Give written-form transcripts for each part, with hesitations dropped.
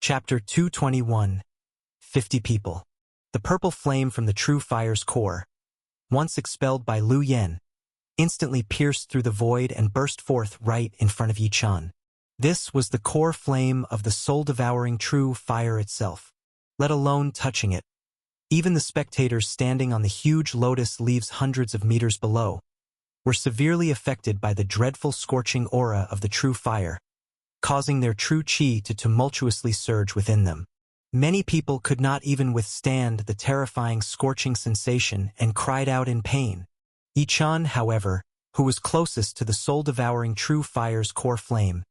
Chapter 221. 50 People. The purple flame from the true fire's core, once expelled by Lu Yen, instantly pierced through the void and burst forth right in front of Yi Chun. This was the core flame of the soul-devouring true fire itself, let alone touching it. Even the spectators standing on the huge lotus leaves hundreds of meters below were severely affected by the dreadful scorching aura of the true fire, causing their true qi to tumultuously surge within them. Many people could not even withstand the terrifying scorching sensation and cried out in pain. Yi Chun, however, who was closest to the soul-devouring true fire's core flame,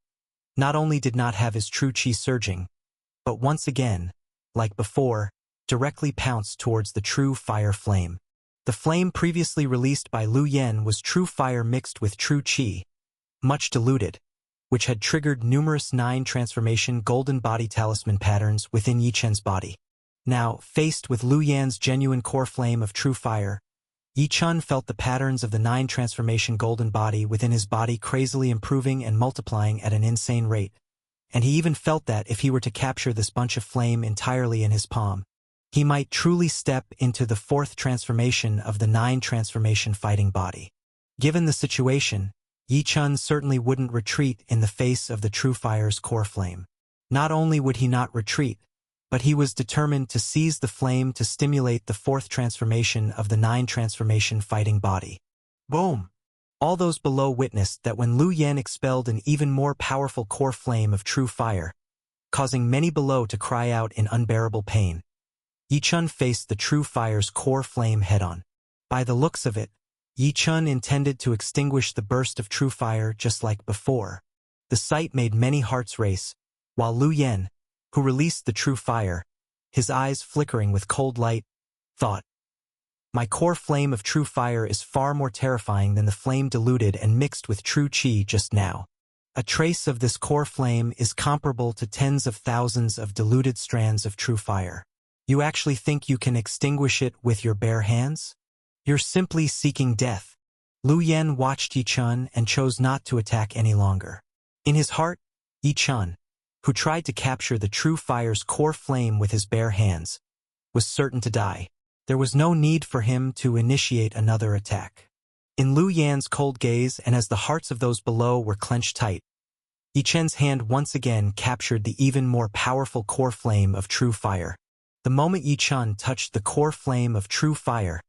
not only did not have his true qi surging, but once again, like before, directly pounced towards the true fire flame. The flame previously released by Lu Yen was true fire mixed with true qi, much diluted, which had triggered numerous 9 transformation golden body talisman patterns within Yi Chun's body. Now, faced with Lu Yan's genuine core flame of true fire, Yi Chun felt the patterns of the 9 transformation golden body within his body crazily improving and multiplying at an insane rate, and he even felt that if he were to capture this bunch of flame entirely in his palm, he might truly step into the 4th transformation of the 9 transformation fighting body. Given the situation, Yi Chun certainly wouldn't retreat in the face of the true fire's core flame. Not only would he not retreat, but he was determined to seize the flame to stimulate the 4th transformation of the 9 transformation fighting body. Boom! All those below witnessed that when Lu Yen expelled an even more powerful core flame of true fire, causing many below to cry out in unbearable pain, Yi Chun faced the true fire's core flame head-on. By the looks of it, Yi Chun intended to extinguish the burst of true fire just like before. The sight made many hearts race, while Lu Yen, who released the true fire, his eyes flickering with cold light, thought, "My core flame of true fire is far more terrifying than the flame diluted and mixed with true qi just now. A trace of this core flame is comparable to tens of thousands of diluted strands of true fire. You actually think you can extinguish it with your bare hands? You're simply seeking death." Lu Yen watched Yi Chun and chose not to attack any longer. In his heart, Yi Chun, who tried to capture the true fire's core flame with his bare hands, was certain to die. There was no need for him to initiate another attack. In Lu Yan's cold gaze and as the hearts of those below were clenched tight, Yi Chun's hand once again captured the even more powerful core flame of true fire. The moment Yi Chun touched the core flame of true fire,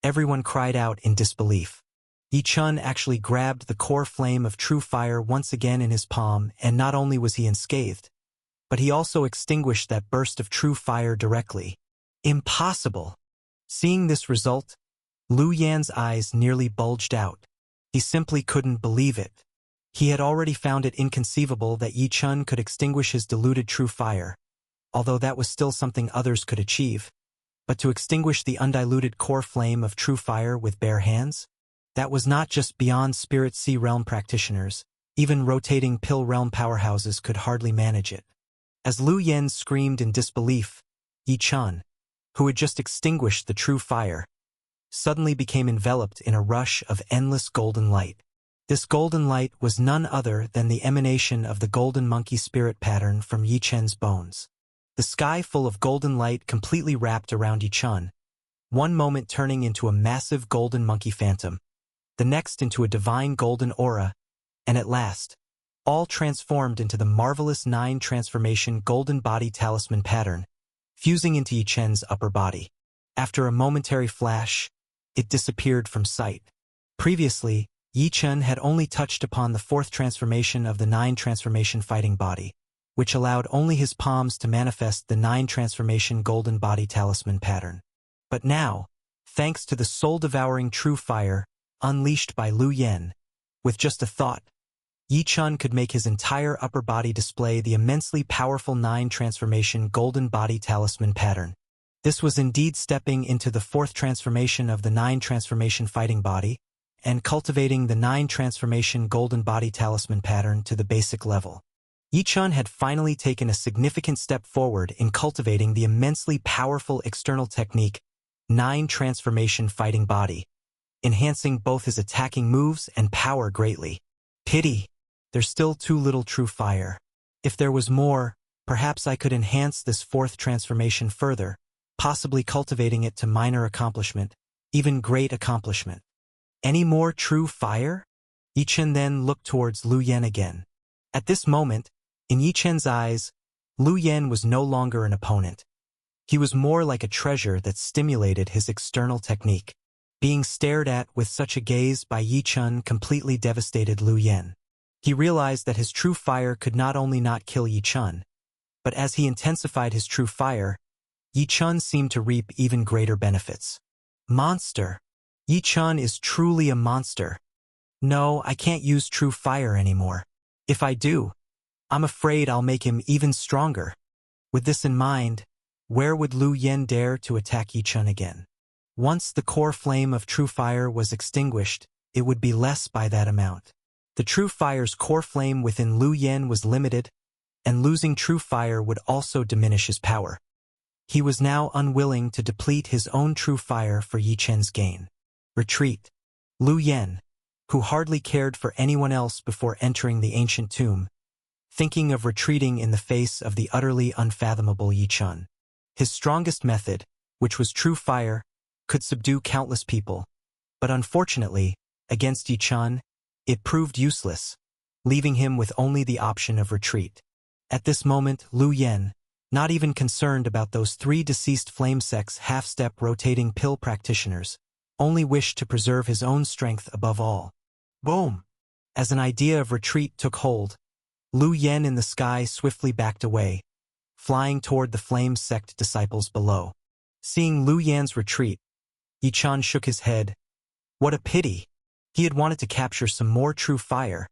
everyone cried out in disbelief. Yi Chun actually grabbed the core flame of true fire once again in his palm, and not only was he unscathed, but he also extinguished that burst of true fire directly. Impossible! Seeing this result, Lu Yan's eyes nearly bulged out. He simply couldn't believe it. He had already found it inconceivable that Yi Chun could extinguish his diluted true fire, although that was still something others could achieve. But to extinguish the undiluted core flame of true fire with bare hands? That was not just beyond Spirit Sea realm practitioners. Even rotating pill realm powerhouses could hardly manage it. As Lu Yen screamed in disbelief, Yi Chun, who had just extinguished the true fire, suddenly became enveloped in a rush of endless golden light. This golden light was none other than the emanation of the golden monkey spirit pattern from Yi Chun's bones. The sky full of golden light completely wrapped around Yi Chun, one moment turning into a massive golden monkey phantom, the next into a divine golden aura, and at last, all transformed into the marvelous 9 transformation golden body talisman pattern, fusing into Yi Chun's upper body. After a momentary flash, it disappeared from sight. Previously, Yi Chun had only touched upon the 4th transformation of the 9 transformation fighting body, which allowed only his palms to manifest the 9 transformation golden body talisman pattern. But now, thanks to the soul-devouring true fire unleashed by Lu Yen, with just a thought, Yi Chun could make his entire upper body display the immensely powerful 9 transformation golden body talisman pattern. This was indeed stepping into the 4th transformation of the 9 transformation fighting body, and cultivating the 9 transformation golden body talisman pattern to the basic level. Yi Chun had finally taken a significant step forward in cultivating the immensely powerful external technique 9 transformation fighting body, enhancing both his attacking moves and power greatly. Pity, there's still too little true fire. If there was more, Perhaps I could enhance this fourth transformation further, possibly cultivating it to minor accomplishment, even great accomplishment. Any more true fire? Yi Chen then looked towards Lu Yen again. At this moment, in Yi Chen's eyes, Lu Yen was no longer an opponent. He was more like a treasure that stimulated his external technique. Being stared at with such a gaze by Yi Chen completely devastated Lu Yen. He realized that his true fire could not only not kill Yi Chen, but as he intensified his true fire, Yi Chen seemed to reap even greater benefits. Monster! Yi Chen is truly a monster. No, I can't use true fire anymore. If I do, I'm afraid I'll make him even stronger. With this in mind, where would Lu Yen dare to attack Yi Chen again? Once the core flame of true fire was extinguished, it would be less by that amount. The true fire's core flame within Lu Yen was limited, and losing true fire would also diminish his power. He was now unwilling to deplete his own true fire for Yi Chen's gain. Retreat. Lu Yen, who hardly cared for anyone else before entering the ancient tomb, thinking of retreating in the face of the utterly unfathomable Yi Chen. His strongest method, which was true fire, could subdue countless people, but unfortunately, against Yi Chen, it proved useless, leaving him with only the option of retreat. At this moment, Lu Yen, not even concerned about those 3 deceased flame sects half-step rotating pill practitioners, only wished to preserve his own strength above all. Boom! As an idea of retreat took hold, Lu Yen in the sky swiftly backed away, flying toward the flame sect disciples below. Seeing Lu Yan's retreat, Yi Chen shook his head. What a pity! He had wanted to capture some more true fire,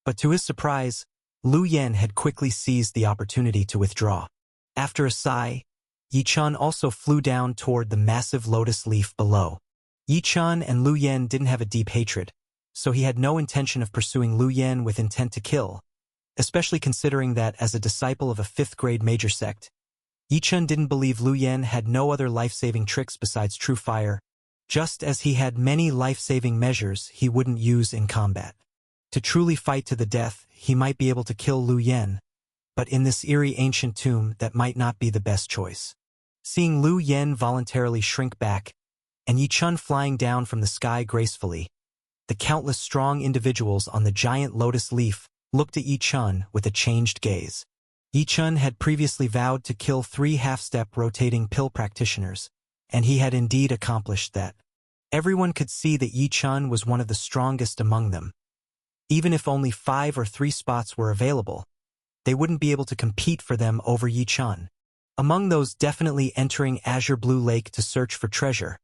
but to his surprise, Lu Yen had quickly seized the opportunity to withdraw. After a sigh, Yi Chen also flew down toward the massive lotus leaf below. Yi Chen and Lu Yen didn't have a deep hatred, so he had no intention of pursuing Lu Yen with intent to kill, especially considering that as a disciple of a 5th-grade major sect, Yi Chen didn't believe Lu Yen had no other life-saving tricks besides true fire, just as he had many life-saving measures he wouldn't use in combat. To truly fight to the death, he might be able to kill Lu Yen, but in this eerie ancient tomb that might not be the best choice. Seeing Lu Yen voluntarily shrink back, and Yi Chen flying down from the sky gracefully, the countless strong individuals on the giant lotus leaf looked at Yi Chen with a changed gaze. Yi Chen had previously vowed to kill 3 half-step rotating pill practitioners, and he had indeed accomplished that. Everyone could see that Yi Chen was one of the strongest among them. Even if only 5 or 3 spots were available, they wouldn't be able to compete for them over Yi Chen. Among those definitely entering Azure Blue Lake to search for treasure,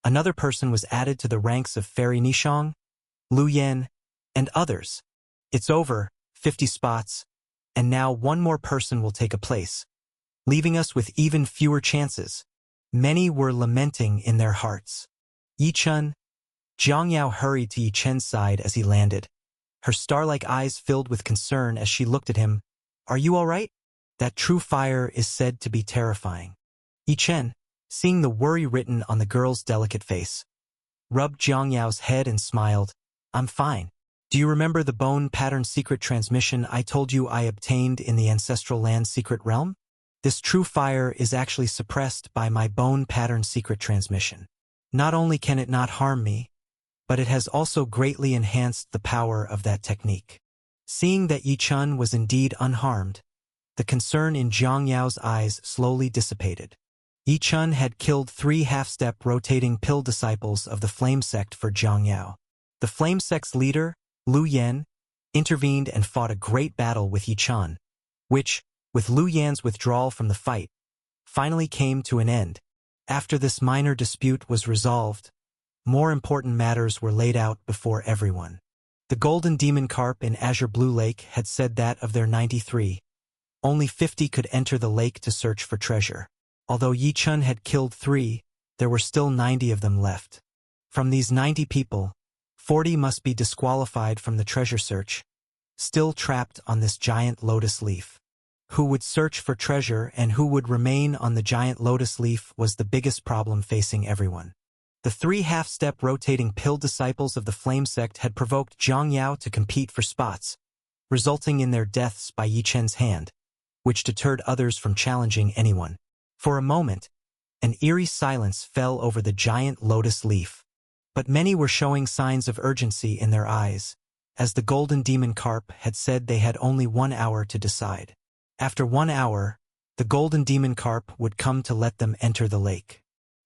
another person was added to the ranks of Fairy Nishong, Lu Yen, and others. It's over, 50 spots, and now one more person will take a place, leaving us with even fewer chances. Many were lamenting in their hearts. Yi Chen. Jiang Yao hurried to Yi Chen's side as he landed. Her star-like eyes filled with concern as she looked at him. Are you all right? That true fire is said to be terrifying. Yi Chen, seeing the worry written on the girl's delicate face, rubbed Jiang Yao's head and smiled. I'm fine. Do you remember the bone pattern secret transmission I told you I obtained in the ancestral land secret realm? This true fire is actually suppressed by my bone pattern secret transmission. Not only can it not harm me, but it has also greatly enhanced the power of that technique. Seeing that Yi Chen was indeed unharmed, the concern in Jiang Yao's eyes slowly dissipated. Yi Chen had killed 3 half-step rotating pill disciples of the Flame Sect for Jiang Yao. The Flame Sect's leader, Lu Yen, intervened and fought a great battle with Yi Chen, which, with Lu Yan's withdrawal from the fight, finally came to an end. After this minor dispute was resolved, more important matters were laid out before everyone. The Golden Demon Carp in Azure Blue Lake had said that of their 93, only 50 could enter the lake to search for treasure. Although Yi Chen had killed 3, there were still 90 of them left. From these 90 people, 40 must be disqualified from the treasure search, still trapped on this giant lotus leaf. Who would search for treasure and who would remain on the giant lotus leaf was the biggest problem facing everyone. The 3 half-step rotating pill disciples of the Flame Sect had provoked Jiang Yao to compete for spots, resulting in their deaths by Yi Chen's hand. which deterred others from challenging anyone. For a moment, an eerie silence fell over the giant lotus leaf. But many were showing signs of urgency in their eyes, as the golden demon carp had said they had only 1 hour to decide. After 1 hour, the golden demon carp would come to let them enter the lake.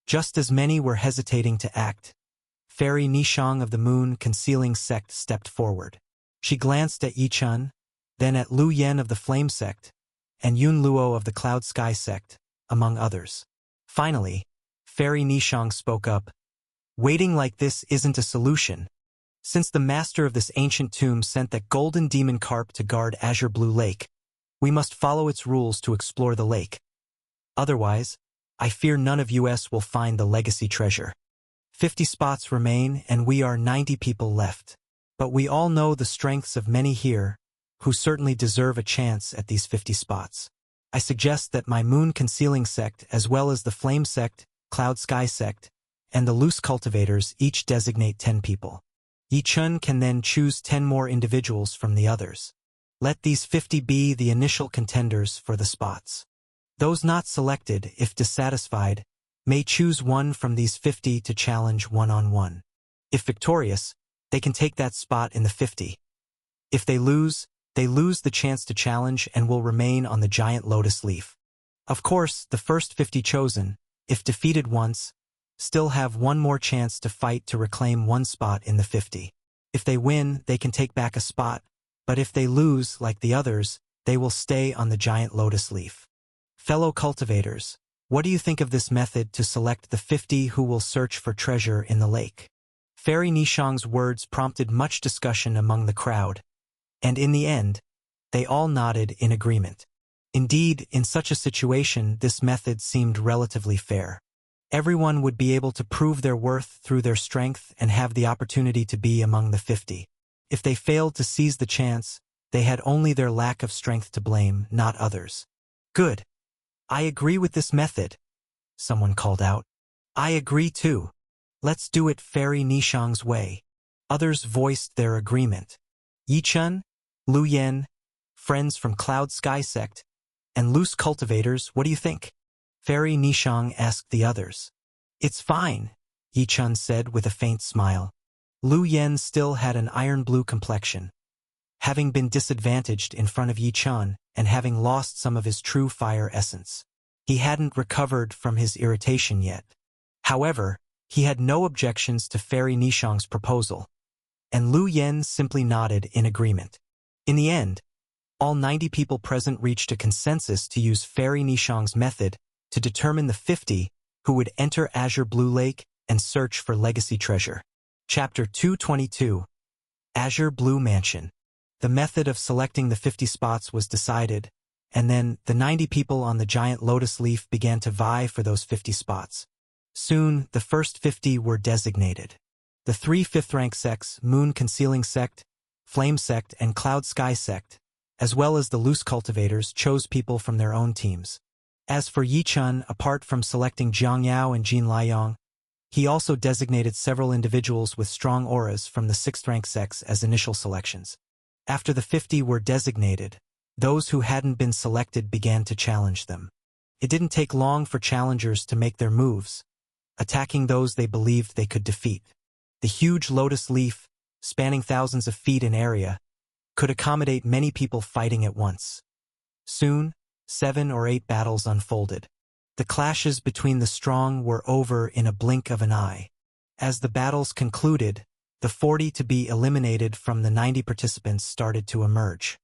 Just as many were hesitating to act, Fairy Nishang of the Moon Concealing Sect stepped forward. She glanced at Yi Chun, then at Lu Yen of the Flame Sect, and Yun Luo of the Cloud Sky Sect, among others. Finally, Fairy Nishang spoke up. Waiting like this isn't a solution. Since the master of this ancient tomb sent that golden demon carp to guard Azure Blue Lake, we must follow its rules to explore the lake. Otherwise, I fear none of us will find the legacy treasure. 50 spots remain and we are 90 people left. But we all know the strengths of many here, who certainly deserve a chance at these 50 spots. I suggest that my Moon Concealing Sect, as well as the Flame Sect, Cloud Sky Sect, and the Loose Cultivators each designate 10 people. Yi Chun can then choose 10 more individuals from the others. Let these 50 be the initial contenders for the spots. Those not selected, if dissatisfied, may choose one from these 50 to challenge one-on-one. If victorious, they can take that spot in the 50. If they lose the chance to challenge and will remain on the giant lotus leaf. Of course, the first 50 chosen, if defeated once, still have one more chance to fight to reclaim one spot in the 50. If they win, they can take back a spot, but if they lose, like the others, they will stay on the giant lotus leaf. Fellow cultivators, what do you think of this method to select the 50 who will search for treasure in the lake? Fairy Nishang's words prompted much discussion among the crowd, and in the end, they all nodded in agreement. Indeed, in such a situation, this method seemed relatively fair. Everyone would be able to prove their worth through their strength and have the opportunity to be among the 50. If they failed to seize the chance, they had only their lack of strength to blame, not others. Good. I agree with this method, someone called out. I agree too. Let's do it Fairy Nishang's way. Others voiced their agreement. Yi Chun, Lu Yen, friends from Cloud Sky Sect, and Loose Cultivators, what do you think? Fairy Nishang asked the others. It's fine, Yi Chun said with a faint smile. Lu Yen still had an iron-blue complexion. Having been disadvantaged in front of Yi Chun and having lost some of his true fire essence. He hadn't recovered from his irritation yet. However, he had no objections to Fairy Nishang's proposal, and Lu Yen simply nodded in agreement. In the end, all 90 people present reached a consensus to use Fairy Nishang's method to determine the 50 who would enter Azure Blue Lake and search for legacy treasure. Chapter 222. Azure Blue Mansion. The method of selecting the 50 spots was decided, and then the 90 people on the giant lotus leaf began to vie for those 50 spots. Soon, the first 50 were designated. The 3 fifth-rank sects, Moon Concealing Sect, Flame Sect, and Cloud Sky Sect, as well as the Loose Cultivators, chose people from their own teams. As for Yi Chun, apart from selecting Jiang Yao and Jin Liang, he also designated several individuals with strong auras from the 6th-rank sects as initial selections. After the 50 were designated, those who hadn't been selected began to challenge them. It didn't take long for challengers to make their moves, attacking those they believed they could defeat. The huge lotus leaf, spanning thousands of feet in area, could accommodate many people fighting at once. Soon, 7 or 8 battles unfolded. The clashes between the strong were over in a blink of an eye. As the battles concluded, the 40 to be eliminated from the 90 participants started to emerge.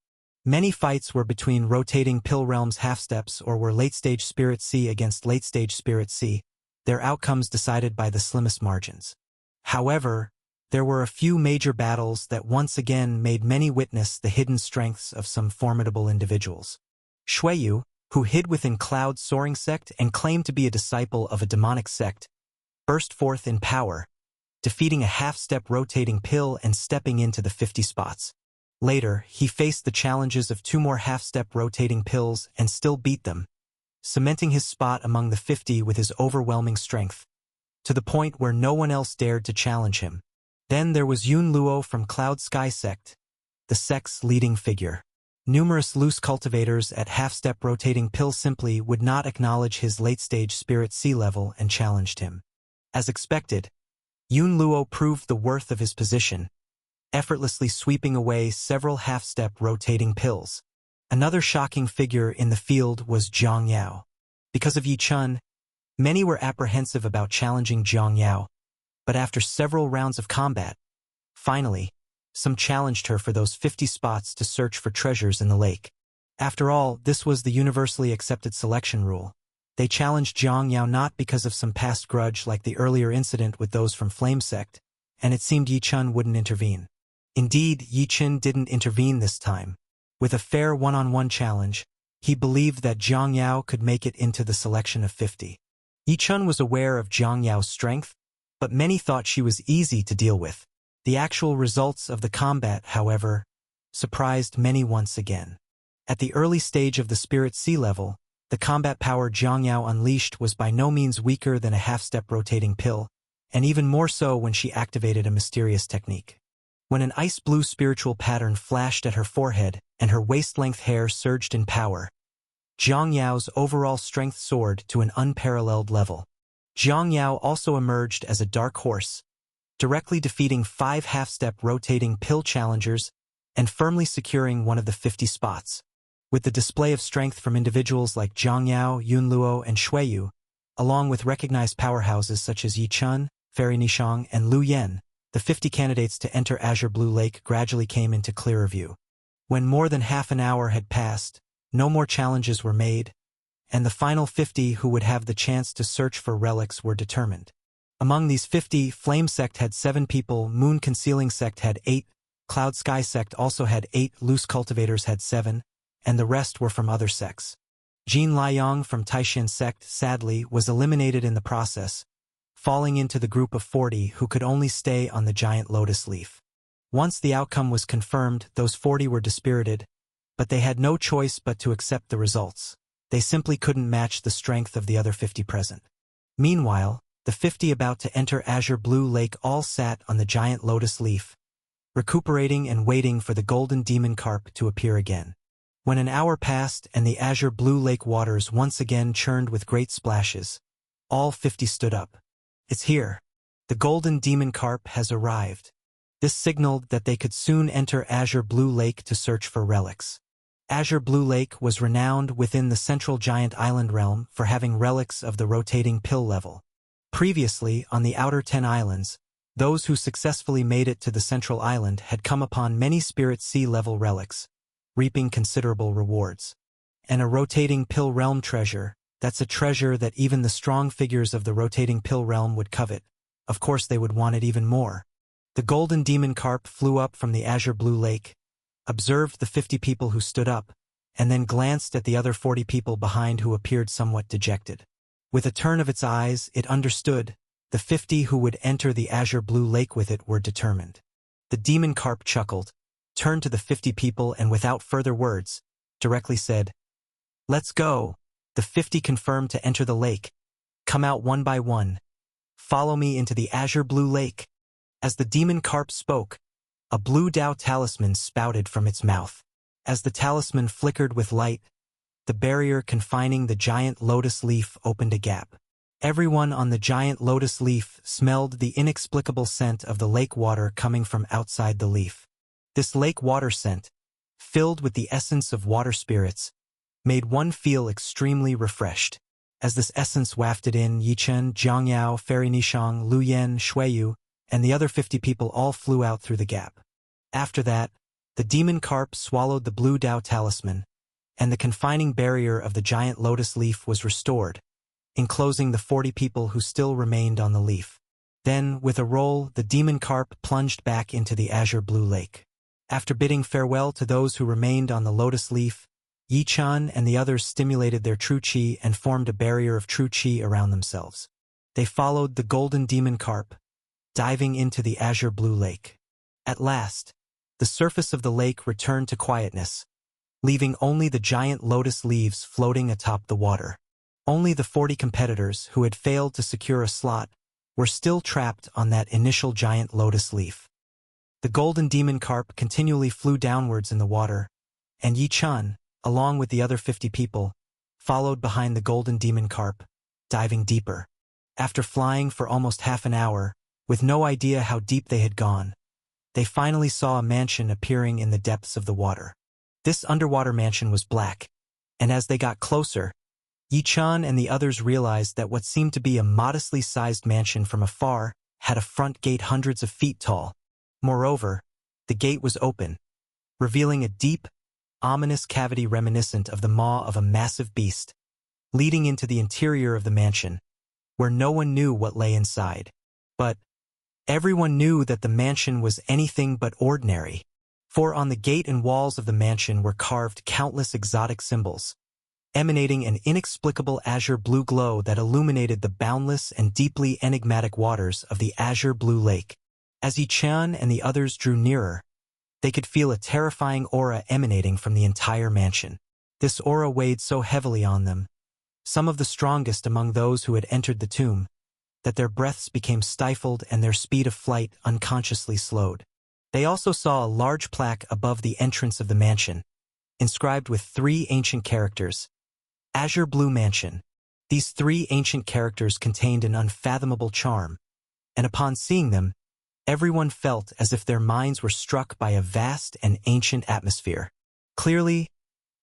Many fights were between rotating Pill Realms half-steps or were late-stage Spirit C against late-stage Spirit C, their outcomes decided by the slimmest margins. However, there were a few major battles that once again made many witness the hidden strengths of some formidable individuals. Shuiyu, who hid within Cloud Soaring Sect and claimed to be a disciple of a demonic sect, burst forth in power, defeating a half-step rotating pill and stepping into the 50 spots. Later, he faced the challenges of 2 more half-step rotating pills and still beat them, cementing his spot among the 50 with his overwhelming strength, to the point where no one else dared to challenge him. Then there was Yun Luo from Cloud Sky Sect, the sect's leading figure. Numerous loose cultivators at half-step rotating pill simply would not acknowledge his late-stage spirit sea level and challenged him. As expected, Yun Luo proved the worth of his position, effortlessly sweeping away several half-step rotating pills. Another shocking figure in the field was Zhang Yao. Because of Yi Chun, many were apprehensive about challenging Zhang Yao, but after several rounds of combat, finally, some challenged her for those 50 spots to search for treasures in the lake. After all, this was the universally accepted selection rule. They challenged Zhang Yao not because of some past grudge like the earlier incident with those from Flame Sect, and it seemed Yi Chun wouldn't intervene. Indeed, Yi Chun didn't intervene this time. With a fair one-on-one challenge, he believed that Zhang Yao could make it into the selection of 50. Yi Chun was aware of Zhang Yao's strength, but many thought she was easy to deal with. The actual results of the combat, however, surprised many once again. At the early stage of the spirit sea level, the combat power Zhang Yao unleashed was by no means weaker than a half-step rotating pill, and even more so when she activated a mysterious technique. When an ice-blue spiritual pattern flashed at her forehead and her waist-length hair surged in power, Zhang Yao's overall strength soared to an unparalleled level. Zhang Yao also emerged as a dark horse, directly defeating 5 half-step rotating pill challengers and firmly securing one of the 50 spots. With the display of strength from individuals like Zhang Yao, Yun Luo, and Shuiyu, along with recognized powerhouses such as Yi Chun, Fairy Nishang, and Lu Yen, the 50 candidates to enter Azure Blue Lake gradually came into clearer view. When more than half an hour had passed, no more challenges were made, and the final 50 who would have the chance to search for relics were determined. Among these 50, Flame Sect had 7 people, Moon Concealing Sect had 8, Cloud Sky Sect also had 8, Loose Cultivators had 7, and the rest were from other sects. Jin Liang from Taishan Sect, sadly, was eliminated in the process, falling into the group of 40 who could only stay on the giant lotus leaf. Once the outcome was confirmed, those 40 were dispirited, but they had no choice but to accept the results. They simply couldn't match the strength of the other 50 present. Meanwhile, the 50 about to enter Azure Blue Lake all sat on the giant lotus leaf, recuperating and waiting for the golden demon carp to appear again. When an hour passed and the Azure Blue Lake waters once again churned with great splashes, all 50 stood up. It's here. The golden demon carp has arrived. This signaled that they could soon enter Azure Blue Lake to search for relics. Azure Blue Lake was renowned within the central giant island realm for having relics of the rotating pill level. Previously, on the outer 10 islands, those who successfully made it to the central island had come upon many spirit sea level relics, reaping considerable rewards. And a rotating pill realm treasure, that's a treasure that even the strong figures of the rotating pill realm would covet. Of course they would want it even more. The golden demon carp flew up from the Azure Blue Lake, observed the 50 people who stood up, and then glanced at the other 40 people behind who appeared somewhat dejected. With a turn of its eyes, it understood. The 50 who would enter the Azure Blue Lake with it were determined. The demon carp chuckled, turned to the 50 people and without further words, directly said, "Let's go." The 50 confirmed to enter the lake. "Come out one by one. Follow me into the Azure Blue Lake." As the demon carp spoke, a blue Dao talisman spouted from its mouth. As the talisman flickered with light, the barrier confining the giant lotus leaf opened a gap. Everyone on the giant lotus leaf smelled the inexplicable scent of the lake water coming from outside the leaf. This lake water scent, filled with the essence of water spirits, made one feel extremely refreshed. As this essence wafted in, Yi Chun, Zhang Yao, Fairy Nishang, Lu Yen, Shuiyu, and the other 50 people all flew out through the gap. After that, the demon carp swallowed the blue Dao talisman, and the confining barrier of the giant lotus leaf was restored, enclosing the 40 people who still remained on the leaf. Then, with a roll, the demon carp plunged back into the Azure Blue Lake. After bidding farewell to those who remained on the lotus leaf, Yi Chun and the others stimulated their true chi and formed a barrier of true chi around themselves. They followed the golden demon carp, diving into the Azure Blue Lake. At last, the surface of the lake returned to quietness, leaving only the giant lotus leaves floating atop the water. Only the 40 competitors who had failed to secure a slot were still trapped on that initial giant lotus leaf. The golden demon carp continually flew downwards in the water, and Yi Chun, along with the other 50 people, followed behind the golden demon carp, diving deeper. After flying for almost half an hour, with no idea how deep they had gone, they finally saw a mansion appearing in the depths of the water. This underwater mansion was black, and as they got closer, Yi Chun and the others realized that what seemed to be a modestly sized mansion from afar had a front gate hundreds of feet tall. Moreover, the gate was open, revealing a deep, ominous cavity reminiscent of the maw of a massive beast, leading into the interior of the mansion, where no one knew what lay inside. But everyone knew that the mansion was anything but ordinary, for on the gate and walls of the mansion were carved countless exotic symbols, emanating an inexplicable azure blue glow that illuminated the boundless and deeply enigmatic waters of the azure blue lake. As Yi Chun and the others drew nearer, they could feel a terrifying aura emanating from the entire mansion. This aura weighed so heavily on them, some of the strongest among those who had entered the tomb, that their breaths became stifled and their speed of flight unconsciously slowed. They also saw a large plaque above the entrance of the mansion, inscribed with 3 ancient characters, Azure Blue Mansion. These 3 ancient characters contained an unfathomable charm, and upon seeing them, everyone felt as if their minds were struck by a vast and ancient atmosphere. Clearly,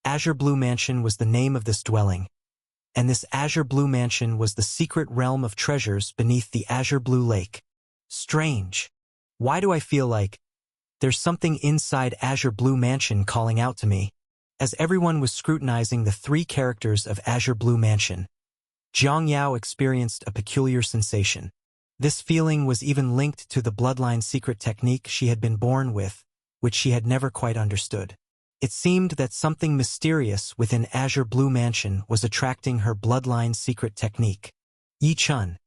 Azure Blue Mansion was the name of this dwelling, and this Azure Blue Mansion was the secret realm of treasures beneath the Azure Blue Lake. Strange. Why do I feel like there's something inside Azure Blue Mansion calling out to me? As everyone was scrutinizing the 3 characters of Azure Blue Mansion, Jiang Yao experienced a peculiar sensation. This feeling was even linked to the bloodline secret technique she had been born with, which she had never quite understood. It seemed that something mysterious within Azure Blue Mansion was attracting her bloodline secret technique. Yi Chun,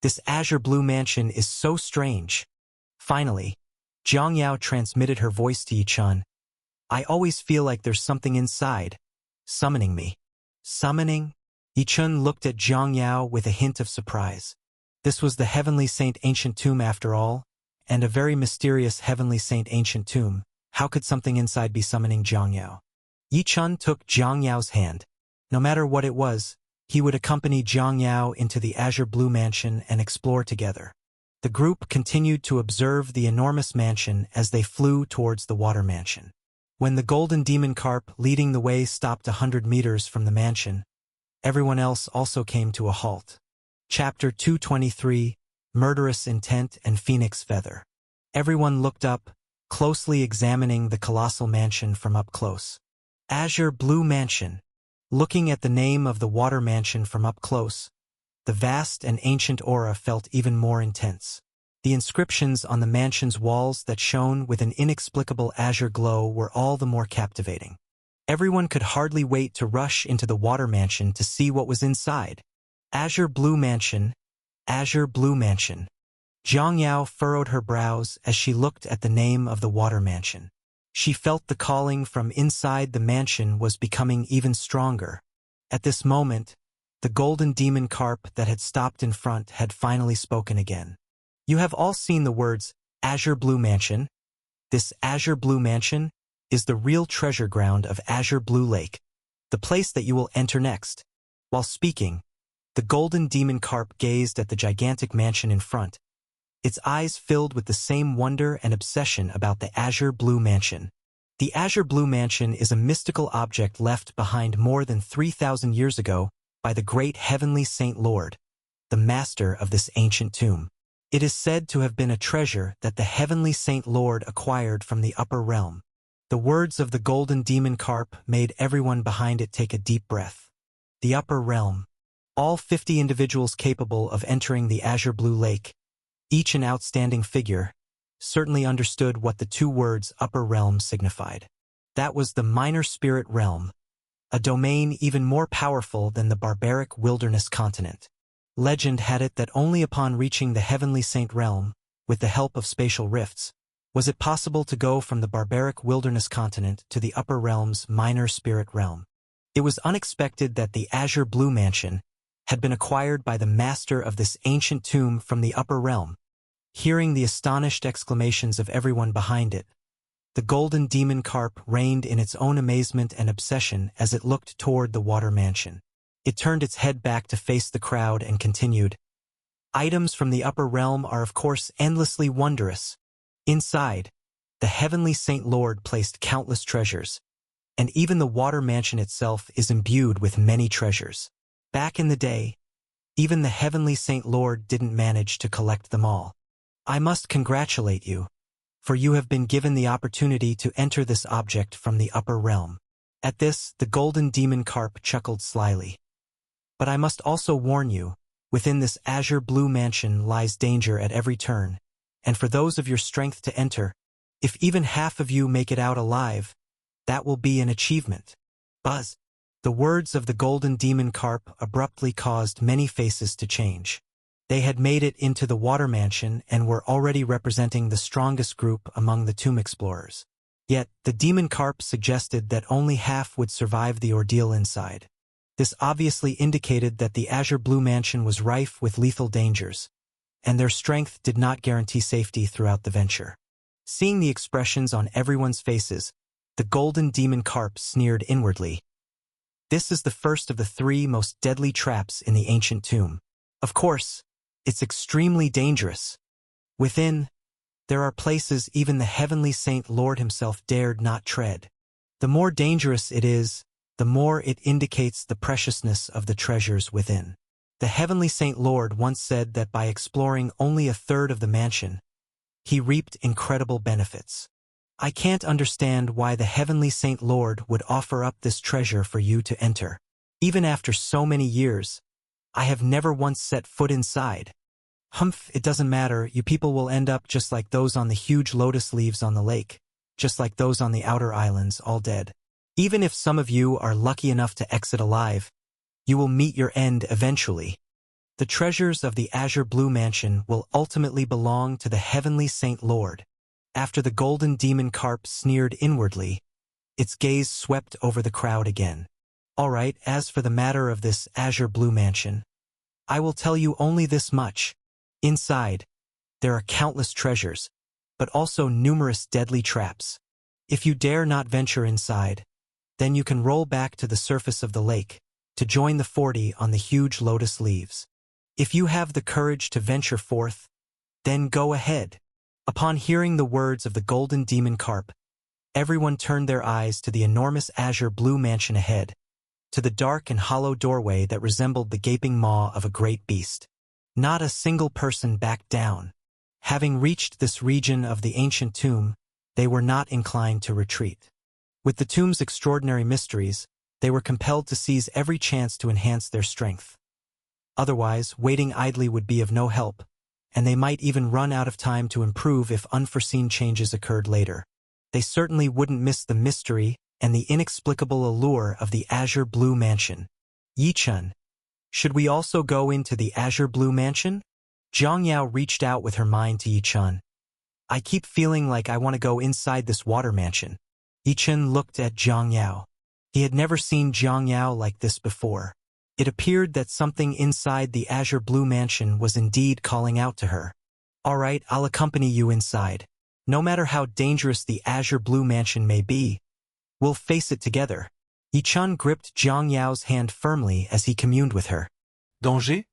this Azure Blue Mansion is so strange. Finally, Jiang Yao transmitted her voice to Yi Chun. I always feel like there's something inside, summoning me. Summoning? Yi Chun looked at Jiang Yao with a hint of surprise. This was the Heavenly Saint Ancient Tomb after all, and a very mysterious Heavenly Saint Ancient Tomb. How could something inside be summoning Jiang Yao? Yi Chun took Jiang Yao's hand. No matter what it was, he would accompany Jiang Yao into the Azure Blue Mansion and explore together. The group continued to observe the enormous mansion as they flew towards the water mansion. When the golden demon carp leading the way stopped 100 meters from the mansion, everyone else also came to a halt. Chapter 223, Murderous Intent and Phoenix Feather. Everyone looked up, closely examining the colossal mansion from up close. Azure Blue Mansion. Looking at the name of the water mansion from up close, the vast and ancient aura felt even more intense. The inscriptions on the mansion's walls that shone with an inexplicable azure glow were all the more captivating. Everyone could hardly wait to rush into the water mansion to see what was inside. Azure Blue Mansion, Azure Blue Mansion. Jiang Yao furrowed her brows as she looked at the name of the water mansion. She felt the calling from inside the mansion was becoming even stronger. At this moment, the golden demon carp that had stopped in front had finally spoken again. You have all seen the words, Azure Blue Mansion. This Azure Blue Mansion is the real treasure ground of Azure Blue Lake, the place that you will enter next. While speaking, the golden demon carp gazed at the gigantic mansion in front, its eyes filled with the same wonder and obsession about the Azure Blue Mansion. The Azure Blue Mansion is a mystical object left behind more than 3,000 years ago by the great Heavenly Saint Lord, the master of this ancient tomb. It is said to have been a treasure that the Heavenly Saint Lord acquired from the upper realm. The words of the golden demon carp made everyone behind it take a deep breath. The upper realm. All 50 individuals capable of entering the Azure Blue Lake, each an outstanding figure, certainly understood what the 2 words upper realm signified. That was the minor spirit realm, a domain even more powerful than the barbaric wilderness continent. Legend had it that only upon reaching the Heavenly Saint Realm, with the help of spatial rifts, was it possible to go from the barbaric wilderness continent to the upper realm's minor spirit realm. It was unexpected that the Azure Blue Mansion had been acquired by the master of this ancient tomb from the upper realm. Hearing the astonished exclamations of everyone behind it, The golden demon carp reigned in its own amazement and obsession as it looked toward the water mansion. It turned its head back to face the crowd and continued, "Items from the upper realm are of course endlessly wondrous. Inside, the heavenly Saint Lord placed countless treasures, and even the water mansion itself is imbued with many treasures. Back in the day, even the heavenly Saint Lord didn't manage to collect them all. I must congratulate you, for you have been given the opportunity to enter this object from the upper realm." At this, the golden demon carp chuckled slyly. "But I must also warn you, within this azure blue mansion lies danger at every turn, and for those of your strength to enter, if even half of you make it out alive, that will be an achievement." Buzz. The words of the golden demon carp abruptly caused many faces to change. They had made it into the water mansion and were already representing the strongest group among the tomb explorers. Yet, the demon carp suggested that only half would survive the ordeal inside. This obviously indicated that the azure blue mansion was rife with lethal dangers, and their strength did not guarantee safety throughout the venture. Seeing the expressions on everyone's faces, the golden demon carp sneered inwardly. "This is the first of the 3 most deadly traps in the ancient tomb. Of course, it's extremely dangerous. Within, there are places even the heavenly Saint Lord himself dared not tread. The more dangerous it is, the more it indicates the preciousness of the treasures within. The heavenly Saint Lord once said that by exploring only a third of the mansion, he reaped incredible benefits. I can't understand why the heavenly Saint Lord would offer up this treasure for you to enter. Even after so many years, I have never once set foot inside. Humph, it doesn't matter, you people will end up just like those on the huge lotus leaves on the lake, just like those on the outer islands, all dead. Even if some of you are lucky enough to exit alive, you will meet your end eventually. The treasures of the azure blue mansion will ultimately belong to the heavenly Saint Lord." After the golden demon carp sneered inwardly, its gaze swept over the crowd again. "All right, as for the matter of this azure blue mansion, I will tell you only this much. Inside, there are countless treasures, but also numerous deadly traps. If you dare not venture inside, then you can roll back to the surface of the lake, to join the 40 on the huge lotus leaves. If you have the courage to venture forth, then go ahead." Upon hearing the words of the golden demon carp, everyone turned their eyes to the enormous azure blue mansion ahead, to the dark and hollow doorway that resembled the gaping maw of a great beast. Not a single person backed down. Having reached this region of the ancient tomb, they were not inclined to retreat. With the tomb's extraordinary mysteries, they were compelled to seize every chance to enhance their strength. Otherwise, waiting idly would be of no help, and they might even run out of time to improve if unforeseen changes occurred later. They certainly wouldn't miss the mystery and the inexplicable allure of the azure blue mansion. "Yi-chun, should we also go into the azure blue mansion?" Zhang Yao reached out with her mind to Yi-chun. "I keep feeling like I want to go inside this water mansion." Yi-chun looked at Zhang Yao. He had never seen Zhang Yao like this before. It appeared that something inside the azure blue mansion was indeed calling out to her. "All right, I'll accompany you inside. No matter how dangerous the azure blue mansion may be, we'll face it together." Yi-chun gripped Zhang Yao's hand firmly as he communed with her. Danger?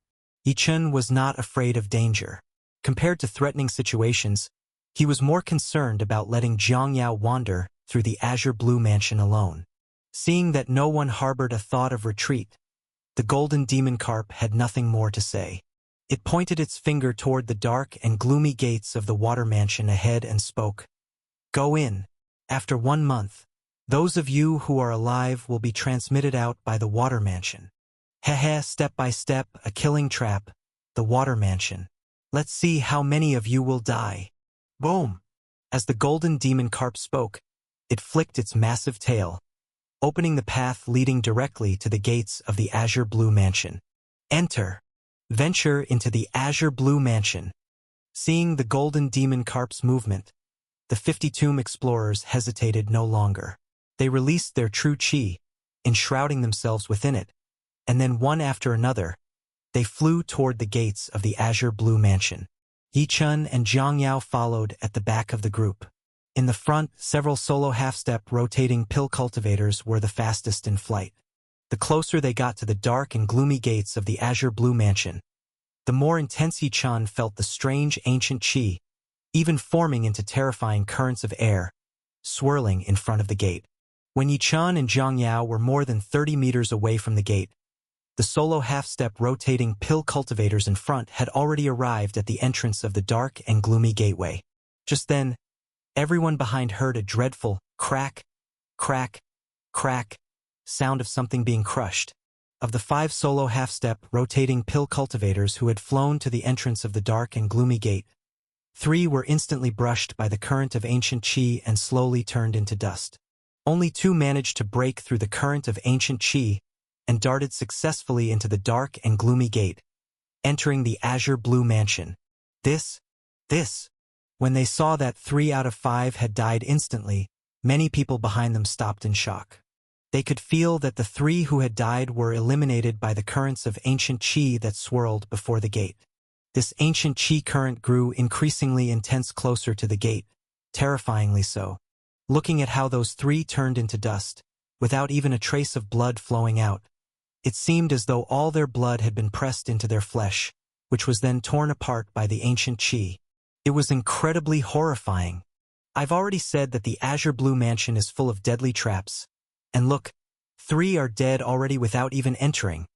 Yi-chun was not afraid of danger. Compared to threatening situations, he was more concerned about letting Zhang Yao wander through the azure blue mansion alone. Seeing that no one harbored a thought of retreat, the golden demon carp had nothing more to say. It pointed its finger toward the dark and gloomy gates of the water mansion ahead and spoke. "Go in. After 1 month, those of you who are alive will be transmitted out by the water mansion. Heh, step by step, a killing trap, the water mansion. Let's see how many of you will die." Boom! As the golden demon carp spoke, it flicked its massive tail, opening the path leading directly to the gates of the azure blue mansion. "Enter. Venture into the azure blue mansion." Seeing the golden demon carp's movement, the 50 tomb explorers hesitated no longer. They released their true chi, enshrouding themselves within it, and then one after another, they flew toward the gates of the azure blue mansion. Yi-chun and Zhang Yao followed at the back of the group. In the front, several solo half-step rotating pill cultivators were the fastest in flight. The closer they got to the dark and gloomy gates of the azure blue mansion, the more intense Yi-chan felt the strange ancient qi, even forming into terrifying currents of air, swirling in front of the gate. When Yi-chan and Zhang Yao were more than 30 meters away from the gate, the solo half-step rotating pill cultivators in front had already arrived at the entrance of the dark and gloomy gateway. Just then, everyone behind heard a dreadful crack, crack, crack sound of something being crushed. Of the 5 solo half-step rotating pill cultivators who had flown to the entrance of the dark and gloomy gate, 3 were instantly brushed by the current of ancient qi and slowly turned into dust. Only 2 managed to break through the current of ancient qi and darted successfully into the dark and gloomy gate, entering the azure blue mansion. This. When they saw that 3 out of 5 had died instantly, many people behind them stopped in shock. They could feel that the 3 who had died were eliminated by the currents of ancient qi that swirled before the gate. This ancient qi current grew increasingly intense closer to the gate, terrifyingly so. Looking at how those 3 turned into dust, without even a trace of blood flowing out, it seemed as though all their blood had been pressed into their flesh, which was then torn apart by the ancient qi. It was incredibly horrifying. I've already said that the azure blue mansion is full of deadly traps. And look, 3 are dead already without even entering,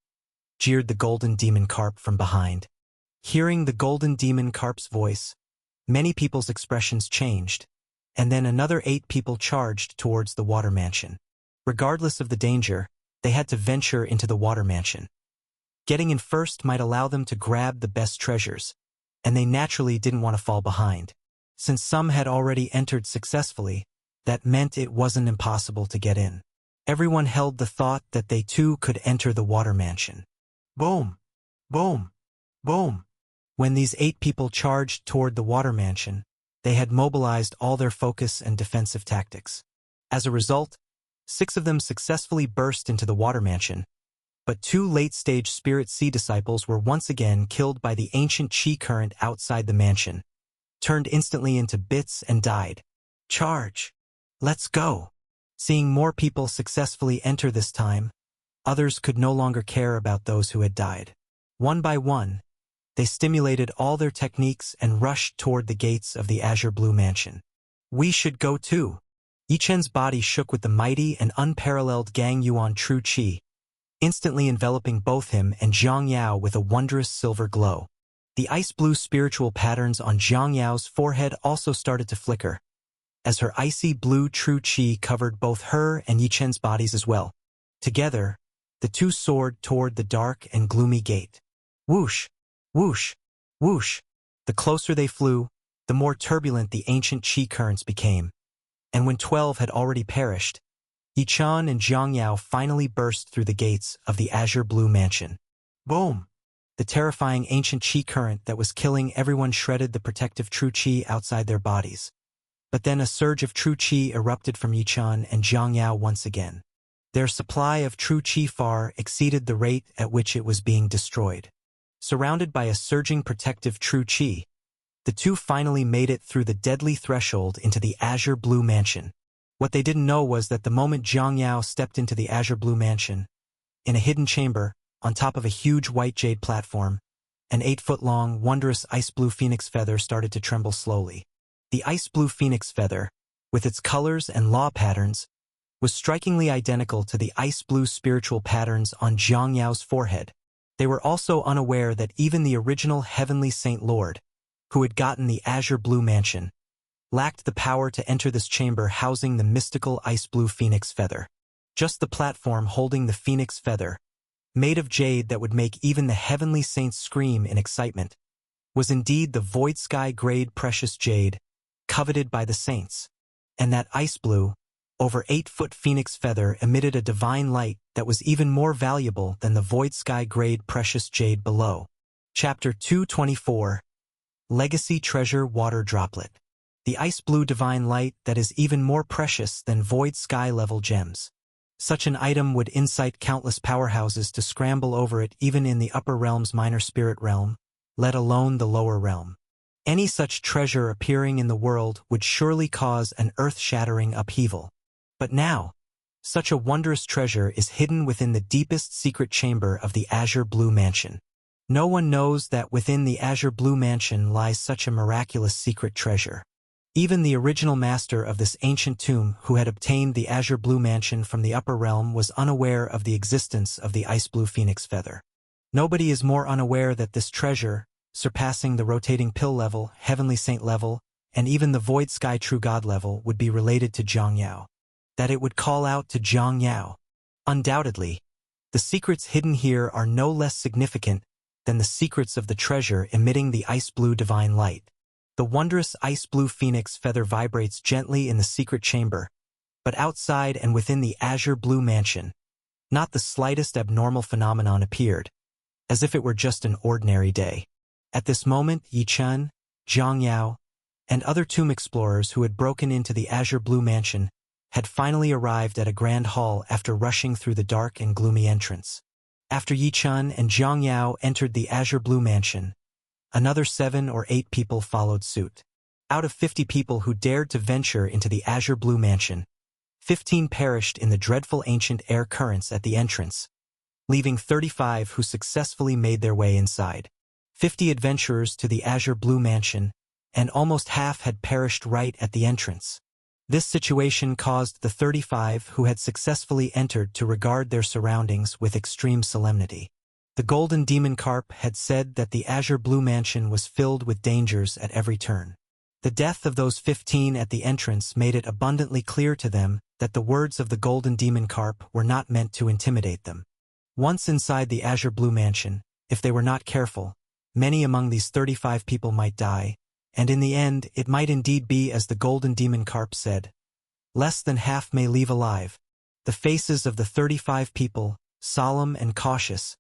jeered the golden demon carp from behind. Hearing the golden demon carp's voice, many people's expressions changed, and then another 8 people charged towards the water mansion. Regardless of the danger, they had to venture into the water mansion. Getting in first might allow them to grab the best treasures, and they naturally didn't want to fall behind. Since some had already entered successfully, that meant it wasn't impossible to get in. Everyone held the thought that they too could enter the water mansion. Boom! Boom! Boom! When these 8 people charged toward the water mansion, they had mobilized all their focus and defensive tactics. As a result, 6 of them successfully burst into the water mansion, but 2 late-stage Spirit Sea disciples were once again killed by the ancient qi current outside the mansion, turned instantly into bits and died. Charge! Let's go! Seeing more people successfully enter this time, others could no longer care about those who had died. One by one, they stimulated all their techniques and rushed toward the gates of the azure blue mansion. We should go too. Yi-chen's body shook with the mighty and unparalleled Gang Yuan true qi, instantly enveloping both him and Zhang Yao with a wondrous silver glow. The ice-blue spiritual patterns on Zhang Yao's forehead also started to flicker, as her icy blue true qi covered both her and Yi-chen's bodies as well. Together, the 2 soared toward the dark and gloomy gate. Whoosh! Whoosh! Whoosh! The closer they flew, the more turbulent the ancient qi currents became. And when 12 had already perished, Yi-chan and Zhang Yao finally burst through the gates of the azure blue mansion. Boom! The terrifying ancient qi current that was killing everyone shredded the protective true qi outside their bodies. But then a surge of true qi erupted from Yi-chan and Zhang Yao once again. Their supply of true qi far exceeded the rate at which it was being destroyed. Surrounded by a surging protective true qi, the 2 finally made it through the deadly threshold into the azure blue mansion. What they didn't know was that the moment Zhang Yao stepped into the azure blue mansion, in a hidden chamber, on top of a huge white jade platform, an 8-foot-long, wondrous ice-blue phoenix feather started to tremble slowly. The ice-blue phoenix feather, with its colors and law patterns, was strikingly identical to the ice-blue spiritual patterns on Zhang Yao's forehead. They were also unaware that even the original Heavenly Saint Lord, who had gotten the azure blue mansion, lacked the power to enter this chamber housing the mystical ice-blue phoenix feather. Just the platform holding the phoenix feather, made of jade that would make even the Heavenly Saints scream in excitement, was indeed the void sky grade precious jade, coveted by the saints, and that ice-blue, over 8-foot phoenix feather emitted a divine light that was even more valuable than the void sky grade precious jade below. Chapter 224, Legacy Treasure Water Droplet. The ice-blue divine light that is even more precious than void sky-level gems. Such an item would incite countless powerhouses to scramble over it even in the upper realm's minor spirit realm, let alone the lower realm. Any such treasure appearing in the world would surely cause an earth-shattering upheaval. But now, such a wondrous treasure is hidden within the deepest secret chamber of the Azure Blue Mansion. No one knows that within the Azure Blue Mansion lies such a miraculous secret treasure. Even the original master of this ancient tomb who had obtained the Azure Blue Mansion from the upper realm was unaware of the existence of the Ice Blue Phoenix feather. Nobody is more unaware that this treasure, surpassing the rotating pill level, heavenly saint level, and even the void sky true god level, would be related to Zhang Yao. That it would call out to Zhang Yao. Undoubtedly, the secrets hidden here are no less significant than the secrets of the treasure emitting the ice blue divine light. The wondrous ice blue phoenix feather vibrates gently in the secret chamber, but outside and within the Azure Blue Mansion, not the slightest abnormal phenomenon appeared, as if it were just an ordinary day. At this moment, Yi Chen, Zhang Yao, and other tomb explorers who had broken into the Azure Blue Mansion had finally arrived at a grand hall after rushing through the dark and gloomy entrance. After Yi Chen and Zhang Yao entered the Azure Blue Mansion, another 7 or 8 people followed suit. Out of 50 people who dared to venture into the Azure Blue Mansion, 15 perished in the dreadful ancient air currents at the entrance, leaving 35 who successfully made their way inside. 50 adventurers to the Azure Blue Mansion, and almost half had perished right at the entrance. This situation caused the 35 who had successfully entered to regard their surroundings with extreme solemnity. The Golden Demon Carp had said that the Azure Blue Mansion was filled with dangers at every turn. The death of those 15 at the entrance made it abundantly clear to them that the words of the Golden Demon Carp were not meant to intimidate them. Once inside the Azure Blue Mansion, if they were not careful, many among these 35 people might die, and in the end it might indeed be as the Golden Demon Carp said. Less than half may leave alive. The faces of the 35 people, solemn and cautious,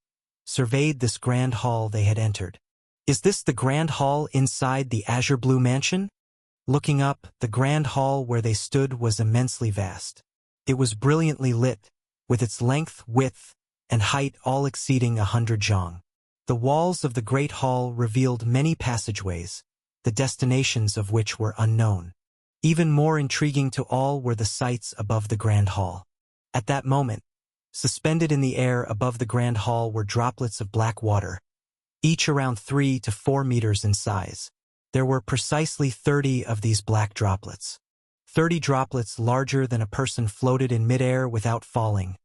surveyed this grand hall they had entered. Is this the grand hall inside the Azure Blue Mansion? Looking up, the grand hall where they stood was immensely vast. It was brilliantly lit, with its length, width, and height all exceeding 100 zhang. The walls of the great hall revealed many passageways, the destinations of which were unknown. Even more intriguing to all were the sights above the grand hall. At that moment, suspended in the air above the grand hall were droplets of black water, each around 3 to 4 meters in size. There were precisely 30 of these black droplets. 30 droplets larger than a person floated in midair without falling,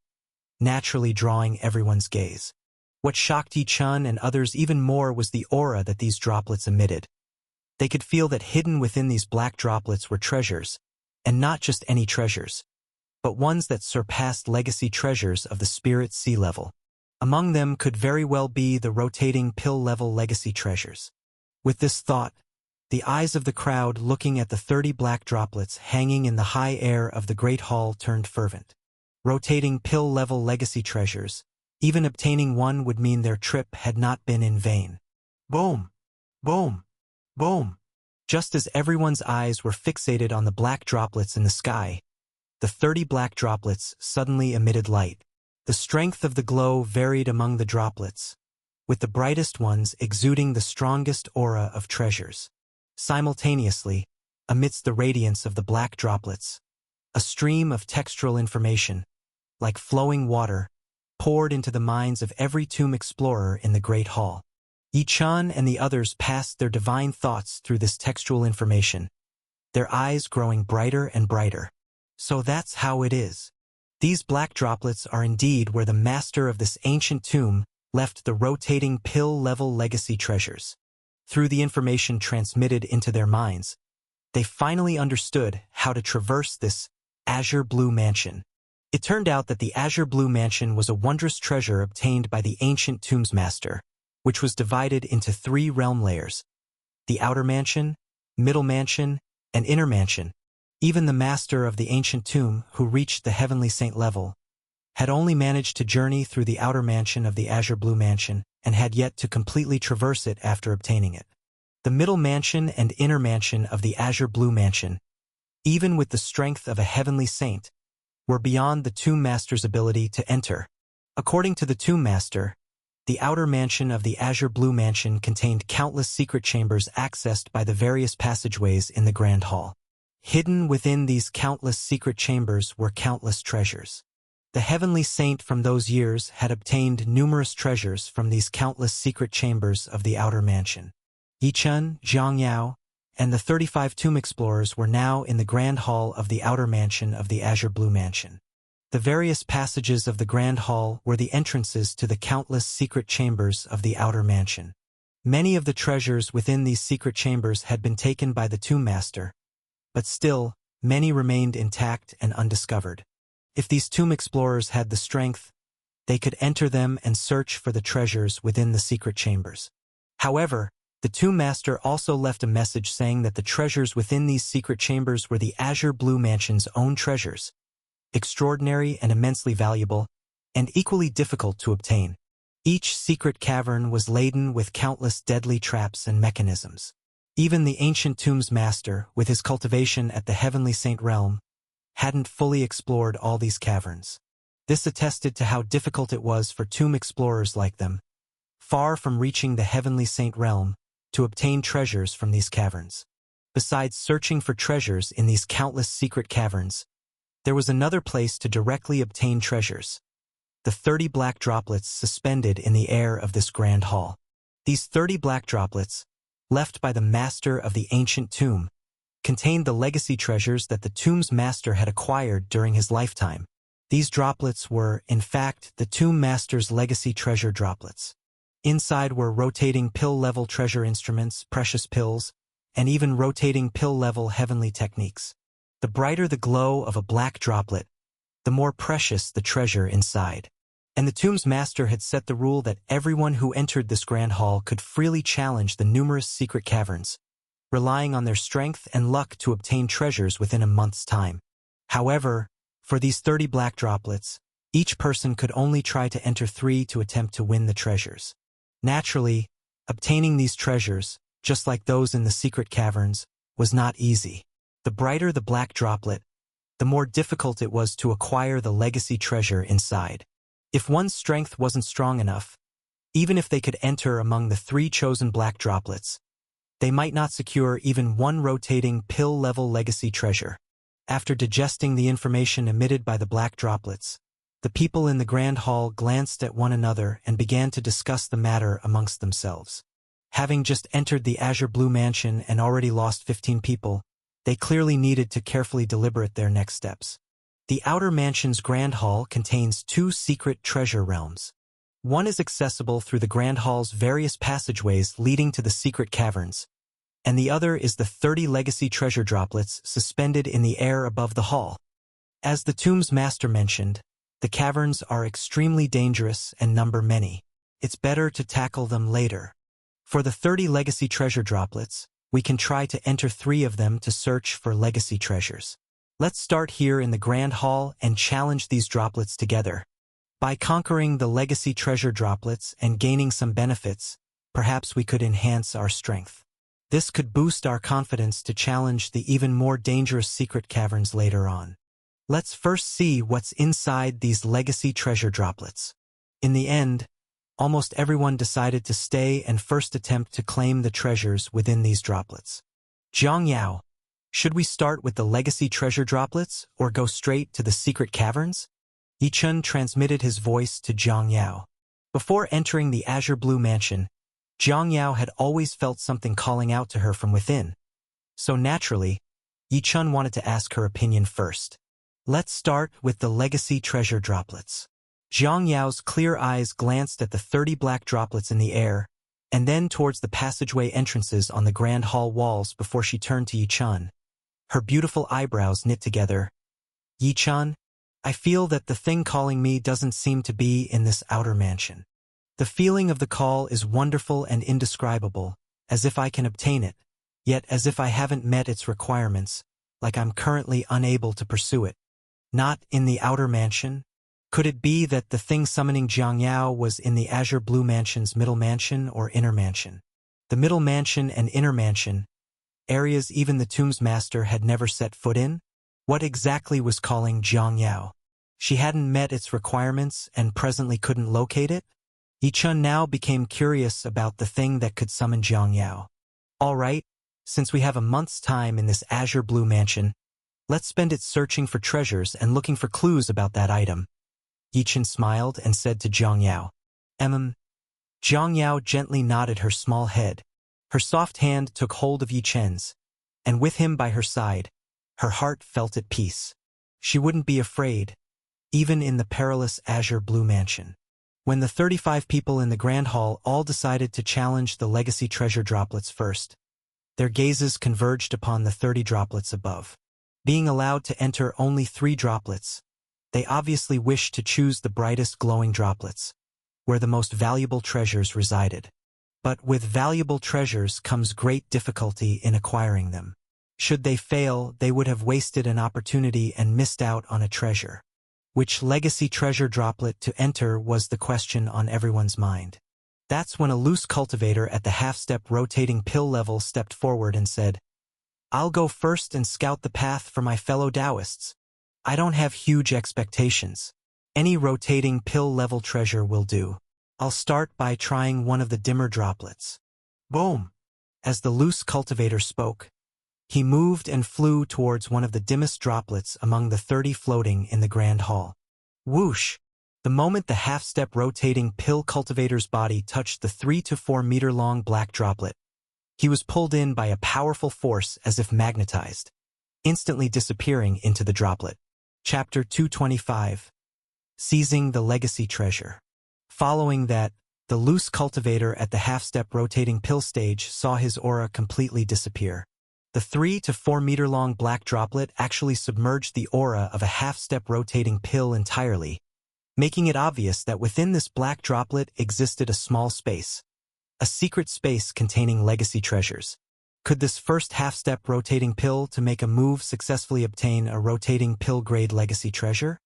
naturally drawing everyone's gaze. What shocked Yi Chen and others even more was the aura that these droplets emitted. They could feel that hidden within these black droplets were treasures, and not just any treasures, but ones that surpassed legacy treasures of the spirit sea level. Among them could very well be the rotating pill-level legacy treasures. With this thought, the eyes of the crowd looking at the 30 black droplets hanging in the high air of the great hall turned fervent. Rotating pill-level legacy treasures, even obtaining one would mean their trip had not been in vain. Boom! Boom! Boom! Just as everyone's eyes were fixated on the black droplets in the sky, the 30 black droplets suddenly emitted light. The strength of the glow varied among the droplets, with the brightest ones exuding the strongest aura of treasures. Simultaneously, amidst the radiance of the black droplets, a stream of textural information, like flowing water, poured into the minds of every tomb explorer in the great hall. Yi Chen and the others passed their divine thoughts through this textual information, their eyes growing brighter and brighter. So that's how it is. These black droplets are indeed where the master of this ancient tomb left the rotating pill-level legacy treasures. Through the information transmitted into their minds, they finally understood how to traverse this Azure Blue Mansion. It turned out that the Azure Blue Mansion was a wondrous treasure obtained by the ancient tomb's master, which was divided into 3 realm layers: the outer mansion, middle mansion, and inner mansion. Even the master of the ancient tomb, who reached the heavenly saint level, had only managed to journey through the outer mansion of the Azure Blue Mansion and had yet to completely traverse it after obtaining it. The middle mansion and inner mansion of the Azure Blue Mansion, even with the strength of a heavenly saint, were beyond the tomb master's ability to enter. According to the tomb master, The outer mansion of the Azure Blue Mansion contained countless secret chambers accessed by the various passageways in the Grand Hall. Hidden within these countless secret chambers were countless treasures. The heavenly saint from those years had obtained numerous treasures from these countless secret chambers of the outer mansion. Yichun, Zhang Yao, and the 35 tomb explorers were now in the Grand Hall of the outer mansion of the Azure Blue Mansion. The various passages of the Grand Hall were the entrances to the countless secret chambers of the outer mansion. Many of the treasures within these secret chambers had been taken by the Tomb Master, but still, many remained intact and undiscovered. If these tomb explorers had the strength, they could enter them and search for the treasures within the secret chambers. However, the Tomb Master also left a message saying that the treasures within these secret chambers were the Azure Blue Mansion's own treasures, extraordinary and immensely valuable, and equally difficult to obtain. Each secret cavern was laden with countless deadly traps and mechanisms. Even the ancient Tomb's Master, with his cultivation at the Heavenly Saint Realm, hadn't fully explored all these caverns. This attested to how difficult it was for tomb explorers like them, far from reaching the Heavenly Saint Realm, to obtain treasures from these caverns. Besides searching for treasures in these countless secret caverns, there was another place to directly obtain treasures: the 30 black droplets suspended in the air of this grand hall. These 30 black droplets, left by the master of the ancient tomb, contained the legacy treasures that the tomb's master had acquired during his lifetime. These droplets were, in fact, the tomb master's legacy treasure droplets. Inside were rotating pill-level treasure instruments, precious pills, and even rotating pill-level heavenly techniques. The brighter the glow of a black droplet, the more precious the treasure inside. And the tomb's master had set the rule that everyone who entered this grand hall could freely challenge the numerous secret caverns, relying on their strength and luck to obtain treasures within a month's time. However, for these 30 black droplets, each person could only try to enter 3 to attempt to win the treasures. Naturally, obtaining these treasures, just like those in the secret caverns, was not easy. The brighter the black droplet, the more difficult it was to acquire the legacy treasure inside. If one's strength wasn't strong enough, even if they could enter among the 3 chosen black droplets, they might not secure even one rotating pill-level legacy treasure. After digesting the information emitted by the black droplets, the people in the grand hall glanced at one another and began to discuss the matter amongst themselves. Having just entered the Azure Blue Mansion and already lost 15 people, they clearly needed to carefully deliberate their next steps. The outer mansion's grand hall contains 2 secret treasure realms. One is accessible through the grand hall's various passageways leading to the secret caverns, and the other is the 30 legacy treasure droplets suspended in the air above the hall. As the tomb's master mentioned, the caverns are extremely dangerous and number many. It's better to tackle them later. For the 30 legacy treasure droplets, we can try to enter 3 of them to search for legacy treasures. Let's start here in the Grand Hall and challenge these droplets together. By conquering the legacy treasure droplets and gaining some benefits, perhaps we could enhance our strength. This could boost our confidence to challenge the even more dangerous secret caverns later on. Let's first see what's inside these legacy treasure droplets. In the end, almost everyone decided to stay and first attempt to claim the treasures within these droplets. Zhang Yao, should we start with the legacy treasure droplets or go straight to the secret caverns? Yichun transmitted his voice to Zhang Yao. Before entering the Azure Blue Mansion, Zhang Yao had always felt something calling out to her from within. So naturally, Yichun wanted to ask her opinion first. Let's start with the legacy treasure droplets. Zhang Yao's clear eyes glanced at the 30 black droplets in the air, and then towards the passageway entrances on the grand hall walls before she turned to Yichun. Her beautiful eyebrows knit together. Yichun, I feel that the thing calling me doesn't seem to be in this outer mansion. The feeling of the call is wonderful and indescribable, as if I can obtain it, yet as if I haven't met its requirements, like I'm currently unable to pursue it. Not in the outer mansion? Could it be that the thing summoning Zhang Yao was in the Azure Blue Mansion's middle mansion or inner mansion? The middle mansion and inner mansion, areas even the tomb's master had never set foot in? What exactly was calling Zhang Yao? She hadn't met its requirements and presently couldn't locate it? Yi-chun now became curious about the thing that could summon Jiang Yao. All right, since we have a month's time in this azure blue mansion, let's spend it searching for treasures and looking for clues about that item. Yi-chun smiled and said to Jiang Yao. Jiang Yao gently nodded her small head. Her soft hand took hold of Yi-chun's, and with him by her side, her heart felt at peace. She wouldn't be afraid, even in the perilous azure blue mansion. When the 35 people in the grand hall all decided to challenge the legacy treasure droplets first, their gazes converged upon the 30 droplets above. Being allowed to enter only 3 droplets, they obviously wished to choose the brightest glowing droplets, where the most valuable treasures resided. But with valuable treasures comes great difficulty in acquiring them. Should they fail, they would have wasted an opportunity and missed out on a treasure. Which legacy treasure droplet to enter was the question on everyone's mind. That's when a loose cultivator at the half-step rotating pill level stepped forward and said, "I'll go first and scout the path for my fellow Taoists. I don't have huge expectations. Any rotating pill level treasure will do. I'll start by trying one of the dimmer droplets." Boom! As the loose cultivator spoke, he moved and flew towards one of the dimmest droplets among the 30 floating in the grand hall. Whoosh! The moment the half-step rotating pill cultivator's body touched the 3 to 4 meter long black droplet, he was pulled in by a powerful force as if magnetized, instantly disappearing into the droplet. Chapter 225. Seizing the Legacy Treasure. Following that, the loose cultivator at the half-step rotating pill stage saw his aura completely disappear. The 3 to 4 meter long black droplet actually submerged the aura of a half-step rotating pill entirely, making it obvious that within this black droplet existed a small space, a secret space containing legacy treasures. Could this first half-step rotating pill to make a move successfully obtain a rotating pill-grade legacy treasure?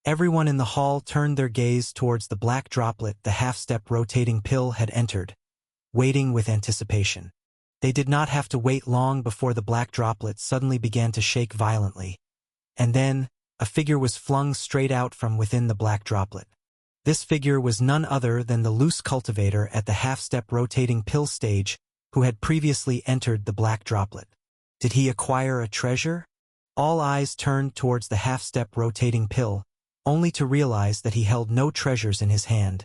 Everyone in the hall turned their gaze towards the black droplet the half-step rotating pill had entered, waiting with anticipation. They did not have to wait long before the black droplet suddenly began to shake violently. And then, a figure was flung straight out from within the black droplet. This figure was none other than the loose cultivator at the half-step rotating pill stage who had previously entered the black droplet. Did he acquire a treasure? All eyes turned towards the half-step rotating pill, only to realize that he held no treasures in his hand,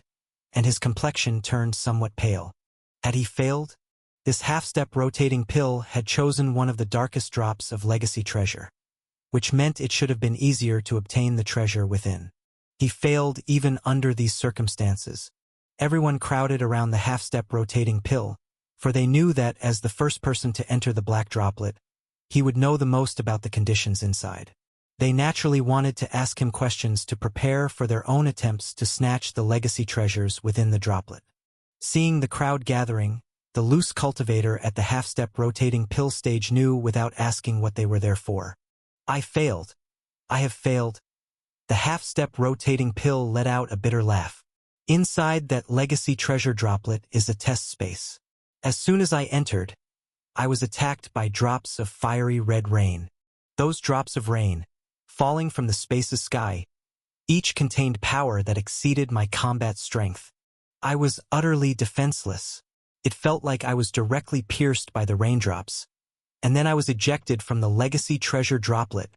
and his complexion turned somewhat pale. Had he failed? This half-step rotating pill had chosen one of the darkest drops of legacy treasure, which meant it should have been easier to obtain the treasure within. He failed even under these circumstances. Everyone crowded around the half-step rotating pill, for they knew that as the first person to enter the black droplet, he would know the most about the conditions inside. They naturally wanted to ask him questions to prepare for their own attempts to snatch the legacy treasures within the droplet. Seeing the crowd gathering, the loose cultivator at the half-step rotating pill stage knew without asking what they were there for. "I failed. I have failed." The half-step rotating pill let out a bitter laugh. Inside that legacy treasure droplet is a test space. As soon as I entered, I was attacked by drops of fiery red rain. Those drops of rain, falling from the space's sky, each contained power that exceeded my combat strength. I was utterly defenseless. It felt like I was directly pierced by the raindrops. And then I was ejected from the legacy treasure droplet.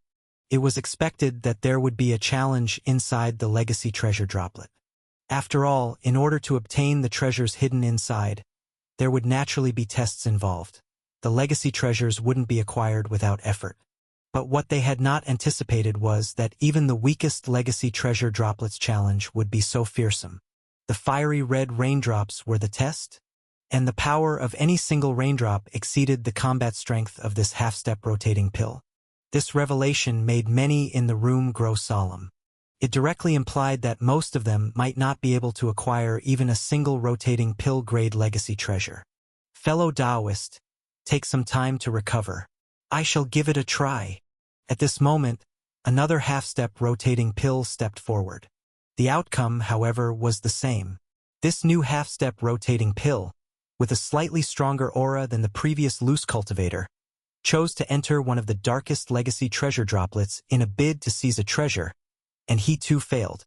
It was expected that there would be a challenge inside the legacy treasure droplet. After all, in order to obtain the treasures hidden inside, there would naturally be tests involved. The legacy treasures wouldn't be acquired without effort. But what they had not anticipated was that even the weakest legacy treasure droplets challenge would be so fearsome. The fiery red raindrops were the test, and the power of any single raindrop exceeded the combat strength of this half-step rotating pill. This revelation made many in the room grow solemn. It directly implied that most of them might not be able to acquire even a single rotating pill-grade legacy treasure. Fellow Taoist, take some time to recover. I shall give it a try. At this moment, another half-step rotating pill stepped forward. The outcome, however, was the same. This new half-step rotating pill, with a slightly stronger aura than the previous loose cultivator, chose to enter one of the darkest legacy treasure droplets in a bid to seize a treasure, and he too failed.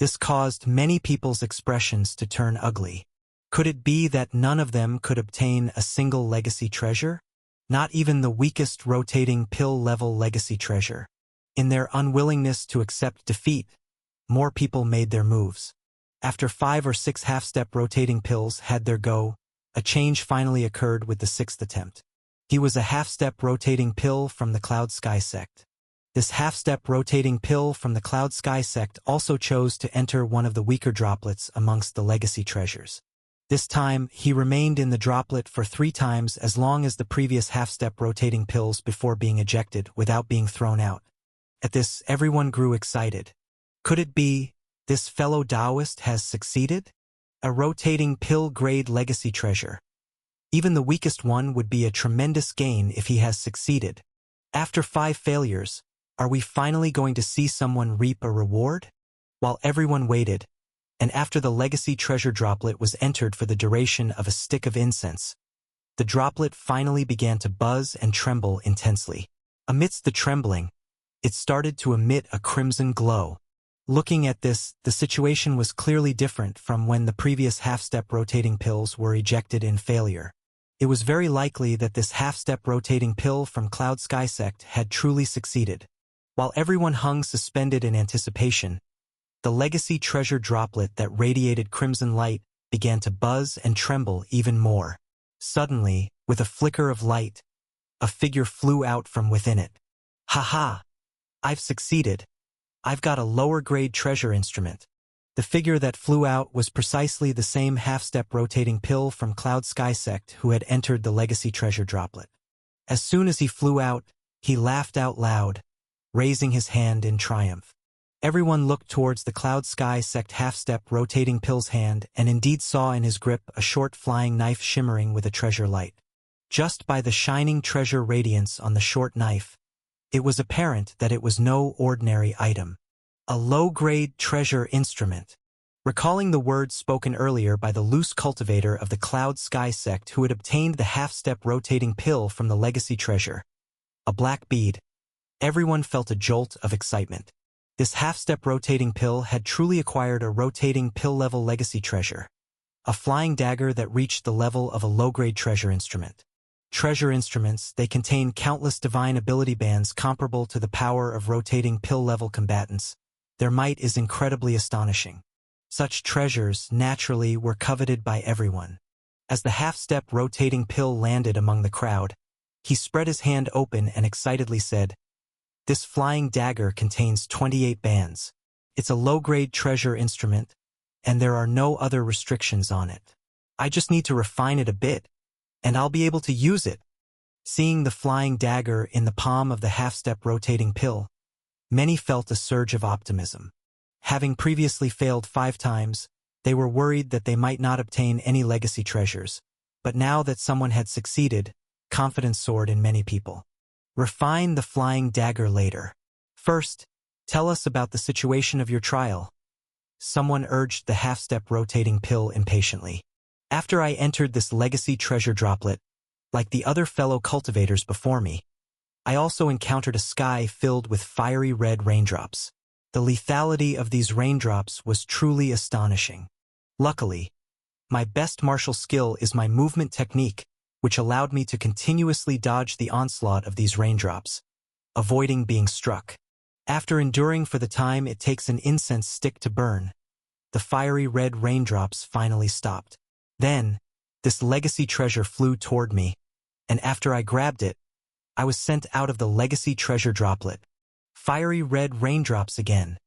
This caused many people's expressions to turn ugly. Could it be that none of them could obtain a single legacy treasure? Not even the weakest rotating pill-level legacy treasure. In their unwillingness to accept defeat, more people made their moves. After 5 or 6 half-step rotating pills had their go, a change finally occurred with the 6th attempt. He was a half-step rotating pill from the Cloud Sky sect. This half-step rotating pill from the Cloud Sky sect also chose to enter one of the weaker droplets amongst the legacy treasures. This time, he remained in the droplet for 3 times as long as the previous half-step rotating pills before being ejected without being thrown out. At this, everyone grew excited. Could it be, this fellow Taoist has succeeded? A rotating pill-grade legacy treasure. Even the weakest one would be a tremendous gain if he has succeeded. After 5 failures, are we finally going to see someone reap a reward? While everyone waited, and after the legacy treasure droplet was entered for the duration of a stick of incense, the droplet finally began to buzz and tremble intensely. Amidst the trembling, it started to emit a crimson glow. Looking at this, the situation was clearly different from when the previous half-step rotating pills were ejected in failure. It was very likely that this half-step rotating pill from Cloud Sky sect had truly succeeded. While everyone hung suspended in anticipation, the legacy treasure droplet that radiated crimson light began to buzz and tremble even more. Suddenly, with a flicker of light, a figure flew out from within it. "Ha ha! I've succeeded. I've got a lower-grade treasure instrument." The figure that flew out was precisely the same half-step rotating pill from Cloud Sky sect who had entered the legacy treasure droplet. As soon as he flew out, he laughed out loud, raising his hand in triumph. Everyone looked towards the Cloud Sky sect half-step rotating pill's hand and indeed saw in his grip a short flying knife shimmering with a treasure light. Just by the shining treasure radiance on the short knife, it was apparent that it was no ordinary item. A low-grade treasure instrument. Recalling the words spoken earlier by the loose cultivator of the Cloud Sky sect who had obtained the half-step rotating pill from the legacy treasure, a black bead, everyone felt a jolt of excitement. This half-step rotating pill had truly acquired a rotating pill-level legacy treasure, a flying dagger that reached the level of a low-grade treasure instrument. Treasure instruments, they contain countless divine ability bands comparable to the power of rotating pill-level combatants. Their might is incredibly astonishing. Such treasures, naturally, were coveted by everyone. As the half-step rotating pill landed among the crowd, he spread his hand open and excitedly said, "This flying dagger contains 28 bands. It's a low-grade treasure instrument, and there are no other restrictions on it. I just need to refine it a bit, and I'll be able to use it." Seeing the flying dagger in the palm of the half-step rotating pill, many felt a surge of optimism. Having previously failed 5 times, they were worried that they might not obtain any legacy treasures, but now that someone had succeeded, confidence soared in many people. Refine the flying dagger later. First, tell us about the situation of your trial. Someone urged the half-step rotating pill impatiently. After I entered this legacy treasure droplet, like the other fellow cultivators before me, I also encountered a sky filled with fiery red raindrops. The lethality of these raindrops was truly astonishing. Luckily, my best martial skill is my movement technique, which allowed me to continuously dodge the onslaught of these raindrops, avoiding being struck. After enduring for the time it takes an incense stick to burn, the fiery red raindrops finally stopped. Then, this legacy treasure flew toward me, and after I grabbed it, I was sent out of the legacy treasure droplet. Fiery red raindrops again.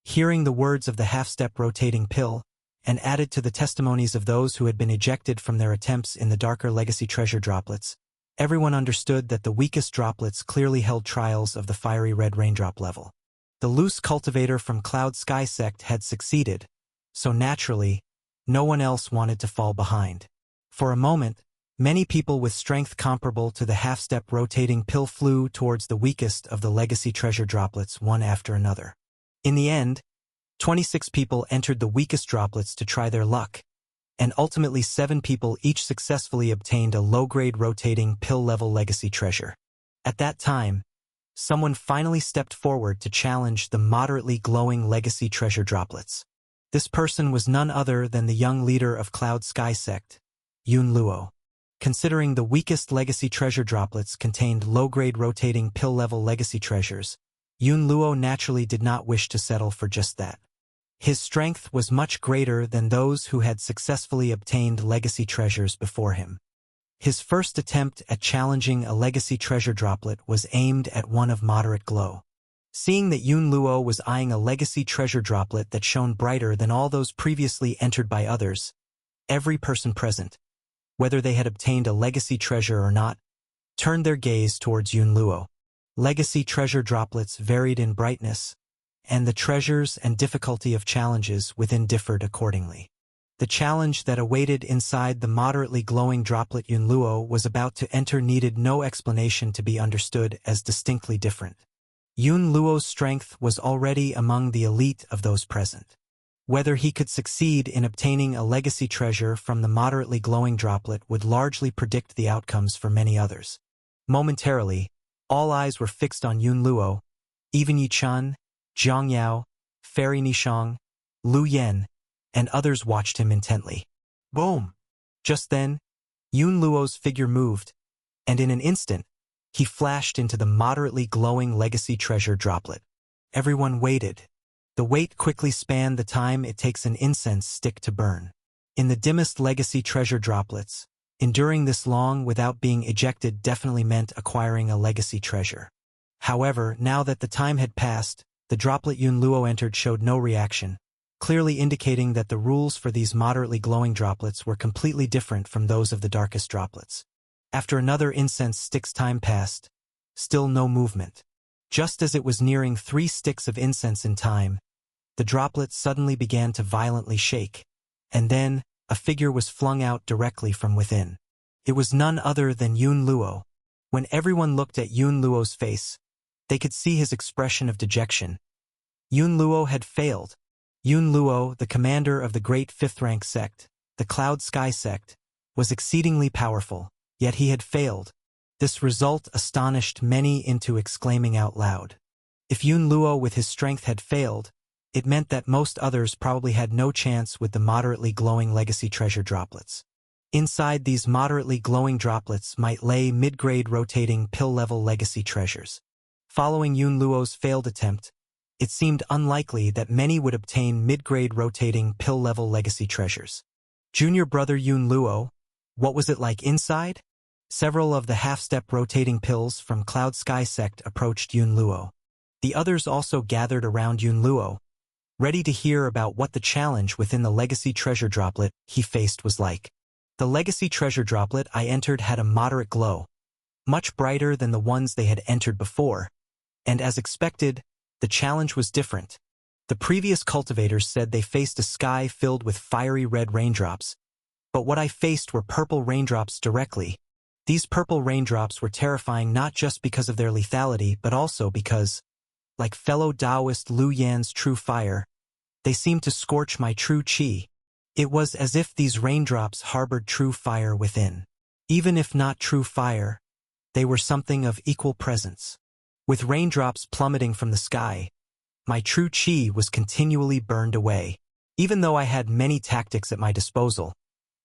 Hearing the words of the half-step rotating pill, and added to the testimonies of those who had been ejected from their attempts in the darker legacy treasure droplets, everyone understood that the weakest droplets clearly held trials of the fiery red raindrop level. The loose cultivator from Cloud Sky sect had succeeded, so naturally, no one else wanted to fall behind. For a moment, many people with strength comparable to the half-step rotating pill flew towards the weakest of the legacy treasure droplets one after another. In the end, 26 people entered the weakest droplets to try their luck, and ultimately 7 people each successfully obtained a low-grade rotating pill-level legacy treasure. At that time, someone finally stepped forward to challenge the moderately glowing legacy treasure droplets. This person was none other than the young leader of Cloud Sky Sect, Yun Luo. Considering the weakest legacy treasure droplets contained low-grade rotating pill-level legacy treasures, Yun Luo naturally did not wish to settle for just that. His strength was much greater than those who had successfully obtained legacy treasures before him. His first attempt at challenging a legacy treasure droplet was aimed at one of moderate glow. Seeing that Yun Luo was eyeing a legacy treasure droplet that shone brighter than all those previously entered by others, every person present, whether they had obtained a legacy treasure or not, turned their gaze towards Yun Luo. Legacy treasure droplets varied in brightness, and the treasures and difficulty of challenges within differed accordingly. The challenge that awaited inside the moderately glowing droplet Yun Luo was about to enter needed no explanation to be understood as distinctly different. Yun Luo's strength was already among the elite of those present. Whether he could succeed in obtaining a legacy treasure from the moderately glowing droplet would largely predict the outcomes for many others. Momentarily, all eyes were fixed on Yun Luo. Even Yi Chun, Zhang Yao, Fairy Nishang, Lu Yen, and others watched him intently. Boom! Just then, Yun Luo's figure moved, and in an instant, he flashed into the moderately glowing legacy treasure droplet. Everyone waited. The wait quickly spanned the time it takes an incense stick to burn. In the dimmest legacy treasure droplets, enduring this long without being ejected definitely meant acquiring a legacy treasure. However, now that the time had passed, the droplet Yun Luo entered showed no reaction, clearly indicating that the rules for these moderately glowing droplets were completely different from those of the darkest droplets. After another incense stick's time passed, still no movement. Just as it was nearing 3 sticks of incense in time, the droplet suddenly began to violently shake, and then a figure was flung out directly from within. It was none other than Yun Luo. When everyone looked at Yun Luo's face, they could see his expression of dejection. Yun Luo had failed. Yun Luo, the commander of the great 5th-rank sect, the Cloud Sky Sect, was exceedingly powerful, yet he had failed. This result astonished many into exclaiming out loud. If Yun Luo with his strength had failed, it meant that most others probably had no chance with the moderately glowing legacy treasure droplets. Inside these moderately glowing droplets might lay mid-grade rotating pill-level legacy treasures. Following Yun Luo's failed attempt, it seemed unlikely that many would obtain mid-grade rotating pill-level legacy treasures. Junior brother Yun Luo, what was it like inside? Several of the half-step rotating pills from Cloud Sky Sect approached Yun Luo. The others also gathered around Yun Luo, ready to hear about what the challenge within the legacy treasure droplet he faced was like. The legacy treasure droplet I entered had a moderate glow, much brighter than the ones they had entered before, and as expected, the challenge was different. The previous cultivators said they faced a sky filled with fiery red raindrops, but what I faced were purple raindrops directly. These purple raindrops were terrifying not just because of their lethality but also because, like fellow Taoist Lu Yan's true fire, they seemed to scorch my true qi. It was as if these raindrops harbored true fire within. Even if not true fire, they were something of equal presence. With raindrops plummeting from the sky, my true qi was continually burned away. Even though I had many tactics at my disposal,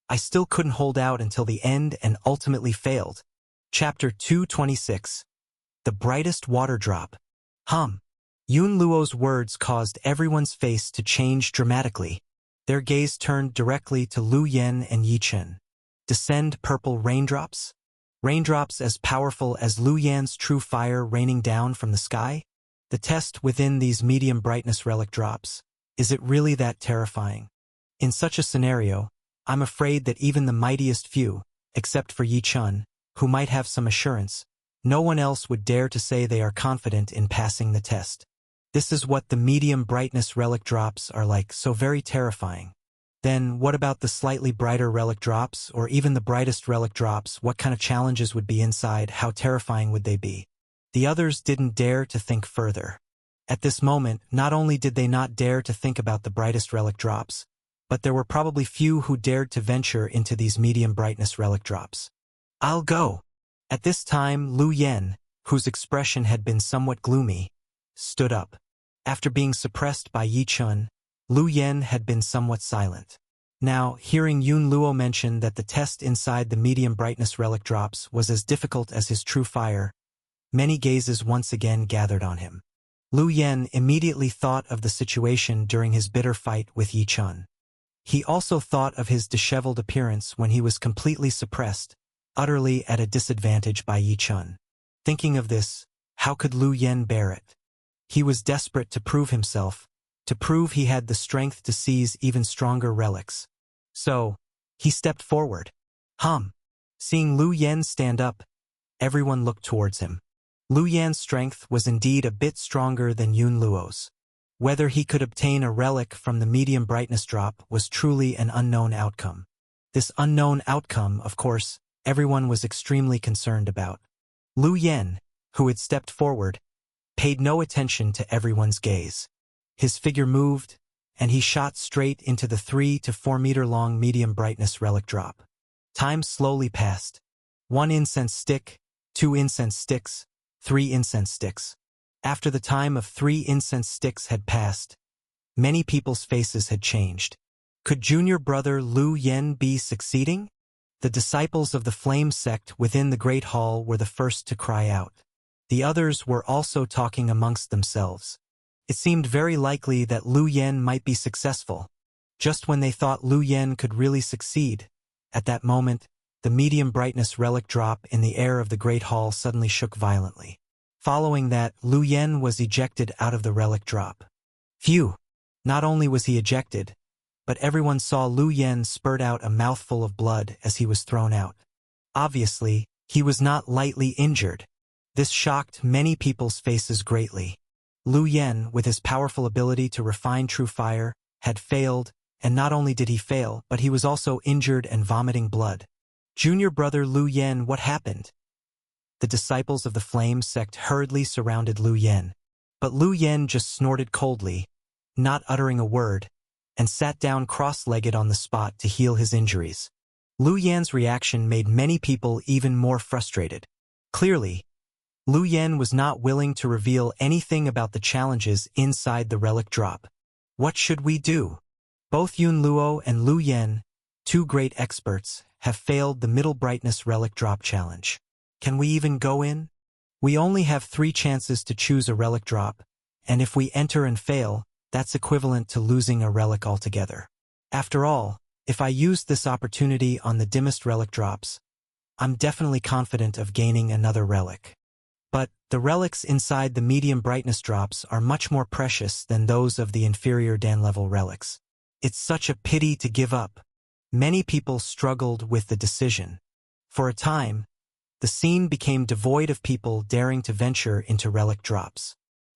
I still couldn't hold out until the end and ultimately failed. Chapter 226. The Brightest Water Drop. Yun Luo's words caused everyone's face to change dramatically. Their gaze turned directly to Lu Yen and Yi Chun. Descend purple raindrops? Raindrops as powerful as Lu Yan's true fire raining down from the sky? The test within these medium brightness relic drops. Is it really that terrifying? In such a scenario, I'm afraid that even the mightiest few, except for Yi Chun, who might have some assurance, no one else would dare to say they are confident in passing the test. This is what the medium brightness relic drops are like, so very terrifying. Then, what about the slightly brighter relic drops, or even the brightest relic drops? What kind of challenges would be inside? How terrifying would they be? The others didn't dare to think further. At this moment, not only did they not dare to think about the brightest relic drops, but there were probably few who dared to venture into these medium brightness relic drops. I'll go. At this time, Lu Yen, whose expression had been somewhat gloomy, stood up. After being suppressed by Yi Chun, Lu Yen had been somewhat silent. Now, hearing Yun Luo mention that the test inside the medium brightness relic drops was as difficult as his true fire, many gazes once again gathered on him. Lu Yen immediately thought of the situation during his bitter fight with Yi Chun. He also thought of his disheveled appearance when he was completely suppressed, utterly at a disadvantage by Yi Chun. Thinking of this, how could Lu Yen bear it? He was desperate to prove himself, to prove he had the strength to seize even stronger relics. So, he stepped forward. Seeing Lu Yen stand up, everyone looked towards him. Lu Yan's strength was indeed a bit stronger than Yun Luo's. Whether he could obtain a relic from the medium brightness drop was truly an unknown outcome. This unknown outcome, of course, everyone was extremely concerned about. Lu Yen, who had stepped forward, paid no attention to everyone's gaze. His figure moved, and he shot straight into the 3 to 4 meter long medium brightness relic drop. Time slowly passed. 1 incense stick, 2 incense sticks, 3 incense sticks. After the time of 3 incense sticks had passed, many people's faces had changed. Could junior brother Lu Yen be succeeding? The disciples of the flame sect within the Great Hall were the first to cry out. The others were also talking amongst themselves. It seemed very likely that Lu Yen might be successful. Just when they thought Lu Yen could really succeed, at that moment, the medium brightness relic drop in the air of the Great Hall suddenly shook violently. Following that, Lu Yen was ejected out of the relic drop. Phew! Not only was he ejected, but everyone saw Lu Yen spurt out a mouthful of blood as he was thrown out. Obviously, he was not lightly injured. This shocked many people's faces greatly. Lu Yen, with his powerful ability to refine true fire, had failed, and not only did he fail, but he was also injured and vomiting blood. Junior brother Lu Yen, what happened? The disciples of the flame sect hurriedly surrounded Lu Yen, but Lu Yen just snorted coldly, not uttering a word, and sat down cross-legged on the spot to heal his injuries. Lu Yan's reaction made many people even more frustrated. Clearly, Lu Yen was not willing to reveal anything about the challenges inside the relic drop. What should we do? Both Yun Luo and Lu Yen, 2 great experts, have failed the middle brightness relic drop challenge. Can we even go in? We only have 3 chances to choose a relic drop, and if we enter and fail, that's equivalent to losing a relic altogether. After all, if I used this opportunity on the dimmest relic drops, I'm definitely confident of gaining another relic. But the relics inside the medium brightness drops are much more precious than those of the inferior Dan level relics. It's such a pity to give up. Many people struggled with the decision. For a time, the scene became devoid of people daring to venture into relic drops.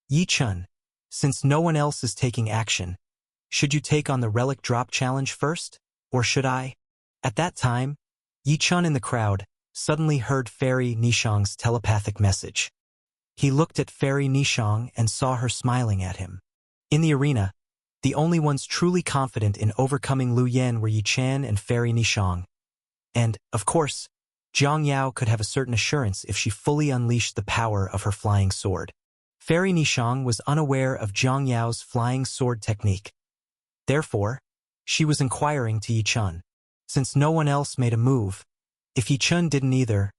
Yi Chun, since no one else is taking action, should you take on the relic drop challenge first, or should I? At that time, Yi Chun in the crowd suddenly heard Fairy Nishang's telepathic message. He looked at Fairy Nishang and saw her smiling at him. In the arena, the only ones truly confident in overcoming Lu Yen were Yi Chan and Fairy Nishang. And, of course, Jiang Yao could have a certain assurance if she fully unleashed the power of her flying sword. Fairy Nishang was unaware of Jiang Yao's flying sword technique. Therefore, she was inquiring to Yi Chun. Since no one else made a move, if Yi Chun didn't either,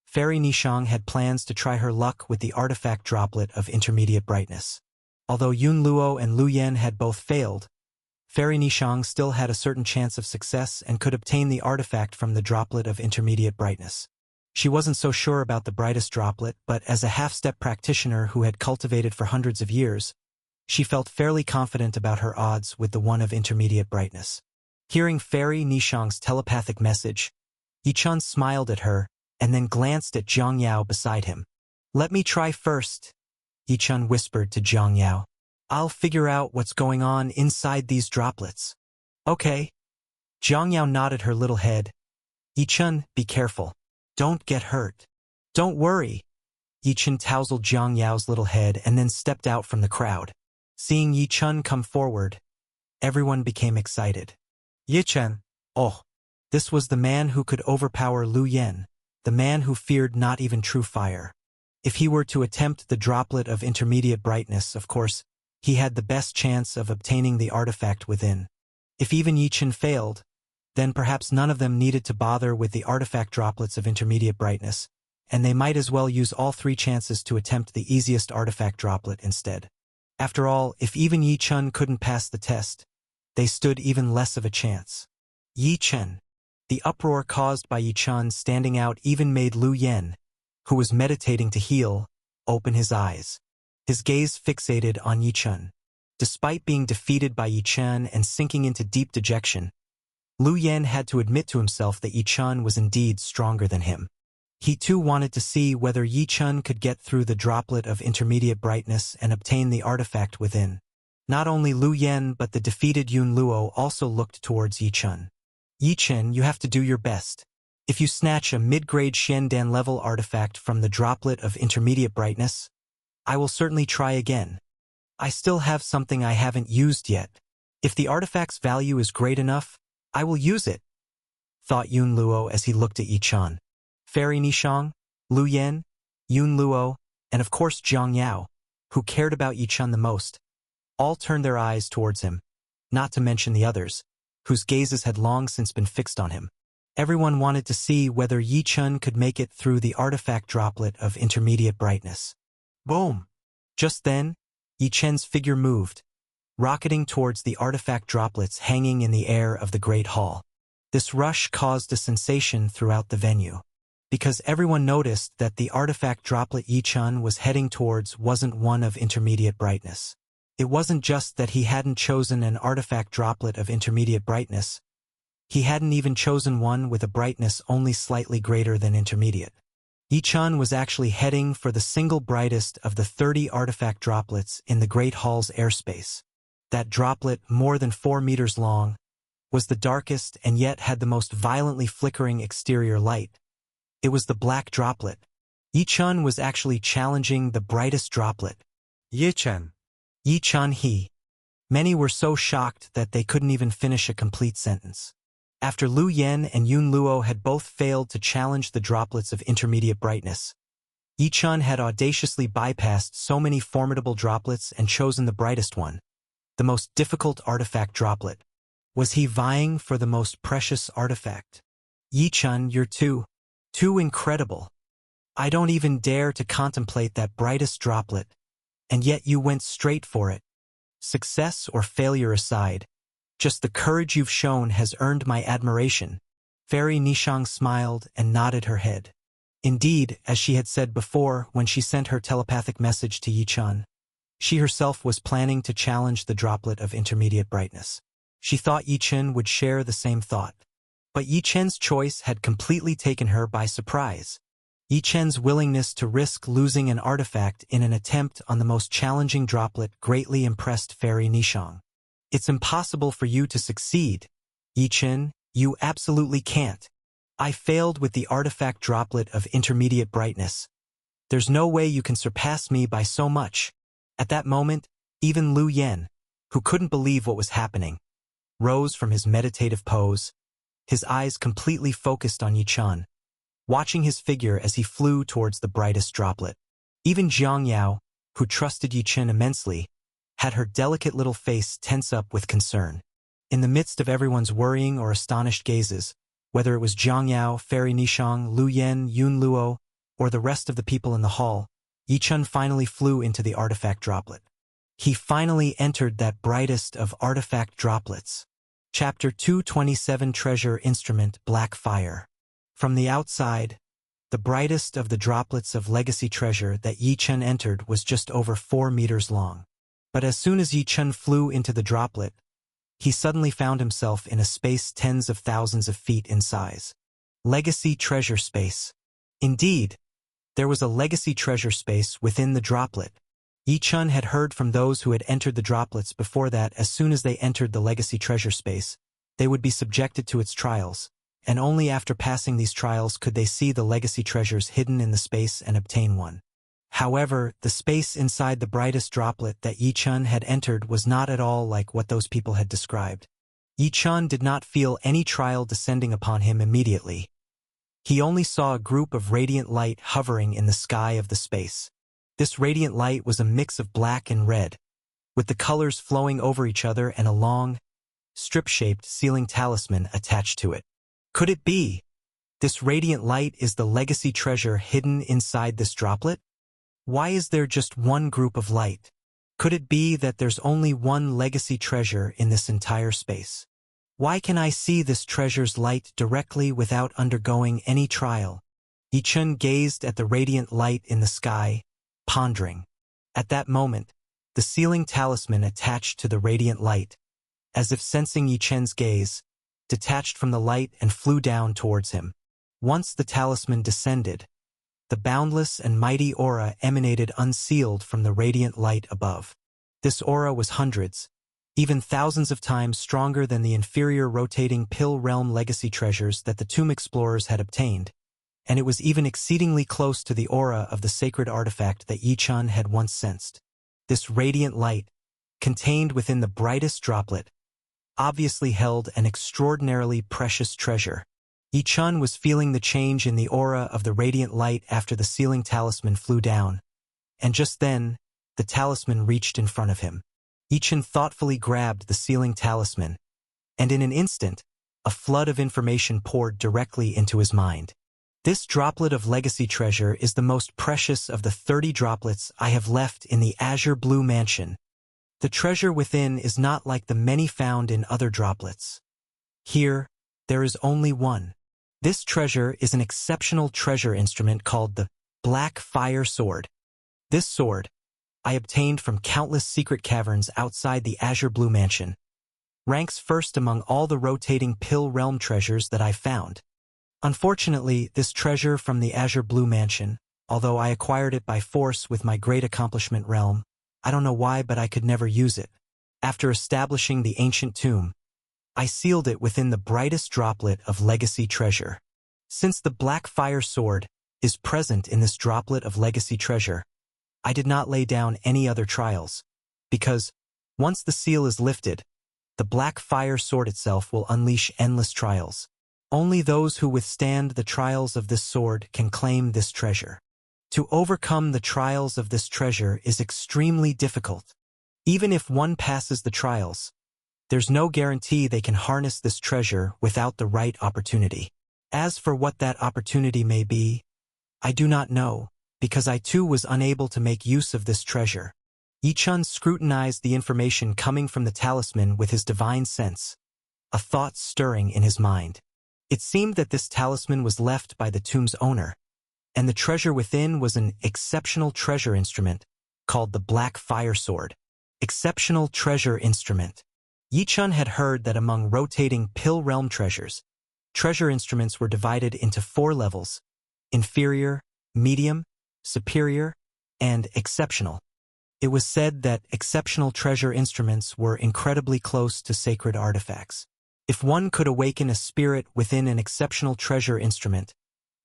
Fairy Nishang had plans to try her luck with the artifact droplet of intermediate brightness. Although Yun Luo and Lu Yen had both failed, Fairy Nishang still had a certain chance of success and could obtain the artifact from the droplet of intermediate brightness. She wasn't so sure about the brightest droplet, but as a half-step practitioner who had cultivated for hundreds of years, she felt fairly confident about her odds with the one of intermediate brightness. Hearing Fairy Nishang's telepathic message, Yi Chun smiled at her and then glanced at Jiang Yao beside him. "Let me try first," Yi Chun whispered to Jiang Yao. "I'll figure out what's going on inside these droplets." "Okay." Jiang Yao nodded her little head. "Yi Chun, be careful. Don't get hurt." "Don't worry." Yi Chun tousled Jiang Yao's little head and then stepped out from the crowd. Seeing Yi Chun come forward, everyone became excited. Yi Chun, oh, this was the man who could overpower Lu Yen, the man who feared not even true fire. If he were to attempt the droplet of intermediate brightness, of course, he had the best chance of obtaining the artifact within. If even Yichen failed, then perhaps none of them needed to bother with the artifact droplets of intermediate brightness, and they might as well use all 3 chances to attempt the easiest artifact droplet instead. After all, if even Yichen couldn't pass the test, they stood even less of a chance. Yichen. The uproar caused by Yichen standing out even made Lu Yen, who was meditating to heal, open his eyes. His gaze fixated on Yichen. Despite being defeated by Yichen and sinking into deep dejection, Lu Yen had to admit to himself that Yichen was indeed stronger than him. He too wanted to see whether Yichen could get through the droplet of intermediate brightness and obtain the artifact within. Not only Lu Yen but the defeated Yun Luo also looked towards Yichen. Yichen, you have to do your best. If you snatch a mid-grade Xiandan level artifact from the droplet of intermediate brightness, I will certainly try again. I still have something I haven't used yet. If the artifact's value is great enough, I will use it, thought Yun Luo as he looked at Yichen. Fairy Nishang, Lu Yen, Yun Luo, and of course Jiang Yao, who cared about Yichen the most, all turned their eyes towards him, not to mention the others, whose gazes had long since been fixed on him. Everyone wanted to see whether Yichen could make it through the artifact droplet of intermediate brightness. Boom! Just then, Yichen's figure moved, rocketing towards the artifact droplets hanging in the air of the Great Hall. This rush caused a sensation throughout the venue, because everyone noticed that the artifact droplet Yichen was heading towards wasn't one of intermediate brightness. It wasn't just that he hadn't chosen an artifact droplet of intermediate brightness, he hadn't even chosen one with a brightness only slightly greater than intermediate. Yichen was actually heading for the single brightest of the 30 artifact droplets in the Great Hall's airspace. That droplet, more than 4 meters long, was the darkest and yet had the most violently flickering exterior light. It was the black droplet. Yichen was actually challenging the brightest droplet. Yichen. Yichen he. Many were so shocked that they couldn't even finish a complete sentence. After Lu Yen and Yun Luo had both failed to challenge the droplets of intermediate brightness, Yichen had audaciously bypassed so many formidable droplets and chosen the brightest one, the most difficult artifact droplet. Was he vying for the most precious artifact? Yichen, you're too incredible. I don't even dare to contemplate that brightest droplet, and yet you went straight for it. Success or failure aside, just the courage you've shown has earned my admiration. Fairy Nishang smiled and nodded her head. Indeed, as she had said before when she sent her telepathic message to Yichen, she herself was planning to challenge the droplet of intermediate brightness. She thought Yichen would share the same thought. But Yichen's choice had completely taken her by surprise. Yichen's willingness to risk losing an artifact in an attempt on the most challenging droplet greatly impressed Fairy Nishang. It's impossible for you to succeed. Yichen, you absolutely can't. I failed with the artifact droplet of intermediate brightness. There's no way you can surpass me by so much. At that moment, even Lu Yen, who couldn't believe what was happening, rose from his meditative pose, his eyes completely focused on Yichen, watching his figure as he flew towards the brightest droplet. Even Jiang Yao, who trusted Yichen immensely, had her delicate little face tense up with concern. In the midst of everyone's worrying or astonished gazes, whether it was Jiang Yao, Fairy Nishang, Lu Yen, Yun Luo, or the rest of the people in the hall, Yichen finally flew into the artifact droplet. He finally entered that brightest of artifact droplets. Chapter 227 Treasure Instrument Black Fire. From the outside, the brightest of the droplets of legacy treasure that Yichen entered was just over 4 meters long. But as soon as Yichen flew into the droplet, he suddenly found himself in a space tens of thousands of feet in size. Legacy treasure space. Indeed, there was a legacy treasure space within the droplet. Yichen had heard from those who had entered the droplets before that as soon as they entered the legacy treasure space, they would be subjected to its trials, and only after passing these trials could they see the legacy treasures hidden in the space and obtain one. However, the space inside the brightest droplet that Yichen had entered was not at all like what those people had described. Yichen did not feel any trial descending upon him immediately. He only saw a group of radiant light hovering in the sky of the space. This radiant light was a mix of black and red, with the colors flowing over each other and a long, strip-shaped sealing talisman attached to it. Could it be? This radiant light is the legacy treasure hidden inside this droplet? Why is there just one group of light? Could it be that there's only one legacy treasure in this entire space? Why can I see this treasure's light directly without undergoing any trial? Yichun gazed at the radiant light in the sky, pondering. At that moment, the sealing talisman attached to the radiant light, as if sensing Yichun's gaze, detached from the light and flew down towards him. Once the talisman descended, the boundless and mighty aura emanated unsealed from the radiant light above. This aura was hundreds, even thousands of times stronger than the inferior rotating pill realm legacy treasures that the tomb explorers had obtained, and it was even exceedingly close to the aura of the sacred artifact that Yichun had once sensed. This radiant light, contained within the brightest droplet, obviously held an extraordinarily precious treasure. Yichun was feeling the change in the aura of the radiant light after the sealing talisman flew down, and just then, the talisman reached in front of him. Yichun thoughtfully grabbed the sealing talisman, and in an instant, a flood of information poured directly into his mind. This droplet of legacy treasure is the most precious of the 30 droplets I have left in the azure blue mansion. The treasure within is not like the many found in other droplets. Here, there is only one. This treasure is an exceptional treasure instrument called the Black Fire Sword. This sword, I obtained from countless secret caverns outside the azure blue mansion, ranks first among all the rotating pill realm treasures that I found. Unfortunately, this treasure from the azure blue mansion, although I acquired it by force with my great accomplishment realm, I don't know why, but I could never use it. After establishing the ancient tomb, I sealed it within the brightest droplet of legacy treasure. Since the Black Fire Sword is present in this droplet of legacy treasure, I did not lay down any other trials, because, once the seal is lifted, the Black Fire Sword itself will unleash endless trials. Only those who withstand the trials of this sword can claim this treasure. To overcome the trials of this treasure is extremely difficult. Even if one passes the trials, there's no guarantee they can harness this treasure without the right opportunity. As for what that opportunity may be, I do not know, because I too was unable to make use of this treasure. Yichun scrutinized the information coming from the talisman with his divine sense, a thought stirring in his mind. It seemed that this talisman was left by the tomb's owner, and the treasure within was an exceptional treasure instrument called the Black Fire Sword. Exceptional treasure instrument. Yichun had heard that among rotating pill realm treasures, treasure instruments were divided into 4 levels: inferior, medium, superior, and exceptional. It was said that exceptional treasure instruments were incredibly close to sacred artifacts. If one could awaken a spirit within an exceptional treasure instrument,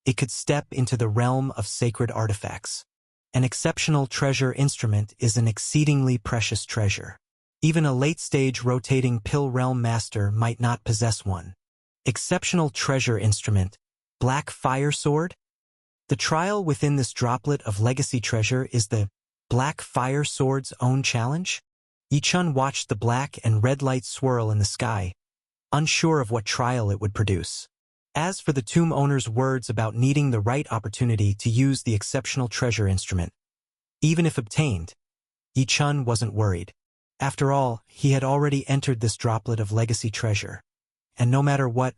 it could step into the realm of sacred artifacts. An exceptional treasure instrument is an exceedingly precious treasure. Even a late-stage rotating pill realm master might not possess one. Exceptional treasure instrument, Black Fire Sword? The trial within this droplet of legacy treasure is the Black Fire Sword's own challenge? Yichun watched the black and red light swirl in the sky, unsure of what trial it would produce. As for the tomb owner's words about needing the right opportunity to use the exceptional treasure instrument, even if obtained, Yichun wasn't worried. After all, he had already entered this droplet of legacy treasure, and no matter what,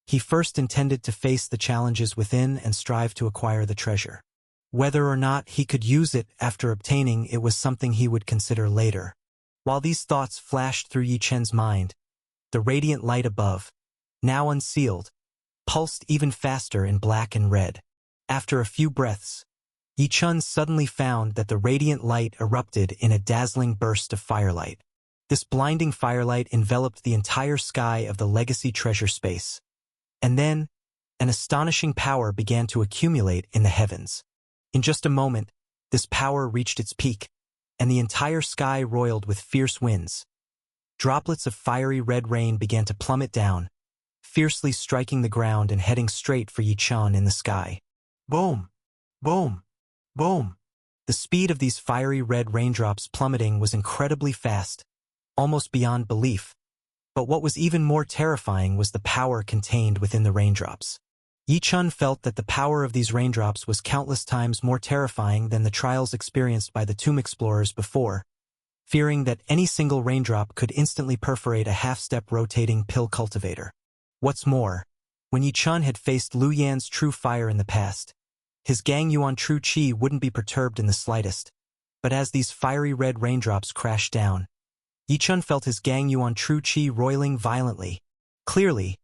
he first intended to face the challenges within and strive to acquire the treasure. Whether or not he could use it after obtaining it was something he would consider later. While these thoughts flashed through Yichun's mind, the radiant light above, now unsealed, pulsed even faster in black and red. After a few breaths, Yichun suddenly found that the radiant light erupted in a dazzling burst of firelight. This blinding firelight enveloped the entire sky of the legacy treasure space. And then, an astonishing power began to accumulate in the heavens. In just a moment, this power reached its peak, and the entire sky roiled with fierce winds. Droplets of fiery red rain began to plummet down, fiercely striking the ground and heading straight for Yichun in the sky. Boom! Boom! Boom! The speed of these fiery red raindrops plummeting was incredibly fast, almost beyond belief. But what was even more terrifying was the power contained within the raindrops. Yi-chun felt that the power of these raindrops was countless times more terrifying than the trials experienced by the tomb explorers before, fearing that any single raindrop could instantly perforate a half-step rotating pill cultivator. What's more, when Yi-chun had faced Lu Yan's true fire in the past, his Gang Yuan true chi wouldn't be perturbed in the slightest. But as these fiery red raindrops crashed down, Yi-chun felt his Gang Yuan true chi roiling violently. Clearly,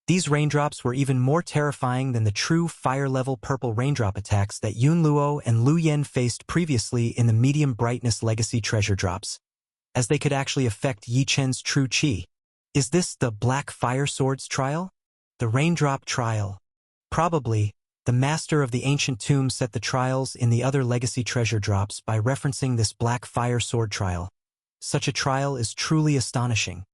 these raindrops were even more terrifying than the true fire-level purple raindrop attacks that Yun Luo and Lu Yan faced previously in the medium brightness legacy treasure drops, as they could actually affect Yi-chun's true chi. Is this the Black Fire Swords trial? The raindrop trial? Probably. The master of the ancient tomb set the trials in the other legacy treasure drops by referencing this Black Fire Sword trial. Such a trial is truly astonishing.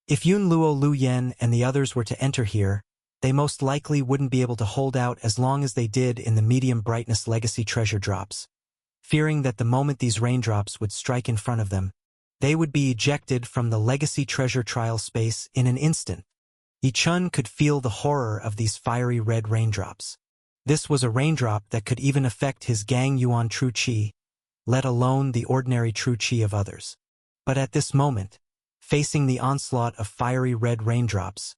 If Yun Luo, Lu Yan, and the others were to enter here, they most likely wouldn't be able to hold out as long as they did in the medium brightness legacy treasure drops. Fearing that the moment these raindrops would strike in front of them, they would be ejected from the legacy treasure trial space in an instant. Yi-chun could feel the horror of these fiery red raindrops. This was a raindrop that could even affect his Gang Yuan true chi, let alone the ordinary true chi of others. But at this moment, facing the onslaught of fiery red raindrops,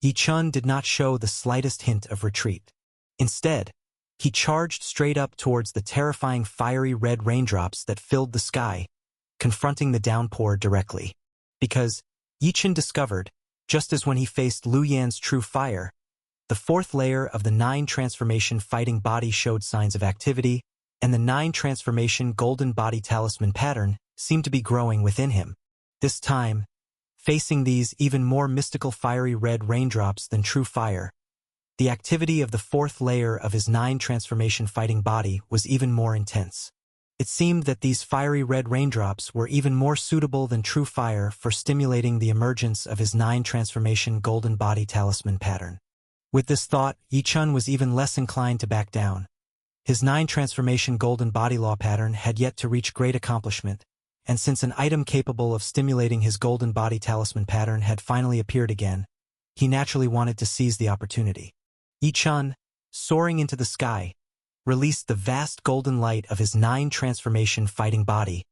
Yi-chun did not show the slightest hint of retreat. Instead, he charged straight up towards the terrifying fiery red raindrops that filled the sky, confronting the downpour directly. Because, Yi-chun discovered, just as when he faced Lu Yan's true fire, the fourth layer of the 9 transformation fighting body showed signs of activity, and the 9 transformation golden body talisman pattern seemed to be growing within him. This time, facing these even more mystical fiery red raindrops than true fire, the activity of the fourth layer of his 9 transformation fighting body was even more intense. It seemed that these fiery red raindrops were even more suitable than true fire for stimulating the emergence of his 9 transformation golden body talisman pattern. With this thought, Yi-chun was even less inclined to back down. His 9 transformation golden body law pattern had yet to reach great accomplishment, and since an item capable of stimulating his golden body talisman pattern had finally appeared again, he naturally wanted to seize the opportunity. Yi-chun, soaring into the sky, released the vast golden light of his 9 transformation fighting body,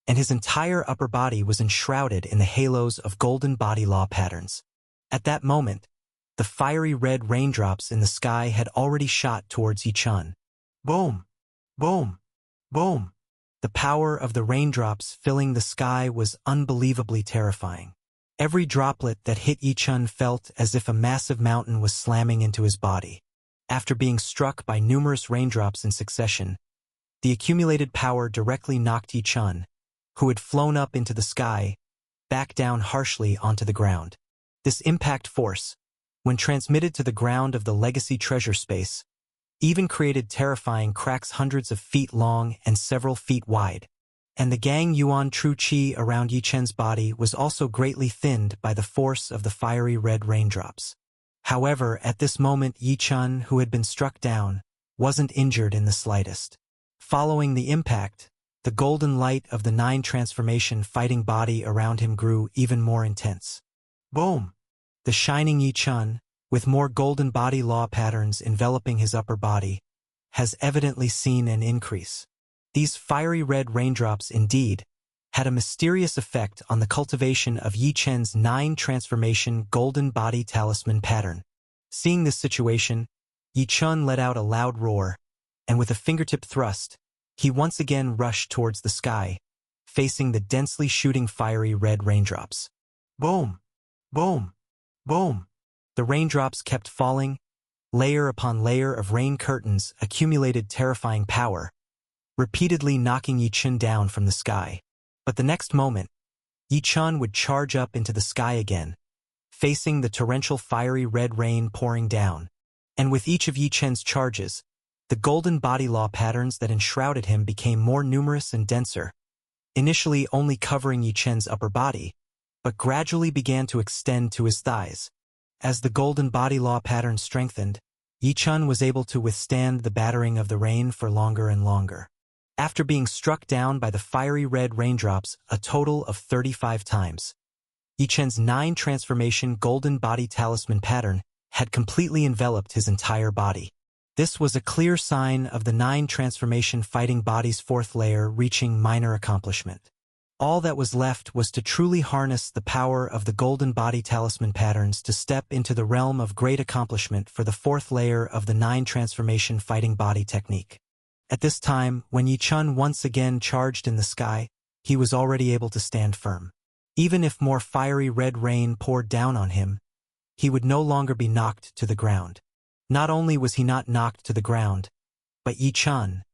and his entire upper body was enshrouded in the halos of golden body law patterns. At that moment, the fiery red raindrops in the sky had already shot towards Yi-chun. Boom! Boom! Boom! The power of the raindrops filling the sky was unbelievably terrifying. Every droplet that hit Yi-chun felt as if a massive mountain was slamming into his body. After being struck by numerous raindrops in succession, the accumulated power directly knocked Yi-chun, who had flown up into the sky, back down harshly onto the ground. This impact force, when transmitted to the ground of the legacy treasure space, even created terrifying cracks hundreds of feet long and several feet wide. And the Gang Yuan true chi around Yi-chun's body was also greatly thinned by the force of the fiery red raindrops. However, at this moment Yi-chun, who had been struck down, wasn't injured in the slightest. Following the impact, the golden light of the 9 transformation fighting body around him grew even more intense. Boom! The shining Yi-chun, with more golden body law patterns enveloping his upper body, has evidently seen an increase. These fiery red raindrops indeed had a mysterious effect on the cultivation of Yi-chun's 9 transformation golden body talisman pattern. Seeing this situation, Yi-chun let out a loud roar, and with a fingertip thrust, he once again rushed towards the sky, facing the densely shooting fiery red raindrops. Boom! Boom! Boom! The raindrops kept falling. Layer upon layer of rain curtains accumulated terrifying power, repeatedly knocking Yi-chun down from the sky. But the next moment, Yi-chun would charge up into the sky again, facing the torrential fiery red rain pouring down. And with each of Yi-chun's charges, the golden body law patterns that enshrouded him became more numerous and denser, initially only covering Yi-chun's upper body, but gradually began to extend to his thighs. As the golden body law pattern strengthened, Yi-chun was able to withstand the battering of the rain for longer and longer. After being struck down by the fiery red raindrops a total of 35 times, Yi Chen's 9 transformation golden body talisman pattern had completely enveloped his entire body. This was a clear sign of the 9 transformation fighting body's 4th layer reaching minor accomplishment. All that was left was to truly harness the power of the golden body talisman patterns to step into the realm of great accomplishment for the 4th layer of the 9 transformation fighting body technique. At this time, when Yi Chen once again charged in the sky, he was already able to stand firm. Even if more fiery red rain poured down on him, he would no longer be knocked to the ground. Not only was he not knocked to the ground, but Yi Chen,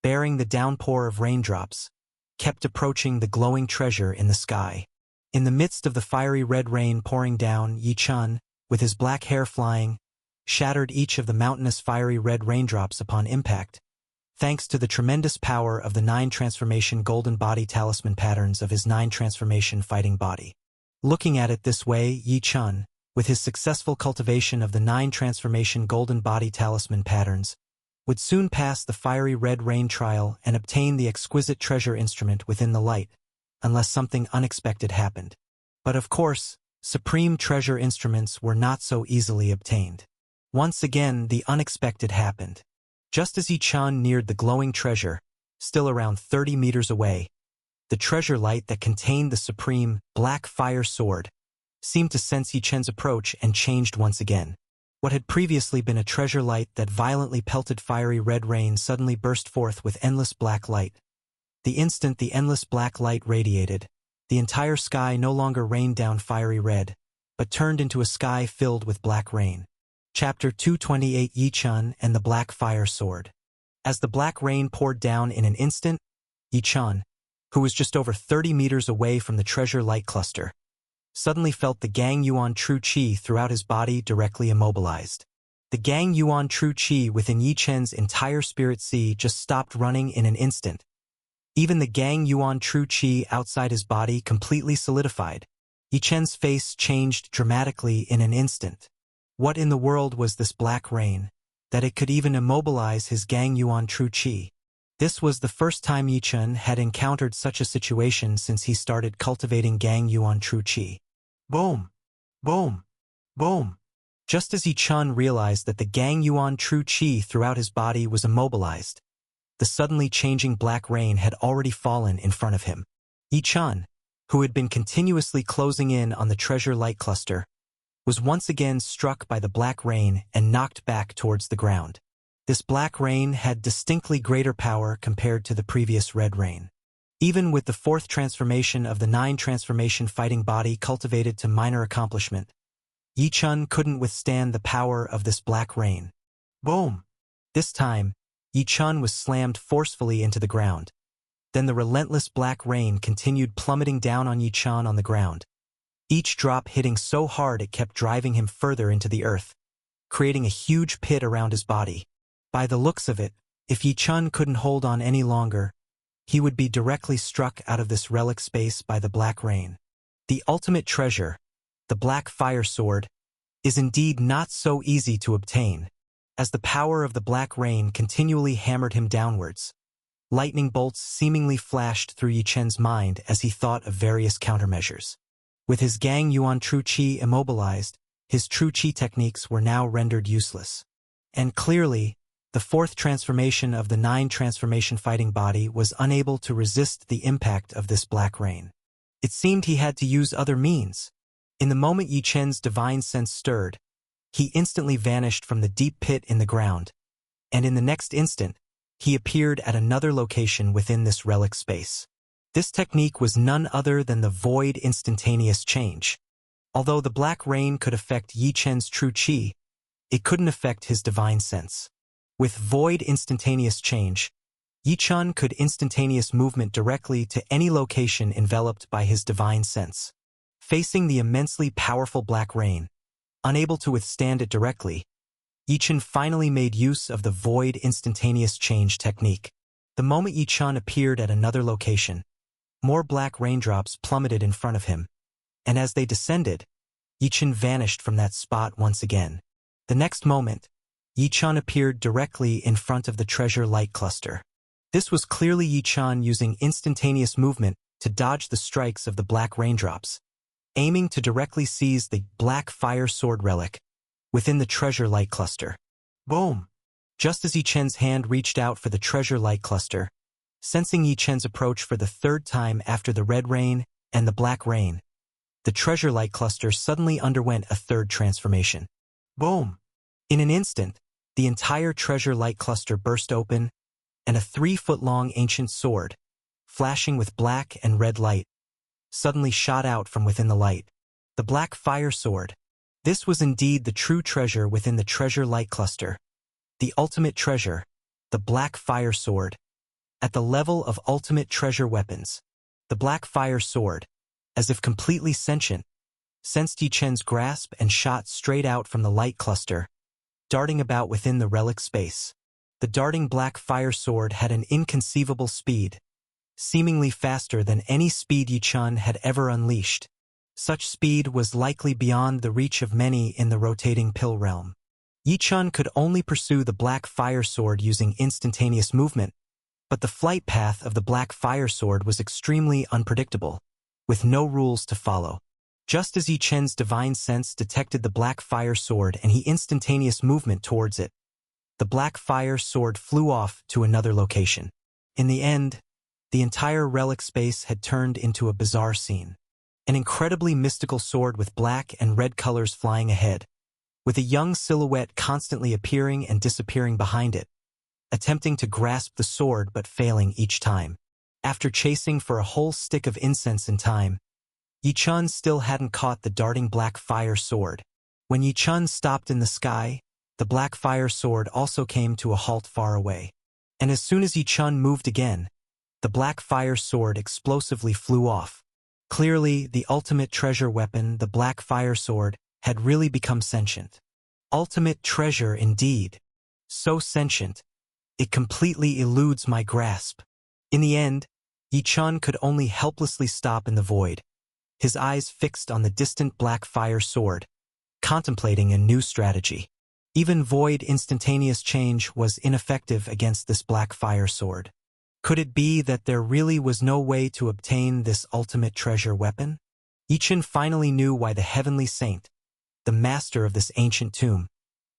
bearing the downpour of raindrops, kept approaching the glowing treasure in the sky. In the midst of the fiery red rain pouring down, Yi Chen, with his black hair flying, shattered each of the mountainous fiery red raindrops upon impact, thanks to the tremendous power of the 9 transformation golden body talisman patterns of his 9 transformation fighting body. Looking at it this way, Yi Chen, with his successful cultivation of the 9 transformation golden body talisman patterns, would soon pass the fiery red rain trial and obtain the exquisite treasure instrument within the light, unless something unexpected happened. But of course, supreme treasure instruments were not so easily obtained. Once again, the unexpected happened. Just as Yi Chen neared the glowing treasure, still around 30 meters away, the treasure light that contained the supreme black fire sword seemed to sense Yi Chen's approach and changed once again. What had previously been a treasure light that violently pelted fiery red rain suddenly burst forth with endless black light. The instant the endless black light radiated, the entire sky no longer rained down fiery red, but turned into a sky filled with black rain. Chapter 228 Yi Chen and the Black Fire Sword. As the black rain poured down in an instant, Yi Chen, who was just over 30 meters away from the treasure light cluster, suddenly felt the Gang Yuan True Qi throughout his body directly immobilized. The Gang Yuan True Qi within Yi Chen's entire spirit sea just stopped running in an instant. Even the Gang Yuan True Qi outside his body completely solidified. Yi Chen's face changed dramatically in an instant. What in the world was this black rain, that it could even immobilize his Gang Yuan True Qi? This was the first time Yi Chen had encountered such a situation since he started cultivating Gang Yuan True Qi. Boom! Boom! Boom! Just as Yi Chen realized that the Gang Yuan True Qi throughout his body was immobilized, the suddenly changing black rain had already fallen in front of him. Yi Chen, who had been continuously closing in on the treasure light cluster, was once again struck by the black rain and knocked back towards the ground. This black rain had distinctly greater power compared to the previous red rain. Even with the 4th transformation of the 9 transformation fighting body cultivated to minor accomplishment, Yi Chen couldn't withstand the power of this black rain. Boom! This time, Yi Chen was slammed forcefully into the ground. Then the relentless black rain continued plummeting down on Yi Chen on the ground, each drop hitting so hard it kept driving him further into the earth, creating a huge pit around his body. By the looks of it, if Yi Chen couldn't hold on any longer, he would be directly struck out of this relic space by the black rain. The ultimate treasure, the Black Fire Sword, is indeed not so easy to obtain, as the power of the black rain continually hammered him downwards. Lightning bolts seemingly flashed through Yi Chen's mind as he thought of various countermeasures. With his Gang Yuan True Qi immobilized, his True Qi techniques were now rendered useless. And clearly, the 4th transformation of the 9 transformation fighting body was unable to resist the impact of this black rain. It seemed he had to use other means. In the moment Yi Chen's divine sense stirred, he instantly vanished from the deep pit in the ground, and in the next instant, he appeared at another location within this relic space. This technique was none other than the Void Instantaneous Change. Although the black rain could affect Yi Chen's True Qi, it couldn't affect his divine sense. With Void Instantaneous Change, Yi Chen could instantaneous movement directly to any location enveloped by his divine sense. Facing the immensely powerful black rain, unable to withstand it directly, Yi Chen finally made use of the Void Instantaneous Change technique. The moment Yi Chen appeared at another location, more black raindrops plummeted in front of him, and as they descended, Yi Chen vanished from that spot once again. The next moment, Yi Chen appeared directly in front of the treasure light cluster. This was clearly Yi Chun using instantaneous movement to dodge the strikes of the black raindrops, aiming to directly seize the black fire sword relic within the treasure light cluster. Boom! Just as Yi Chen's hand reached out for the treasure light cluster, sensing Yi Chen's approach for the third time after the red rain and the black rain, the treasure light cluster suddenly underwent a third transformation. Boom! In an instant, the entire treasure light cluster burst open, and a 3-foot-long ancient sword, flashing with black and red light, suddenly shot out from within the light. The black fire sword. This was indeed the true treasure within the treasure light cluster. The ultimate treasure, the black fire sword. At the level of ultimate treasure weapons, the black fire sword, as if completely sentient, sensed Yi Chen's grasp and shot straight out from the light cluster, darting about within the relic space. The darting black fire sword had an inconceivable speed, seemingly faster than any speed Yi Chun had ever unleashed. Such speed was likely beyond the reach of many in the rotating pill realm. Yi Chun could only pursue the black fire sword using instantaneous movement, but the flight path of the black fire sword was extremely unpredictable, with no rules to follow. Just as Yi Chen's divine sense detected the black fire sword and he instantaneous movement towards it, the black fire sword flew off to another location. In the end, the entire relic space had turned into a bizarre scene. An incredibly mystical sword with black and red colors flying ahead, with a young silhouette constantly appearing and disappearing behind it, attempting to grasp the sword but failing each time. After chasing for a whole stick of incense in time, Yi Chun still hadn't caught the darting black fire sword. When Yi Chun stopped in the sky, the black fire sword also came to a halt far away. And as soon as Yi Chun moved again, the black fire sword explosively flew off. Clearly, the ultimate treasure weapon, the black fire sword, had really become sentient. Ultimate treasure indeed. So sentient, it completely eludes my grasp. In the end, Yi Chun could only helplessly stop in the void, his eyes fixed on the distant black fire sword, contemplating a new strategy. Even void instantaneous change was ineffective against this black fire sword. Could it be that there really was no way to obtain this ultimate treasure weapon? Yi Chun finally knew why the heavenly saint, the master of this ancient tomb,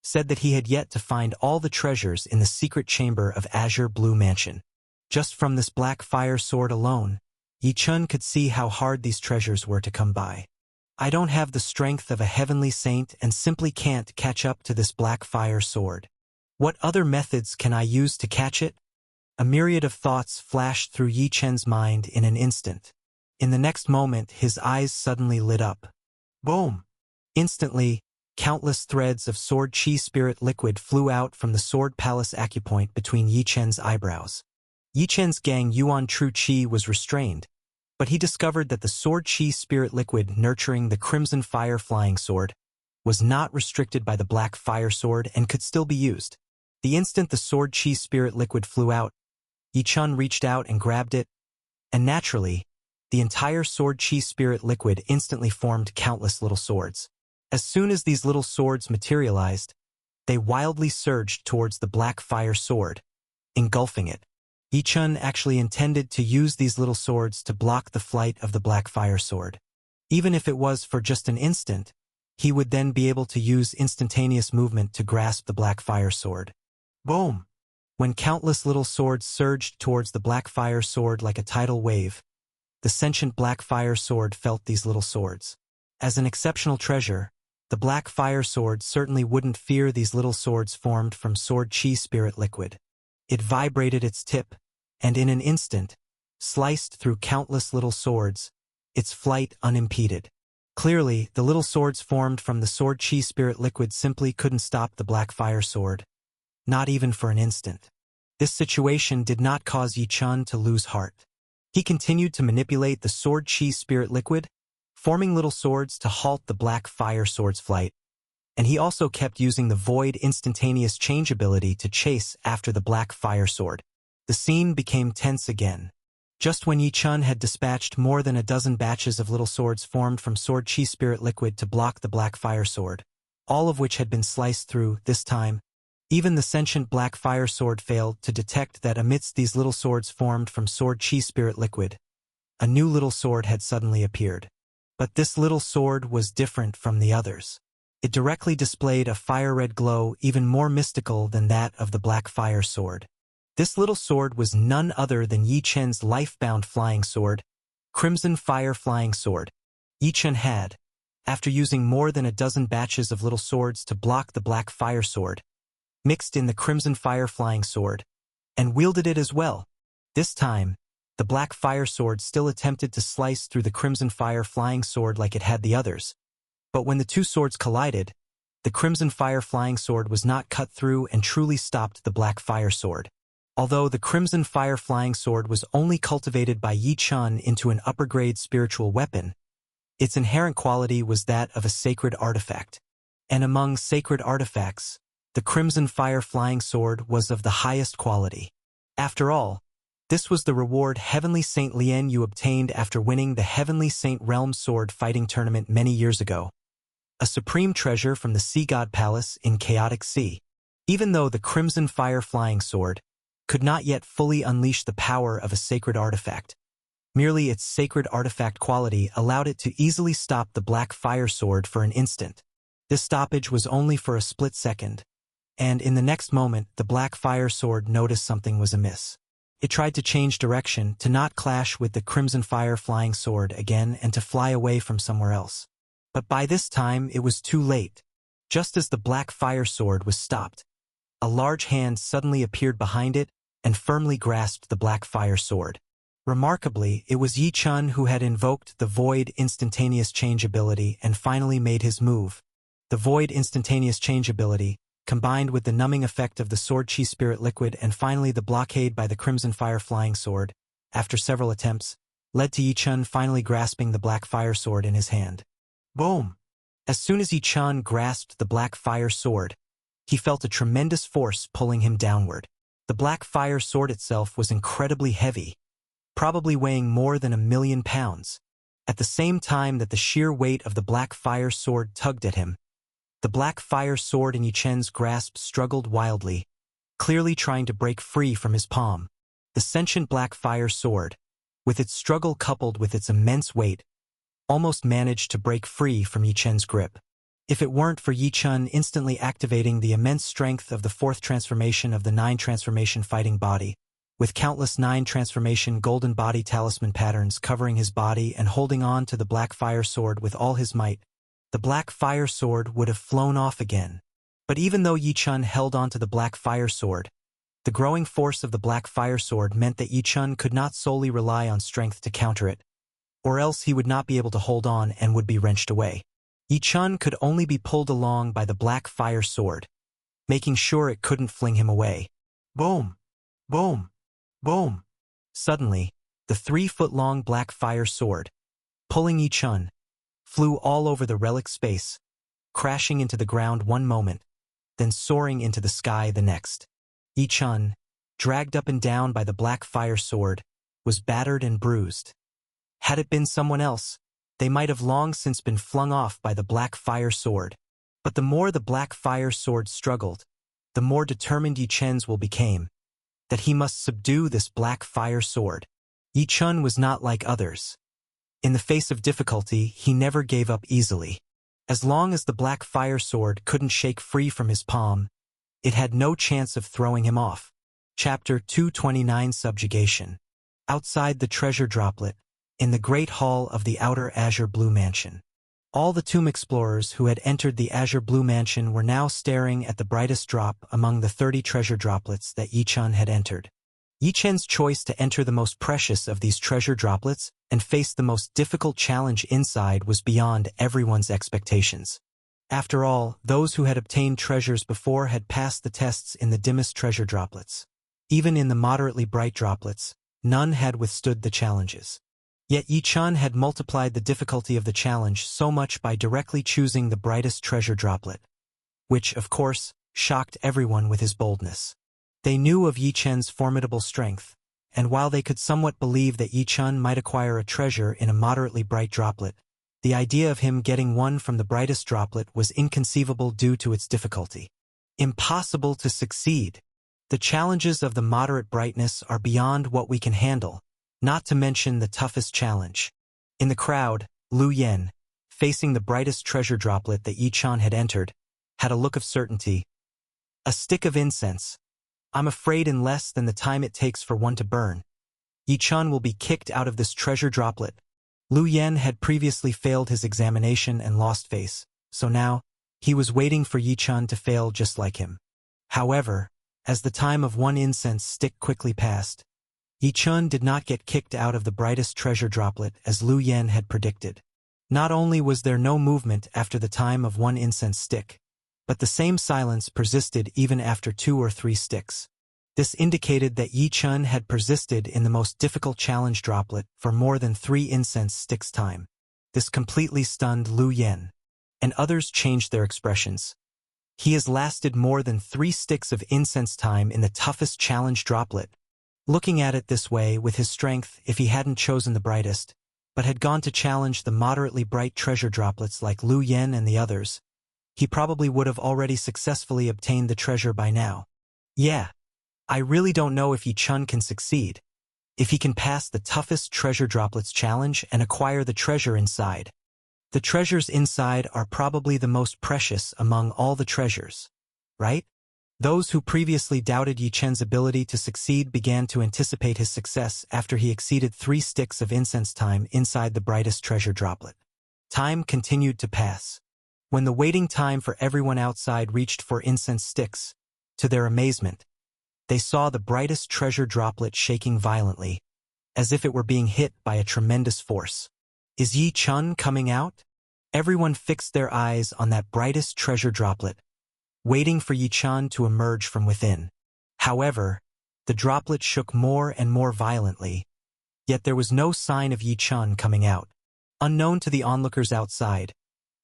said that he had yet to find all the treasures in the secret chamber of Azure Blue Mansion. Just from this black fire sword alone, Yi Chun could see how hard these treasures were to come by. I don't have the strength of a heavenly saint and simply can't catch up to this black fire sword. What other methods can I use to catch it? A myriad of thoughts flashed through Yi Chen's mind in an instant. In the next moment, his eyes suddenly lit up. Boom! Instantly, countless threads of sword chi spirit liquid flew out from the sword palace acupoint between Yi Chen's eyebrows. Yi Chen's Gang Yuan True Chi was restrained, but he discovered that the sword chi spirit liquid nurturing the crimson fire flying sword was not restricted by the black fire sword and could still be used. The instant the sword chi spirit liquid flew out, Yi Chun reached out and grabbed it, and naturally, the entire sword chi spirit liquid instantly formed countless little swords. As soon as these little swords materialized, they wildly surged towards the black fire sword, engulfing it. Yi Chun actually intended to use these little swords to block the flight of the black fire sword. Even if it was for just an instant, he would then be able to use instantaneous movement to grasp the black fire sword. Boom! When countless little swords surged towards the black fire sword like a tidal wave, the sentient black fire sword felt these little swords. As an exceptional treasure, the black fire sword certainly wouldn't fear these little swords formed from sword chi spirit liquid. It vibrated its tip, and in an instant, sliced through countless little swords, its flight unimpeded. Clearly, the little swords formed from the sword chi spirit liquid simply couldn't stop the black fire sword. Not even for an instant. This situation did not cause Yi Chun to lose heart. He continued to manipulate the sword chi spirit liquid, forming little swords to halt the black fire sword's flight, and he also kept using the void instantaneous change ability to chase after the black fire sword. The scene became tense again. Just when Yi Chun had dispatched more than a dozen batches of little swords formed from sword chi spirit liquid to block the black fire sword, all of which had been sliced through, this time, Even the sentient black fire sword failed to detect that amidst these little swords formed from sword chi spirit liquid, a new little sword had suddenly appeared. But this little sword was different from the others. It directly displayed a fire-red glow even more mystical than that of the black fire sword. This little sword was none other than Yi Chen's life-bound flying sword, Crimson Fire Flying Sword. Yi Chen had, after using more than a dozen batches of little swords to block the black fire sword, mixed in the Crimson Fire Flying Sword, and wielded it as well. This time, the black fire sword still attempted to slice through the Crimson Fire Flying Sword like it had the others. But when the two swords collided, the Crimson Fire Flying Sword was not cut through and truly stopped the black fire sword. Although the Crimson Fire Flying Sword was only cultivated by Yi Chen into an upper-grade spiritual weapon, its inherent quality was that of a sacred artifact. And among sacred artifacts, the Crimson Fire Flying Sword was of the highest quality. After all, this was the reward Heavenly Saint Lien Yu obtained after winning the Heavenly Saint Realm Sword fighting tournament many years ago. A supreme treasure from the Sea God Palace in Chaotic Sea. Even though the Crimson Fire Flying Sword could not yet fully unleash the power of a sacred artifact, merely its sacred artifact quality allowed it to easily stop the black fire sword for an instant. This stoppage was only for a split second, and in the next moment the black fire sword noticed something was amiss. It tried to change direction, to not clash with the Crimson Fire Flying Sword again and to fly away from somewhere else. But by this time it was too late. Just as the black fire sword was stopped, a large hand suddenly appeared behind it and firmly grasped the black fire sword. Remarkably, it was Yi Chen who had invoked the Void Instantaneous Change ability and finally made his move. The Void Instantaneous Change ability, combined with the numbing effect of the Sword Chi Spirit Liquid and finally the blockade by the Crimson Fire Flying Sword, after several attempts, led to Yi Chen finally grasping the black fire sword in his hand. Boom! As soon as Yi Chen grasped the black fire sword, he felt a tremendous force pulling him downward. The black fire sword itself was incredibly heavy, probably weighing more than 1,000,000 pounds. At the same time that the sheer weight of the black fire sword tugged at him, the black fire sword in Yi Chen's grasp struggled wildly, clearly trying to break free from his palm. The sentient black fire sword, with its struggle coupled with its immense weight, almost managed to break free from Yi Chen's grip. If it weren't for Yi Chen instantly activating the immense strength of the fourth transformation of the 9 transformation fighting body, with countless 9 transformation golden body talisman patterns covering his body and holding on to the black fire sword with all his might, the black fire sword would have flown off again. But even though Yi Chen held on to the black fire sword, the growing force of the black fire sword meant that Yi Chen could not solely rely on strength to counter it, or else he would not be able to hold on and would be wrenched away. Yi Chen could only be pulled along by the black fire sword, making sure it couldn't fling him away. Boom! Boom! Boom! Suddenly, the 3-foot-long black fire sword, pulling Yi Chen, flew all over the relic space, crashing into the ground one moment, then soaring into the sky the next. Yi Chen, dragged up and down by the black fire sword, was battered and bruised. Had it been someone else, they might have long since been flung off by the black fire sword. But the more the black fire sword struggled, the more determined Yi Chen's will became, that he must subdue this black fire sword. Yi Chen was not like others. In the face of difficulty, he never gave up easily. As long as the black fire sword couldn't shake free from his palm, it had no chance of throwing him off. Chapter 229 Subjugation. Outside the treasure droplet, in the great hall of the outer azure blue mansion. All the tomb explorers who had entered the azure blue mansion were now staring at the brightest drop among the 30 treasure droplets that Yi Chen had entered. Yi Chen's choice to enter the most precious of these treasure droplets and face the most difficult challenge inside was beyond everyone's expectations. After all, those who had obtained treasures before had passed the tests in the dimmest treasure droplets. Even in the moderately bright droplets, none had withstood the challenges. Yet Yi Chen had multiplied the difficulty of the challenge so much by directly choosing the brightest treasure droplet, which, of course, shocked everyone with his boldness. They knew of Yi Chen's formidable strength, and while they could somewhat believe that Yi Chen might acquire a treasure in a moderately bright droplet, the idea of him getting one from the brightest droplet was inconceivable due to its difficulty. Impossible to succeed. The challenges of the moderate brightness are beyond what we can handle, not to mention the toughest challenge. In the crowd, Lu Yen, facing the brightest treasure droplet that Yi-chan had entered, had a look of certainty. A stick of incense. I'm afraid in less than the time it takes for one to burn, Yi-chan will be kicked out of this treasure droplet. Lu Yen had previously failed his examination and lost face, so now, he was waiting for Yi-chan to fail just like him. However, as the time of one incense stick quickly passed, Yi-chan did not get kicked out of the brightest treasure droplet as Lu Yen had predicted. Not only was there no movement after the time of one incense stick, but the same silence persisted even after 2 or 3 sticks. This indicated that Yi-chan had persisted in the most difficult challenge droplet for more than 3 incense sticks time. This completely stunned Lu Yen, and others changed their expressions. He has lasted more than 3 sticks of incense time in the toughest challenge droplet. Looking at it this way, with his strength, if he hadn't chosen the brightest, but had gone to challenge the moderately bright treasure droplets like Lu Yen and the others, he probably would have already successfully obtained the treasure by now. Yeah, I really don't know if Yi-chan can succeed, if he can pass the toughest treasure droplets challenge and acquire the treasure inside. The treasures inside are probably the most precious among all the treasures, right? Those who previously doubted Yi-chan's ability to succeed began to anticipate his success after he exceeded 3 sticks of incense time inside the brightest treasure droplet. Time continued to pass. When the waiting time for everyone outside reached 4 incense sticks, to their amazement, they saw the brightest treasure droplet shaking violently, as if it were being hit by a tremendous force. Is Yi-chan coming out? Everyone fixed their eyes on that brightest treasure droplet, waiting for Yi-chan to emerge from within. However, the droplet shook more and more violently, yet there was no sign of Yi-chan coming out. Unknown to the onlookers outside,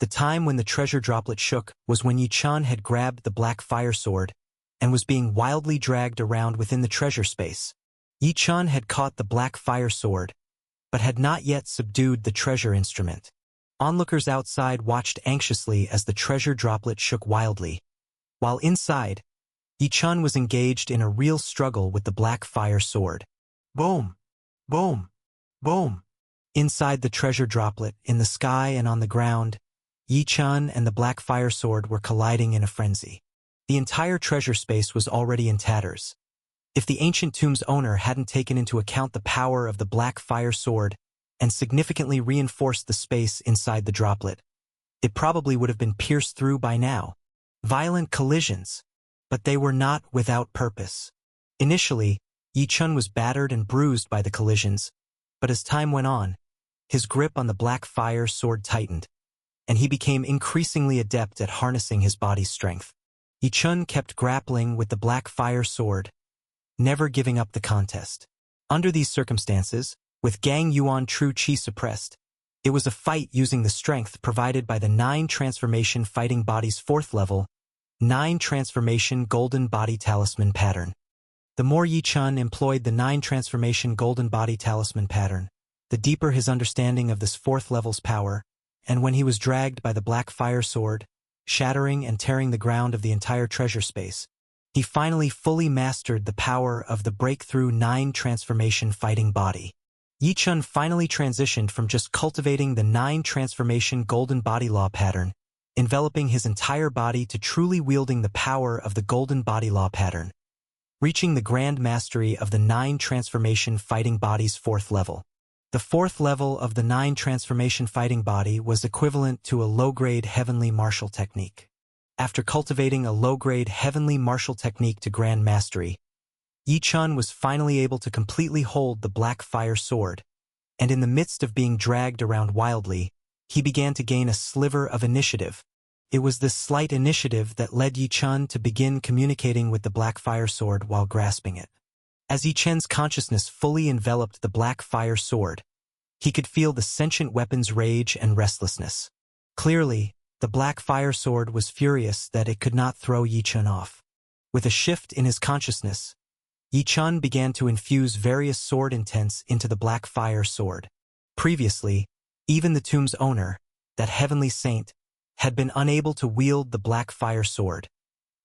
the time when the treasure droplet shook was when Yi-chan had grabbed the black fire sword and was being wildly dragged around within the treasure space. Yi-chan had caught the black fire sword, but had not yet subdued the treasure instrument. Onlookers outside watched anxiously as the treasure droplet shook wildly. While inside, Yi-chan was engaged in a real struggle with the black fire sword. Boom! Boom! Boom! Inside the treasure droplet, in the sky and on the ground, Yi-chan and the black fire sword were colliding in a frenzy. The entire treasure space was already in tatters. If the ancient tomb's owner hadn't taken into account the power of the black fire sword and significantly reinforced the space inside the droplet, it probably would have been pierced through by now. Violent collisions, but they were not without purpose. Initially, Yi-chan was battered and bruised by the collisions, but as time went on, his grip on the black fire sword tightened, and he became increasingly adept at harnessing his body's strength. Yi-chan kept grappling with the black fire sword, never giving up the contest. Under these circumstances, with Gang Yuan true chi suppressed, it was a fight using the strength provided by the 9 transformation fighting body's 4th level, 9 transformation golden body talisman pattern. The more Yi-chan employed the 9 transformation golden body talisman pattern, the deeper his understanding of this 4th level's power, and when he was dragged by the black fire sword, shattering and tearing the ground of the entire treasure space, he finally fully mastered the power of the breakthrough 9 transformation fighting body. Yi-chan finally transitioned from just cultivating the 9 transformation golden body law pattern, enveloping his entire body, to truly wielding the power of the golden body law pattern, reaching the grand mastery of the 9 transformation fighting body's 4th level. The 4th level of the 9 transformation fighting body was equivalent to a low-grade heavenly martial technique. After cultivating a low-grade heavenly martial technique to grand mastery, Yi-chan was finally able to completely hold the black fire sword, and in the midst of being dragged around wildly, he began to gain a sliver of initiative. It was this slight initiative that led Yi-chan to begin communicating with the black fire sword while grasping it. As Yi-chan's consciousness fully enveloped the black fire sword, he could feel the sentient weapon's rage and restlessness. Clearly, the black fire sword was furious that it could not throw Yi-chan off. With a shift in his consciousness, Yi-chan began to infuse various sword intents into the black fire sword. Previously, even the tomb's owner, that heavenly saint, had been unable to wield the black fire sword.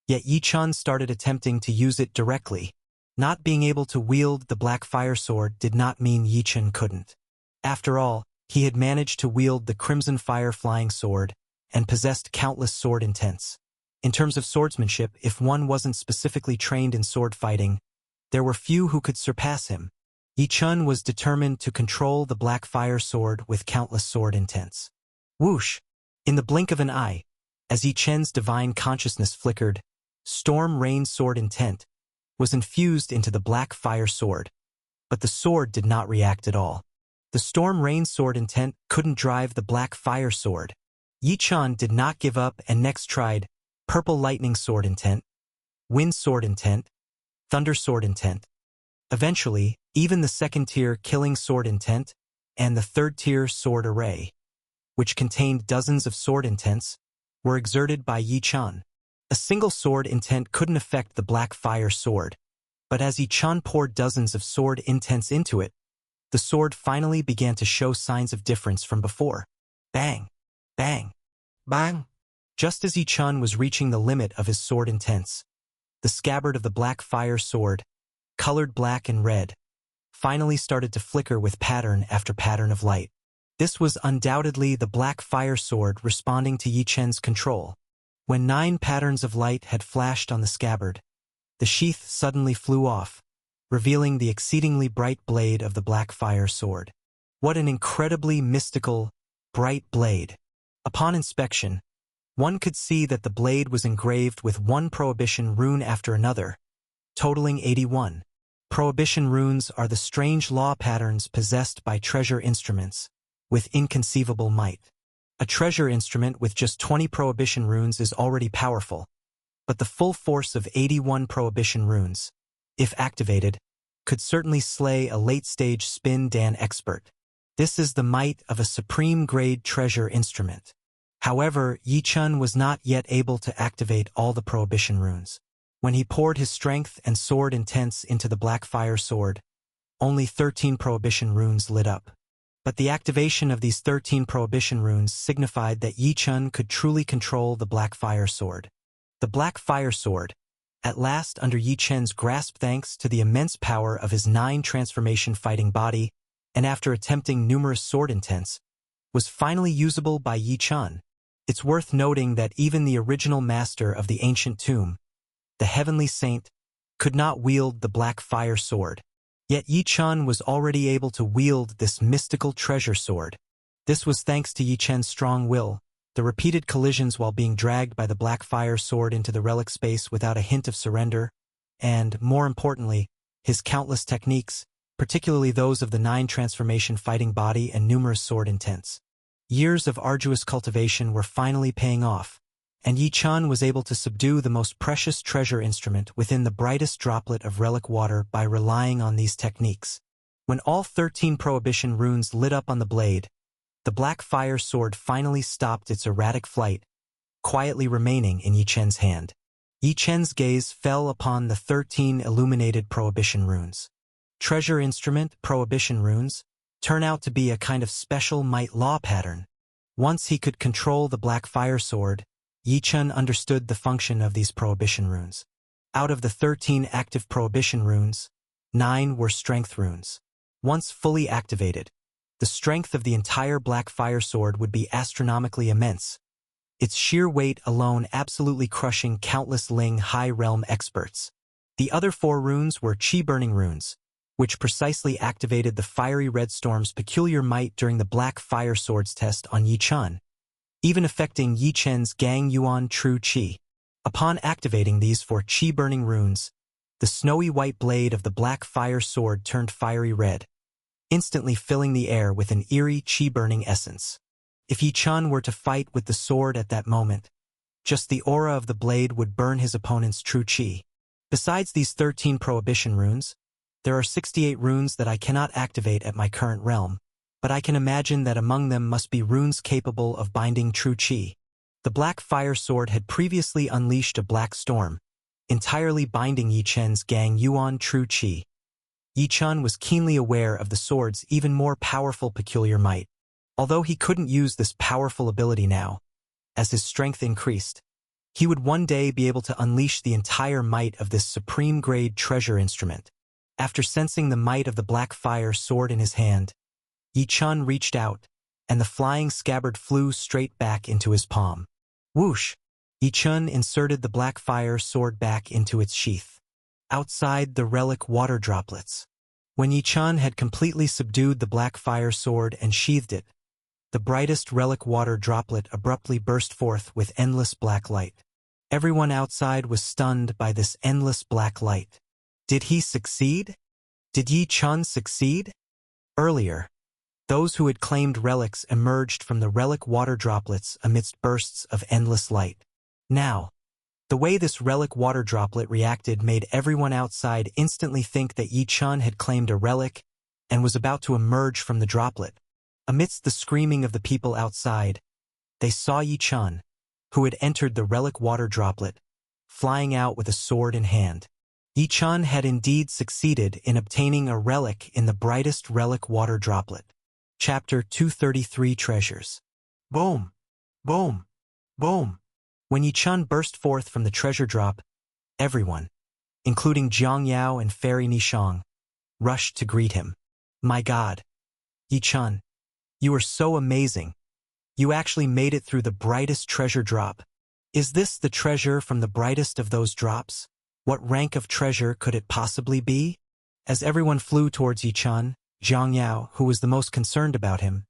Yet Yi Chun started attempting to use it directly. Not being able to wield the black fire sword did not mean Yi Chun couldn't. After all, he had managed to wield the crimson fire flying sword and possessed countless sword intents. In terms of swordsmanship, if one wasn't specifically trained in sword fighting, there were few who could surpass him. Yi Chun was determined to control the black fire sword with countless sword intents. Whoosh! In the blink of an eye, as Yi Chun's divine consciousness flickered, Storm Rain's sword intent was infused into the black fire sword. But the sword did not react at all. The Storm Rain sword intent couldn't drive the black fire sword. Yi Chun did not give up and next tried Purple Lightning sword intent, Wind sword intent, Thunder sword intent. Eventually, even the second-tier Killing sword intent and the third-tier sword array, which contained dozens of sword intents, were exerted by Yi Chun. A single sword intent couldn't affect the black fire sword, but as Yi Chun poured dozens of sword intents into it, the sword finally began to show signs of difference from before. Bang! Bang! Bang! Just as Yi Chun was reaching the limit of his sword intents, the scabbard of the black fire sword, colored black and red, finally started to flicker with pattern after pattern of light. This was undoubtedly the black fire sword responding to Yi Chun's control. When 9 patterns of light had flashed on the scabbard, the sheath suddenly flew off, revealing the exceedingly bright blade of the black fire sword. What an incredibly mystical, bright blade! Upon inspection, one could see that the blade was engraved with one prohibition rune after another, totaling 81. Prohibition runes are the strange law patterns possessed by treasure instruments, with inconceivable might. A treasure instrument with just 20 prohibition runes is already powerful, but the full force of 81 prohibition runes, if activated, could certainly slay a late-stage spin dan expert. This is the might of a supreme-grade treasure instrument. However, Yi Chun was not yet able to activate all the prohibition runes. When he poured his strength and sword intents into the black fire sword, only 13 prohibition runes lit up. But the activation of these 13 prohibition runes signified that Yi Chun could truly control the black fire sword. The black fire sword, at last under Yi Chun's grasp thanks to the immense power of his 9 transformation fighting body, and after attempting numerous sword intents, was finally usable by Yi Chun. It's worth noting that even the original master of the ancient tomb, the heavenly saint, could not wield the black fire sword. Yet Yi Chun was already able to wield this mystical treasure sword. This was thanks to Yi Chun's strong will, the repeated collisions while being dragged by the black fire sword into the relic space without a hint of surrender, and, more importantly, his countless techniques, particularly those of the 9 transformation fighting body and numerous sword intents. Years of arduous cultivation were finally paying off, and Yi Chun was able to subdue the most precious treasure instrument within the brightest droplet of relic water by relying on these techniques. When all 13 prohibition runes lit up on the blade, the black fire sword finally stopped its erratic flight, quietly remaining in Yi Chun's hand. Yi Chun's gaze fell upon the 13 illuminated prohibition runes. Treasure instrument prohibition runes turn out to be a kind of special might law pattern. Once he could control the black fire sword, Yi Chun understood the function of these prohibition runes. Out of the 13 active prohibition runes, 9 were strength runes. Once fully activated, the strength of the entire black fire sword would be astronomically immense, its sheer weight alone absolutely crushing countless Ling High Realm experts. The other 4 runes were Chi-burning runes, which precisely activated the fiery red storm's peculiar might during the black fire sword's test on Yi Chun, even affecting Yi Chun's Gang Yuan True Qi. Upon activating these 4 Chi-burning runes, the snowy white blade of the black fire sword turned fiery red, instantly filling the air with an eerie Chi-burning essence. If Yi Chun were to fight with the sword at that moment, just the aura of the blade would burn his opponent's true Qi. Besides these 13 prohibition runes, there are 68 runes that I cannot activate at my current realm, but I can imagine that among them must be runes capable of binding true Qi. The black fire sword had previously unleashed a black storm, entirely binding Yi Chun's Gang Yuan True Qi. Yi Chun was keenly aware of the sword's even more powerful peculiar might, although he couldn't use this powerful ability now. As his strength increased, He would one day be able to unleash the entire might of this supreme-grade treasure instrument. After sensing the might of the black fire sword in his hand, Yi Chun reached out, and the flying scabbard flew straight back into his palm. Whoosh! Yi Chun inserted the black fire sword back into its sheath. Outside the relic water droplets. When Yi Chun had completely subdued the black fire sword and sheathed it, the brightest relic water droplet abruptly burst forth with endless black light. Everyone outside was stunned by this endless black light. Did he succeed? Did Yi Chun succeed? Earlier, those who had claimed relics emerged from the relic water droplets amidst bursts of endless light. Now, the way this relic water droplet reacted made everyone outside instantly think that Yi Chun had claimed a relic and was about to emerge from the droplet. Amidst the screaming of the people outside, they saw Yi Chun, who had entered the relic water droplet, flying out with a sword in hand. Yi Chun had indeed succeeded in obtaining a relic in the brightest relic water droplet. Chapter 233 Treasures. Boom! Boom! Boom! When Yi Chun burst forth from the treasure drop, everyone, including Jiang Yao and Fairy Nishang, rushed to greet him. My God! Yi Chun, you are so amazing. You actually made it through the brightest treasure drop. Is this the treasure from the brightest of those drops? What rank of treasure could it possibly be? As everyone flew towards Yi Chun, Jiang Yao, who was the most concerned about him,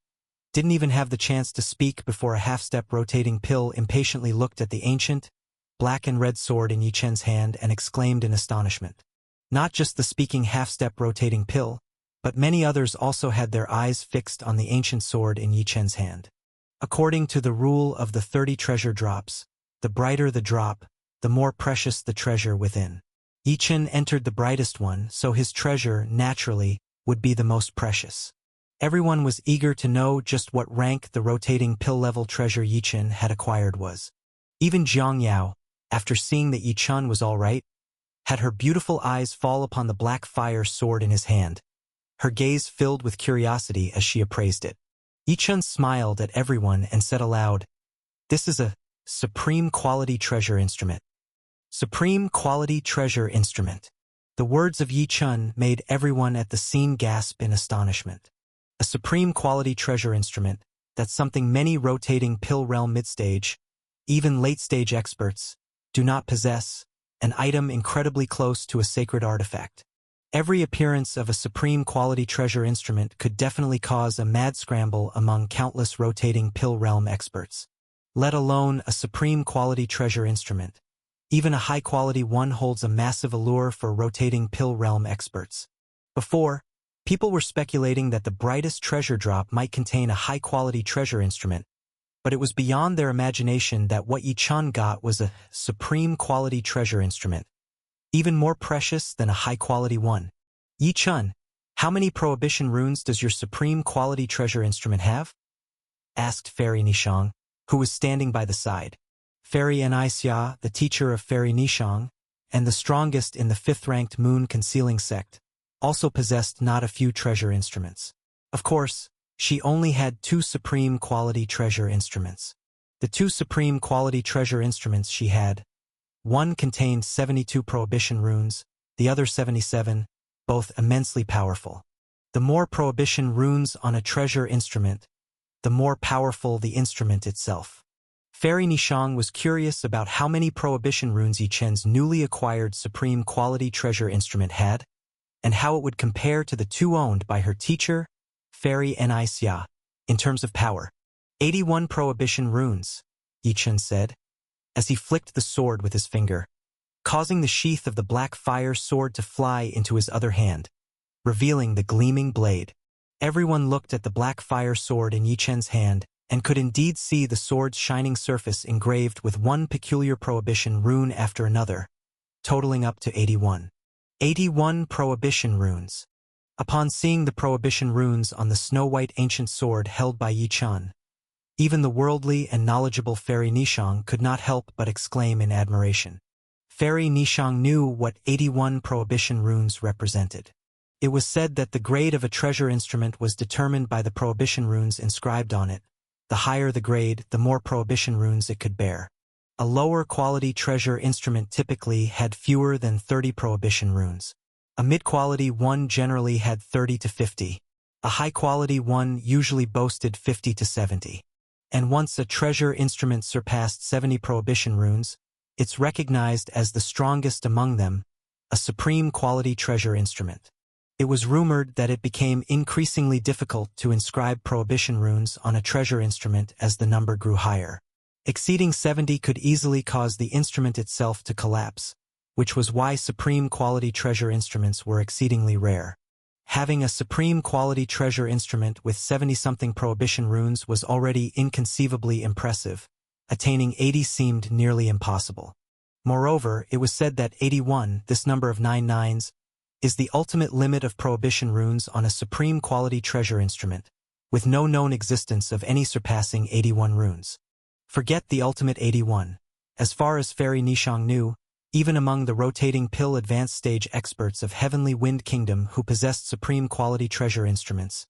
didn't even have the chance to speak before a half-step rotating pill impatiently looked at the ancient, black and red sword in Yi Chun's hand and exclaimed in astonishment. Not just the speaking half-step rotating pill, but many others also had their eyes fixed on the ancient sword in Yi Chun's hand. According to the rule of the 30 treasure drops, the brighter the drop, the more precious the treasure within. Yi Chun entered the brightest one, so his treasure, naturally, would be the most precious. Everyone was eager to know just what rank the rotating pill-level treasure Yi Chun had acquired was. Even Jiang Yao, after seeing that Yi Chun was all right, had her beautiful eyes fall upon the black fire sword in his hand, her gaze filled with curiosity as she appraised it. Yi Chun smiled at everyone and said aloud, "This is a supreme quality treasure instrument." Supreme quality treasure instrument. The words of Yi Chun made everyone at the scene gasp in astonishment. A supreme quality treasure instrument, that's something many rotating pill realm midstage, even late-stage experts, do not possess, an item incredibly close to a sacred artifact. Every appearance of a supreme quality treasure instrument could definitely cause a mad scramble among countless rotating pill realm experts. Let alone a supreme quality treasure instrument. Even a high-quality one holds a massive allure for rotating pill realm experts. Before, people were speculating that the brightest treasure drop might contain a high-quality treasure instrument, but it was beyond their imagination that what Yi Chun got was a supreme quality treasure instrument, even more precious than a high-quality one. Yi Chun, how many prohibition runes does your supreme quality treasure instrument have? Asked Fairy Nishang, who was standing by the side. Fairy Nixia, the teacher of Fairy Nishang, and the strongest in the 5th-ranked moon concealing sect, also possessed not a few treasure instruments. Of course, she only had 2 supreme quality treasure instruments. The 2 supreme quality treasure instruments she had, one contained 72 prohibition runes, the other 77, both immensely powerful. The more prohibition runes on a treasure instrument, the more powerful the instrument itself. Fairy Nishang was curious about how many prohibition runes Yi Chun's newly acquired supreme quality treasure instrument had, and how it would compare to the 2 owned by her teacher, Fairy Nixia, in terms of power. 81 prohibition runes, Yi Chun said, as he flicked the sword with his finger, causing the sheath of the black fire sword to fly into his other hand, revealing the gleaming blade. Everyone looked at the black fire sword in Yi Chun's hand and could indeed see the sword's shining surface engraved with one peculiar prohibition rune after another, totaling up to 81. 81 prohibition runes. Upon seeing the prohibition runes on the snow-white ancient sword held by Yi Chun, even the worldly and knowledgeable Fairy Nishang could not help but exclaim in admiration. Fairy Nishang knew what 81 prohibition runes represented. It was said that the grade of a treasure instrument was determined by the prohibition runes inscribed on it. The higher the grade, the more prohibition runes it could bear. A lower-quality treasure instrument typically had fewer than 30 prohibition runes. A mid-quality one generally had 30 to 50. A high-quality one usually boasted 50 to 70. And once a treasure instrument surpassed 70 prohibition runes, it's recognized as the strongest among them, a supreme quality treasure instrument. It was rumored that it became increasingly difficult to inscribe prohibition runes on a treasure instrument as the number grew higher. Exceeding 70 could easily cause the instrument itself to collapse, which was why supreme quality treasure instruments were exceedingly rare. Having a supreme quality treasure instrument with 70-something prohibition runes was already inconceivably impressive. Attaining 80 seemed nearly impossible. Moreover, it was said that 81, this number of 9 nines, is the ultimate limit of prohibition runes on a supreme quality treasure instrument, with no known existence of any surpassing 81 runes. Forget the ultimate 81. As far as Fairy Nishang knew, even among the rotating pill advanced stage experts of Heavenly Wind Kingdom who possessed supreme quality treasure instruments,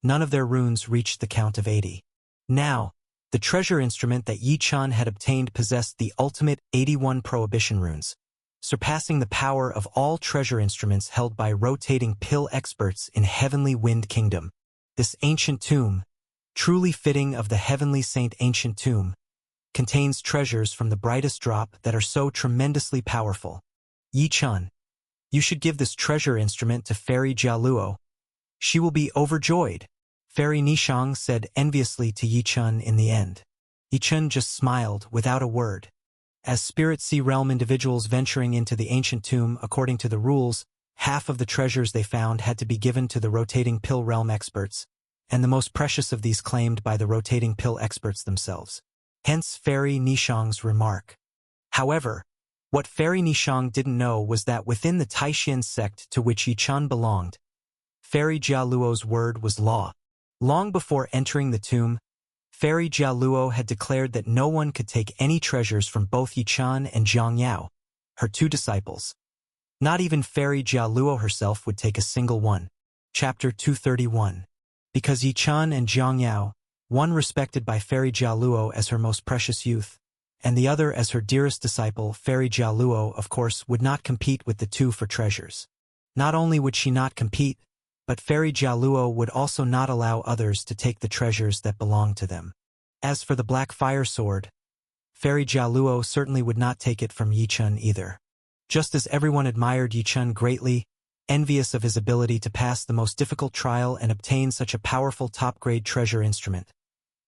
none of their runes reached the count of 80. Now, the treasure instrument that Yi Chun had obtained possessed the ultimate 81 prohibition runes, surpassing the power of all treasure instruments held by rotating pill experts in Heavenly Wind Kingdom. This ancient tomb, truly fitting of the Heavenly Saint ancient tomb, contains treasures from the brightest drop that are so tremendously powerful. Yi Chun, you should give this treasure instrument to Fairy Jialuo. She will be overjoyed, Fairy Nishang said enviously to Yi Chun in the end. Yi Chun just smiled without a word. As Spirit Sea Realm individuals venturing into the ancient tomb, according to the rules, half of the treasures they found had to be given to the rotating pill realm experts, and the most precious of these claimed by the rotating pill experts themselves. Hence Fairy Nishang's remark. However, what Fairy Nishang didn't know was that within the Taishan sect to which Yi Chun belonged, Fairy Jialuo's word was law. Long before entering the tomb, Fairy Jialuo had declared that no one could take any treasures from both Yi Chun and Zhang Yao, her 2 disciples. Not even Fairy Jialuo herself would take a single one. Chapter 231. Because Yi Chun and Zhang Yao, one respected by Fairy Jialuo as her most precious youth, and the other as her dearest disciple, Fairy Jialuo, of course, would not compete with the 2 for treasures. Not only would she not compete, but Fairy Jialuo would also not allow others to take the treasures that belonged to them. As for the black fire sword, Fairy Jialuo certainly would not take it from Yi Chun either. Just as everyone admired Yi Chun greatly, envious of his ability to pass the most difficult trial and obtain such a powerful top-grade treasure instrument,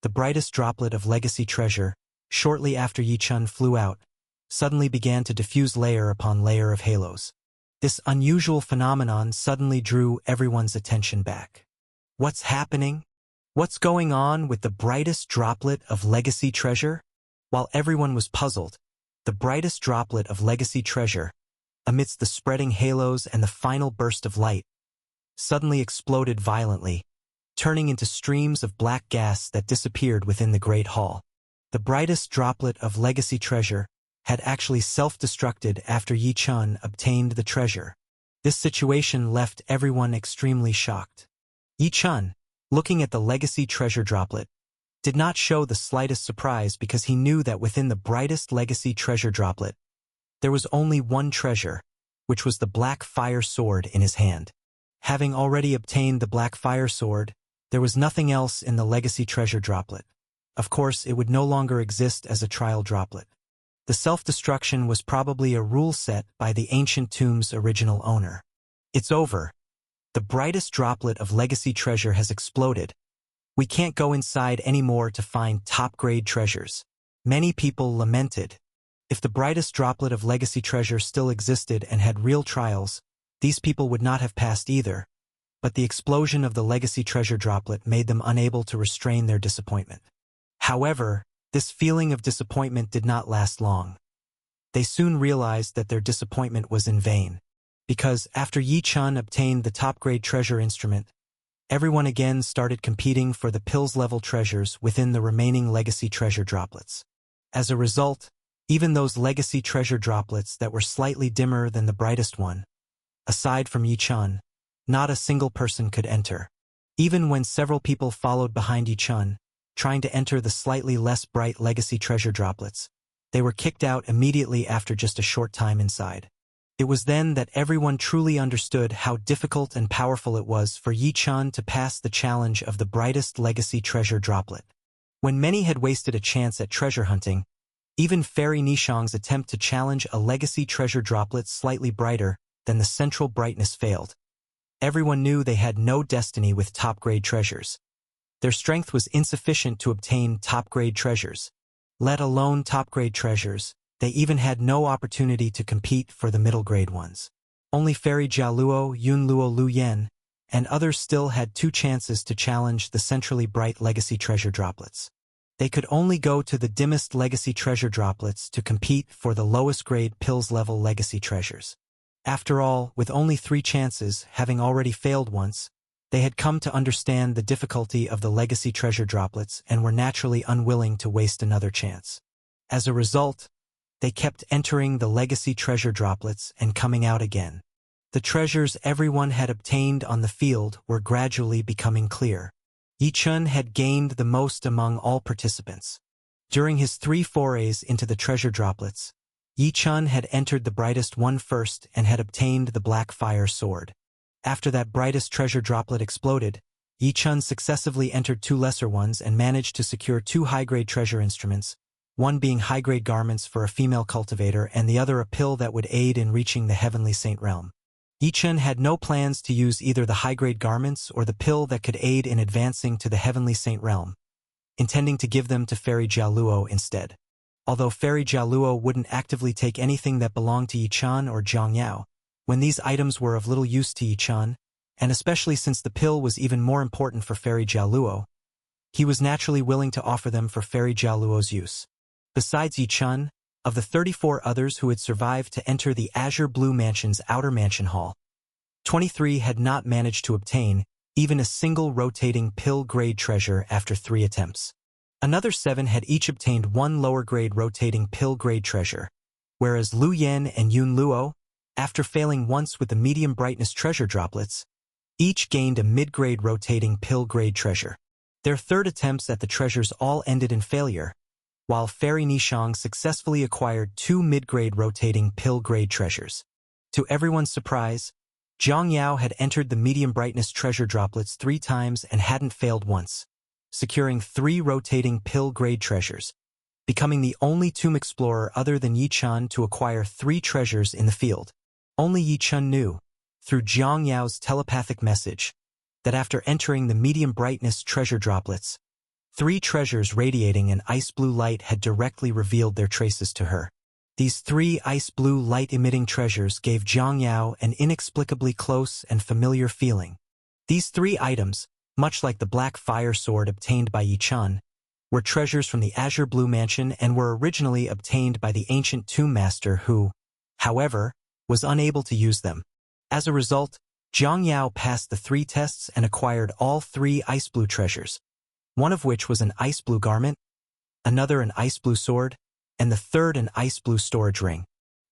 the brightest droplet of legacy treasure, shortly after Yi Chun flew out, suddenly began to diffuse layer upon layer of halos. This unusual phenomenon suddenly drew everyone's attention back. What's happening? What's going on with the brightest droplet of legacy treasure? While everyone was puzzled, the brightest droplet of legacy treasure, amidst the spreading halos and the final burst of light, suddenly exploded violently, turning into streams of black gas that disappeared within the great hall. The brightest droplet of legacy treasure had actually self-destructed after Yi Chun obtained the treasure. This situation left everyone extremely shocked. Yi Chun, looking at the legacy treasure droplet, did not show the slightest surprise because he knew that within the brightest legacy treasure droplet, there was only one treasure, which was the black fire sword in his hand. Having already obtained the black fire sword, there was nothing else in the legacy treasure droplet. Of course, it would no longer exist as a trial droplet. The self-destruction was probably a rule set by the ancient tomb's original owner. It's over. The brightest droplet of legacy treasure has exploded. We can't go inside anymore to find top-grade treasures. Many people lamented. If the brightest droplet of legacy treasure still existed and had real trials, these people would not have passed either. But the explosion of the legacy treasure droplet made them unable to restrain their disappointment. However, this feeling of disappointment did not last long. They soon realized that their disappointment was in vain, because after Yi Chun obtained the top-grade treasure instrument, everyone again started competing for the pills-level treasures within the remaining legacy treasure droplets. As a result, even those legacy treasure droplets that were slightly dimmer than the brightest one, aside from Yi Chun, not a single person could enter. Even when several people followed behind Yi Chun, trying to enter the slightly less bright legacy treasure droplets, They were kicked out immediately after just a short time inside. It was then that everyone truly understood how difficult and powerful it was for Yi Chun to pass the challenge of the brightest legacy treasure droplet. When many had wasted a chance at treasure hunting, even Fairy Nishang's attempt to challenge a legacy treasure droplet slightly brighter than the central brightness failed. Everyone knew they had no destiny with top-grade treasures. Their strength was insufficient to obtain top-grade treasures. Let alone top-grade treasures, they even had no opportunity to compete for the middle-grade ones. Only Fairy Jialuo, Yunluo Lu Yen, and others still had 2 chances to challenge the centrally bright legacy treasure droplets. They could only go to the dimmest legacy treasure droplets to compete for the lowest-grade pills-level legacy treasures. After all, with only 3 chances, having already failed once, they had come to understand the difficulty of the legacy treasure droplets and were naturally unwilling to waste another chance. As a result, they kept entering the legacy treasure droplets and coming out again. The treasures everyone had obtained on the field were gradually becoming clear. Yi Chun had gained the most among all participants. During his 3 forays into the treasure droplets, Yi Chun had entered the brightest one first and had obtained the black fire sword. After that brightest treasure droplet exploded, Yi Chun successively entered 2 lesser ones and managed to secure 2 high-grade treasure instruments, one being high-grade garments for a female cultivator and the other a pill that would aid in reaching the heavenly saint realm. Yi Chun had no plans to use either the high-grade garments or the pill that could aid in advancing to the heavenly saint realm, intending to give them to Fairy Jialuo instead. Although Fairy Jialuo wouldn't actively take anything that belonged to Yi Chun or Zhang Yao, when these items were of little use to Yi Chun, and especially since the pill was even more important for Fairy Jialuo, he was naturally willing to offer them for Fairy Jialuo's use. Besides Yi Chun, of the 34 others who had survived to enter the Azure Blue Mansion's outer mansion hall, 23 had not managed to obtain even a single rotating pill-grade treasure after 3 attempts. Another 7 had each obtained 1 lower-grade rotating pill-grade treasure, whereas Lu Yen and Yun Luo, after failing once with the medium brightness treasure droplets, each gained a mid-grade rotating pill-grade treasure. Their 3rd attempts at the treasures all ended in failure, while Fairy Nishang successfully acquired 2 mid-grade rotating pill-grade treasures. To everyone's surprise, Zhang Yao had entered the medium brightness treasure droplets 3 times and hadn't failed once, securing 3 rotating pill-grade treasures, becoming the only tomb explorer other than Yi Chun to acquire 3 treasures in the field. Only Yi Chun knew, through Zhang Yao's telepathic message, that after entering the medium brightness treasure droplets, 3 treasures radiating an ice blue light had directly revealed their traces to her. These 3 ice blue light-emitting treasures gave Zhang Yao an inexplicably close and familiar feeling. These 3 items, much like the black fire sword obtained by Yi Chun, were treasures from the Azure Blue Mansion and were originally obtained by the ancient tomb master who, however, was unable to use them. As a result, Zhang Yao passed the 3 tests and acquired all 3 ice blue treasures, one of which was an ice blue garment, another an ice blue sword, and the 3rd an ice blue storage ring.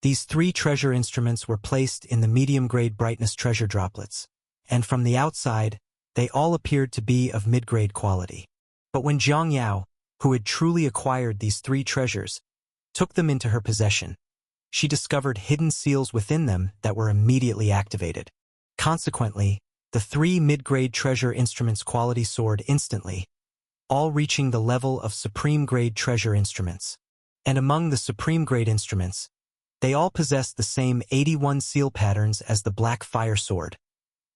These 3 treasure instruments were placed in the medium-grade brightness treasure droplets, and from the outside, they all appeared to be of mid-grade quality. But when Zhang Yao, who had truly acquired these 3 treasures, took them into her possession, she discovered hidden seals within them that were immediately activated. Consequently, the 3 mid-grade treasure instruments quality soared instantly, all reaching the level of supreme-grade treasure instruments. And among the supreme-grade instruments, they all possessed the same 81 seal patterns as the black fire sword,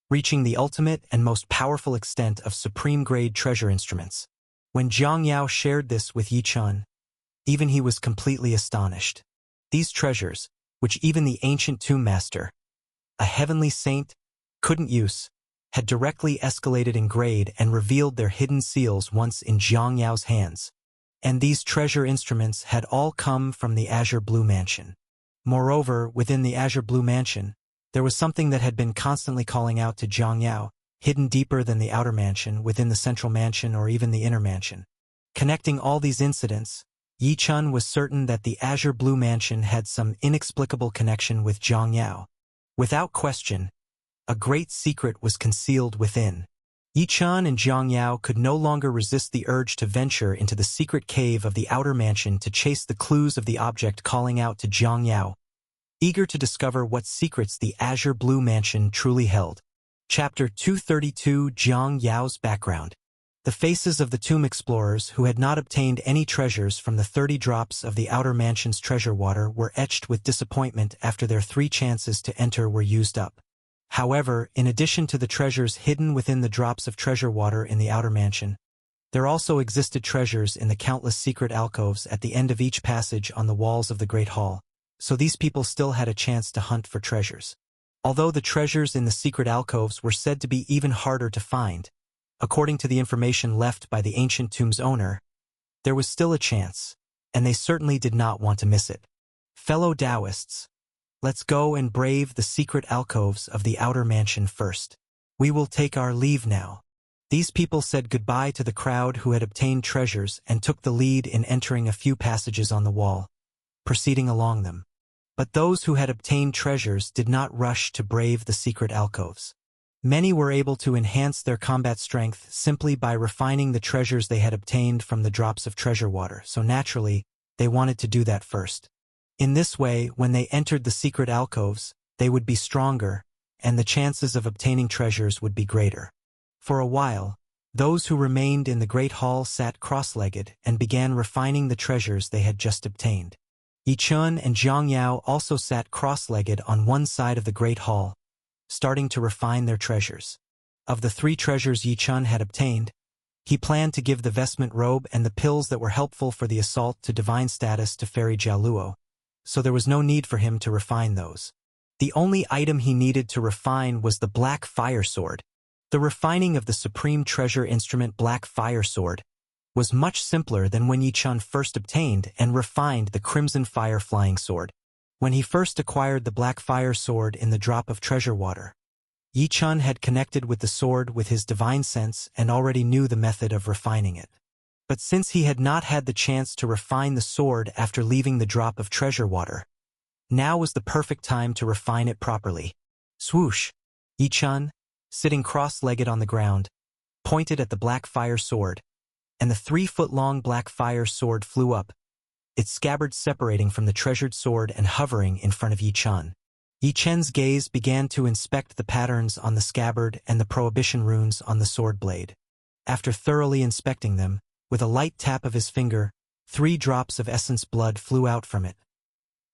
reaching the ultimate and most powerful extent of supreme-grade treasure instruments. When Zhang Yao shared this with Yi Chun, even he was completely astonished. These treasures, which even the ancient tomb master, a heavenly saint, couldn't use, had directly escalated in grade and revealed their hidden seals once in Zhang Yao's hands. And these treasure instruments had all come from the Azure Blue Mansion. Moreover, within the Azure Blue Mansion, there was something that had been constantly calling out to Zhang Yao, hidden deeper than the outer mansion, within the central mansion or even the inner mansion. Connecting all these incidents, Yi Chun was certain that the Azure Blue Mansion had some inexplicable connection with Zhang Yao. Without question, a great secret was concealed within. Yichun and Jiang Yao could no longer resist the urge to venture into the secret cave of the outer mansion to chase the clues of the object calling out to Jiang Yao, eager to discover what secrets the azure blue mansion truly held. Chapter 232: Jiang Yao's Background. The faces of the tomb explorers who had not obtained any treasures from the 30 drops of the outer mansion's treasure water were etched with disappointment after their 3 chances to enter were used up. However, in addition to the treasures hidden within the drops of treasure water in the outer mansion, there also existed treasures in the countless secret alcoves at the end of each passage on the walls of the Great Hall, so these people still had a chance to hunt for treasures. Although the treasures in the secret alcoves were said to be even harder to find, according to the information left by the ancient tomb's owner, there was still a chance, and they certainly did not want to miss it. Fellow Taoists, let's go and brave the secret alcoves of the outer mansion first. We will take our leave now. These people said goodbye to the crowd who had obtained treasures and took the lead in entering a few passages on the wall, proceeding along them. But those who had obtained treasures did not rush to brave the secret alcoves. Many were able to enhance their combat strength simply by refining the treasures they had obtained from the drops of treasure water, so naturally, they wanted to do that first. In this way, when they entered the secret alcoves, they would be stronger, and the chances of obtaining treasures would be greater. For a while, those who remained in the great hall sat cross-legged and began refining the treasures they had just obtained. Yichun and Jiang Yao also sat cross-legged on one side of the great hall, starting to refine their treasures. Of the 3 treasures Yichun had obtained, he planned to give the vestment robe and the pills that were helpful for the assault to divine status to Fairy Jialuo, so there was no need for him to refine those. The only item he needed to refine was the Black Fire Sword. The refining of the supreme treasure instrument Black Fire Sword was much simpler than when Yichun first obtained and refined the Crimson Fire Flying Sword. When he first acquired the Black Fire Sword in the drop of treasure water, Yichun had connected with the sword with his divine sense and already knew the method of refining it. But since he had not had the chance to refine the sword after leaving the drop of treasure water, now was the perfect time to refine it properly. Swoosh! Yichun, sitting cross-legged on the ground, pointed at the Black Fire Sword, and the 3-foot-long Black Fire Sword flew up, its scabbard separating from the treasured sword and hovering in front of Yichun. Yichun's gaze began to inspect the patterns on the scabbard and the prohibition runes on the sword blade. After thoroughly inspecting them, with a light tap of his finger, 3 drops of essence blood flew out from it.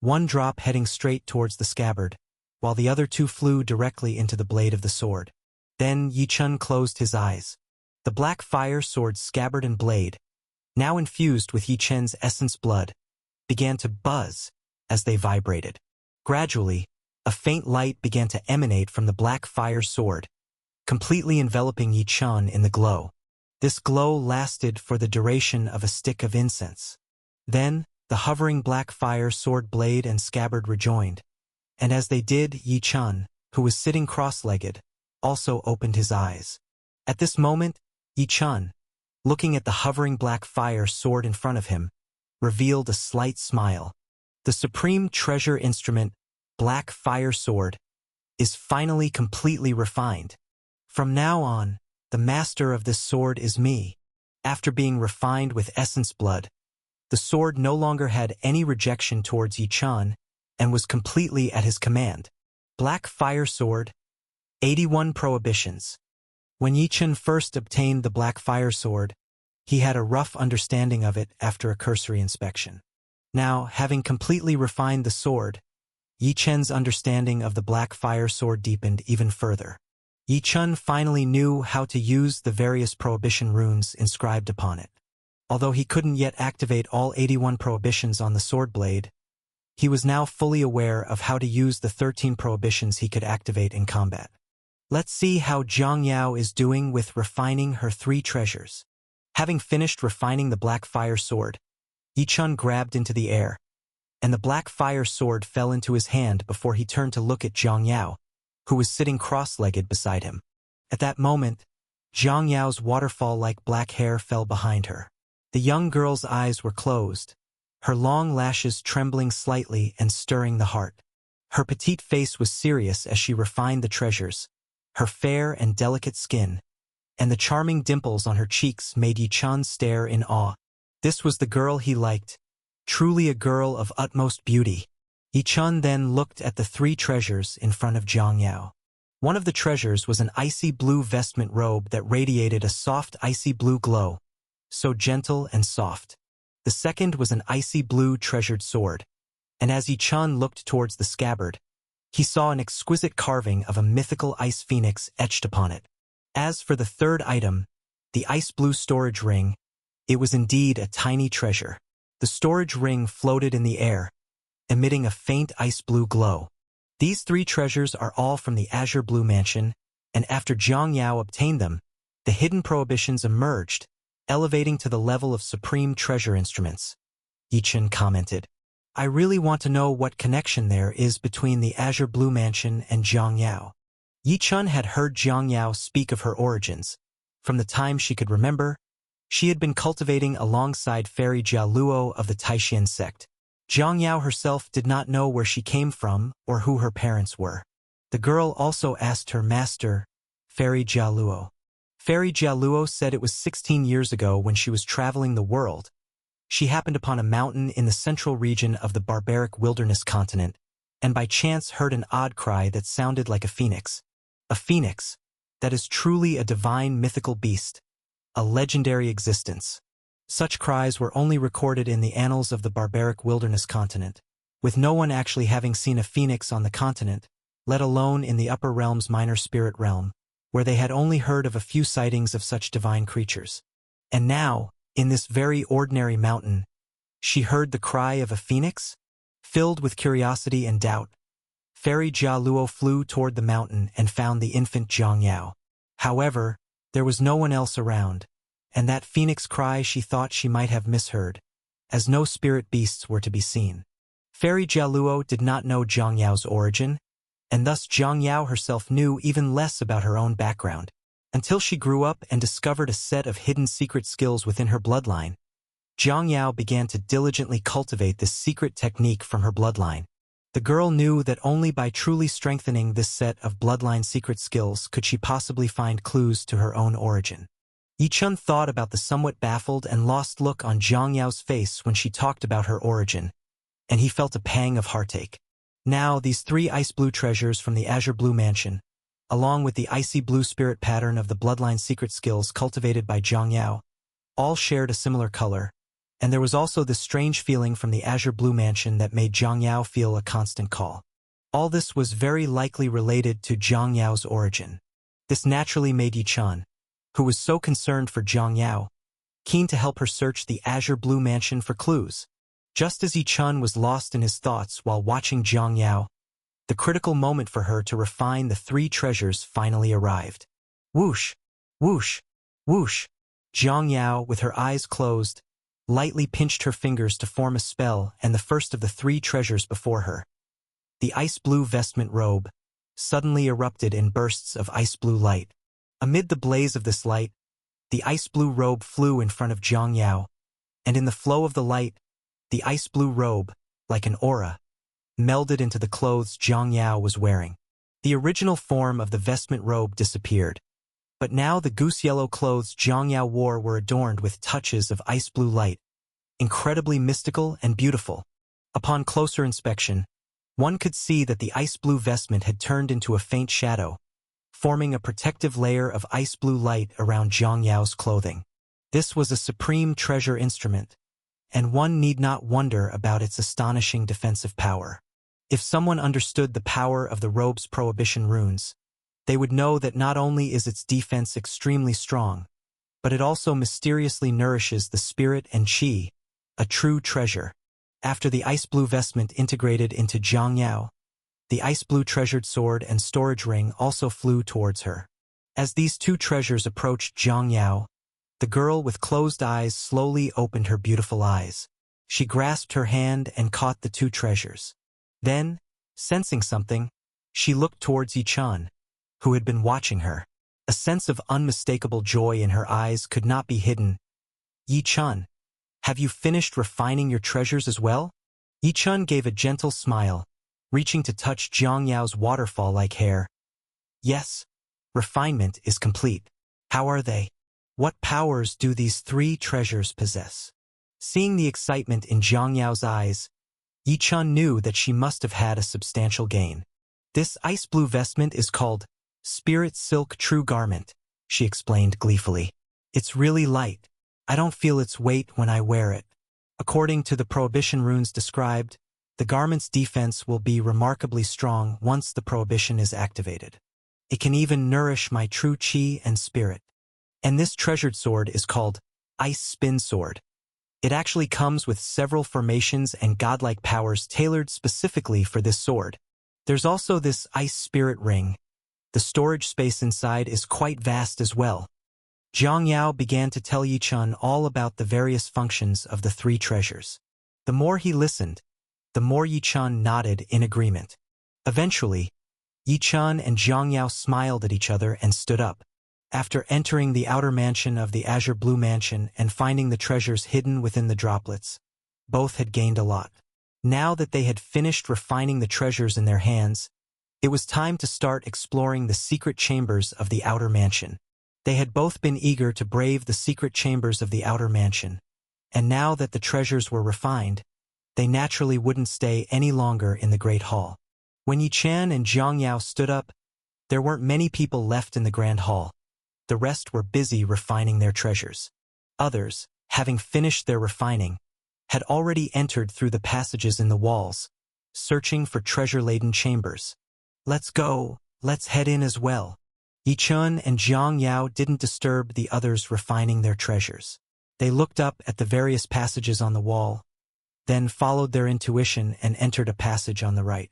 1 drop heading straight towards the scabbard, while the other 2 flew directly into the blade of the sword. Then Yichun closed his eyes. The Black Fire Sword's scabbard and blade, now infused with Yichun's essence blood, began to buzz as they vibrated. Gradually, a faint light began to emanate from the Black Fire Sword, completely enveloping Yichun in the glow. This glow lasted for the duration of a stick of incense. Then, the hovering Black Fire Sword blade and scabbard rejoined, and as they did, Yichun, who was sitting cross-legged, also opened his eyes. At this moment, Yichun, looking at the hovering Black Fire Sword in front of him, revealed a slight smile. The supreme treasure instrument, Black Fire Sword, is finally completely refined. From now on, the master of this sword is me. After being refined with essence blood, the sword no longer had any rejection towards Yichun and was completely at his command. Black Fire Sword, 81 Prohibitions. When Yichun first obtained the Black Fire Sword, he had a rough understanding of it after a cursory inspection. Now, having completely refined the sword, Yichun's understanding of the Black Fire Sword deepened even further. Yichun finally knew how to use the various prohibition runes inscribed upon it. Although he couldn't yet activate all 81 prohibitions on the sword blade, he was now fully aware of how to use the 13 prohibitions he could activate in combat. Let's see how Jiang Yao is doing with refining her 3 treasures. Having finished refining the Black Fire Sword, Yichun grabbed into the air, and the Black Fire Sword fell into his hand before he turned to look at Jiang Yao, who was sitting cross-legged beside him. At that moment, Jiang Yao's waterfall-like black hair fell behind her. The young girl's eyes were closed, her long lashes trembling slightly and stirring the heart. Her petite face was serious as she refined the treasures, her fair and delicate skin, and the charming dimples on her cheeks made Yi Chun stare in awe. This was the girl he liked, truly a girl of utmost beauty. Yi Chun then looked at the three treasures in front of Jiang Yao. One of the treasures was an icy blue vestment robe that radiated a soft icy blue glow, so gentle and soft. The second was an icy blue treasured sword, and as Yi Chun looked towards the scabbard, he saw an exquisite carving of a mythical ice phoenix etched upon it. As for the third item, the ice blue storage ring, it was indeed a tiny treasure. The storage ring floated in the air, emitting a faint ice blue glow. These three treasures are all from the Azure Blue Mansion, and after Jiang Yao obtained them, the hidden prohibitions emerged, elevating to the level of supreme treasure instruments. Yi Chun commented, I really want to know what connection there is between the Azure Blue Mansion and Jiang Yao. Yi Chun had heard Jiang Yao speak of her origins. From the time she could remember, she had been cultivating alongside Fairy Jia Luo of the Taishan sect. Jiang Yao herself did not know where she came from or who her parents were. The girl also asked her master, Fairy Jia Luo. Fairy Jia Luo said it was 16 years ago when she was traveling the world. She happened upon a mountain in the central region of the barbaric wilderness continent, and by chance heard an odd cry that sounded like a phoenix. A phoenix, that is truly a divine mythical beast, a legendary existence. Such cries were only recorded in the annals of the barbaric wilderness continent, with no one actually having seen a phoenix on the continent, let alone in the upper realm's minor spirit realm, where they had only heard of a few sightings of such divine creatures. And now, in this very ordinary mountain, she heard the cry of a phoenix? Filled with curiosity and doubt, Fairy Jia Luo flew toward the mountain and found the infant Jiang Yao. However, there was no one else around, and that phoenix cry she thought she might have misheard, as no spirit beasts were to be seen. Fairy Jia Luo did not know Jiang Yao's origin, and thus Jiang Yao herself knew even less about her own background, until she grew up and discovered a set of hidden secret skills within her bloodline. Jiang Yao began to diligently cultivate this secret technique from her bloodline. The girl knew that only by truly strengthening this set of bloodline secret skills could she possibly find clues to her own origin. Yi Chun thought about the somewhat baffled and lost look on Jiang Yao's face when she talked about her origin, and he felt a pang of heartache. Now, these three ice blue treasures from the Azure Blue Mansion, along with the icy blue spirit pattern of the bloodline secret skills cultivated by Jiang Yao, all shared a similar color, and there was also this strange feeling from the Azure Blue Mansion that made Jiang Yao feel a constant call. All this was very likely related to Jiang Yao's origin. This naturally made Yi Chun, who was so concerned for Jiang Yao, keen to help her search the Azure Blue Mansion for clues. Just as Yi Chun was lost in his thoughts while watching Jiang Yao, the critical moment for her to refine the three treasures finally arrived. Whoosh! Whoosh! Whoosh! Jiang Yao, with her eyes closed, lightly pinched her fingers to form a spell, and the first of the three treasures before her, the ice blue vestment robe, suddenly erupted in bursts of ice blue light. Amid the blaze of this light, the ice blue robe flew in front of Jiang Yao, and in the flow of the light, the ice blue robe, like an aura, melded into the clothes Jiang Yao was wearing. The original form of the vestment robe disappeared, but now the goose-yellow clothes Jiang Yao wore were adorned with touches of ice blue light, incredibly mystical and beautiful. Upon closer inspection, one could see that the ice blue vestment had turned into a faint shadow, forming a protective layer of ice blue light around Jiang Yao's clothing. This was a supreme treasure instrument, and one need not wonder about its astonishing defensive power. If someone understood the power of the robe's prohibition runes, they would know that not only is its defense extremely strong, but it also mysteriously nourishes the spirit and qi, a true treasure. After the ice blue vestment integrated into Jiang Yao, the ice blue treasured sword and storage ring also flew towards her. As these two treasures approached Jiang Yao, the girl with closed eyes slowly opened her beautiful eyes. She grasped her hand and caught the two treasures. Then, sensing something, she looked towards Yi Chun, who had been watching her. A sense of unmistakable joy in her eyes could not be hidden. Yi Chun, have you finished refining your treasures as well? Yi Chun gave a gentle smile, reaching to touch Jiang Yao's waterfall-like hair. Yes, refinement is complete. How are they? What powers do these three treasures possess? Seeing the excitement in Jiang Yao's eyes, Yi Chun knew that she must have had a substantial gain. This ice blue vestment is called Spirit Silk True Garment, she explained gleefully. It's really light. I don't feel its weight when I wear it. According to the prohibition runes described, the garment's defense will be remarkably strong once the prohibition is activated. It can even nourish my true chi and spirit. And this treasured sword is called Ice Spin Sword. It actually comes with several formations and godlike powers tailored specifically for this sword. There's also this Ice Spirit Ring. The storage space inside is quite vast as well. Jiang Yao began to tell Yi Chun all about the various functions of the three treasures. The more he listened, the more Yi Chun nodded in agreement. Eventually, Yi Chun and Jiang Yao smiled at each other and stood up. After entering the outer mansion of the Azure Blue Mansion and finding the treasures hidden within the droplets, both had gained a lot. Now that they had finished refining the treasures in their hands, it was time to start exploring the secret chambers of the outer mansion. They had both been eager to brave the secret chambers of the outer mansion, and now that the treasures were refined, they naturally wouldn't stay any longer in the Great Hall. When Yi Chan and Jiang Yao stood up, there weren't many people left in the Grand Hall. The rest were busy refining their treasures. Others, having finished their refining, had already entered through the passages in the walls, searching for treasure-laden chambers. Let's go, let's head in as well. Yi Chun and Jiang Yao didn't disturb the others refining their treasures. They looked up at the various passages on the wall, then followed their intuition and entered a passage on the right.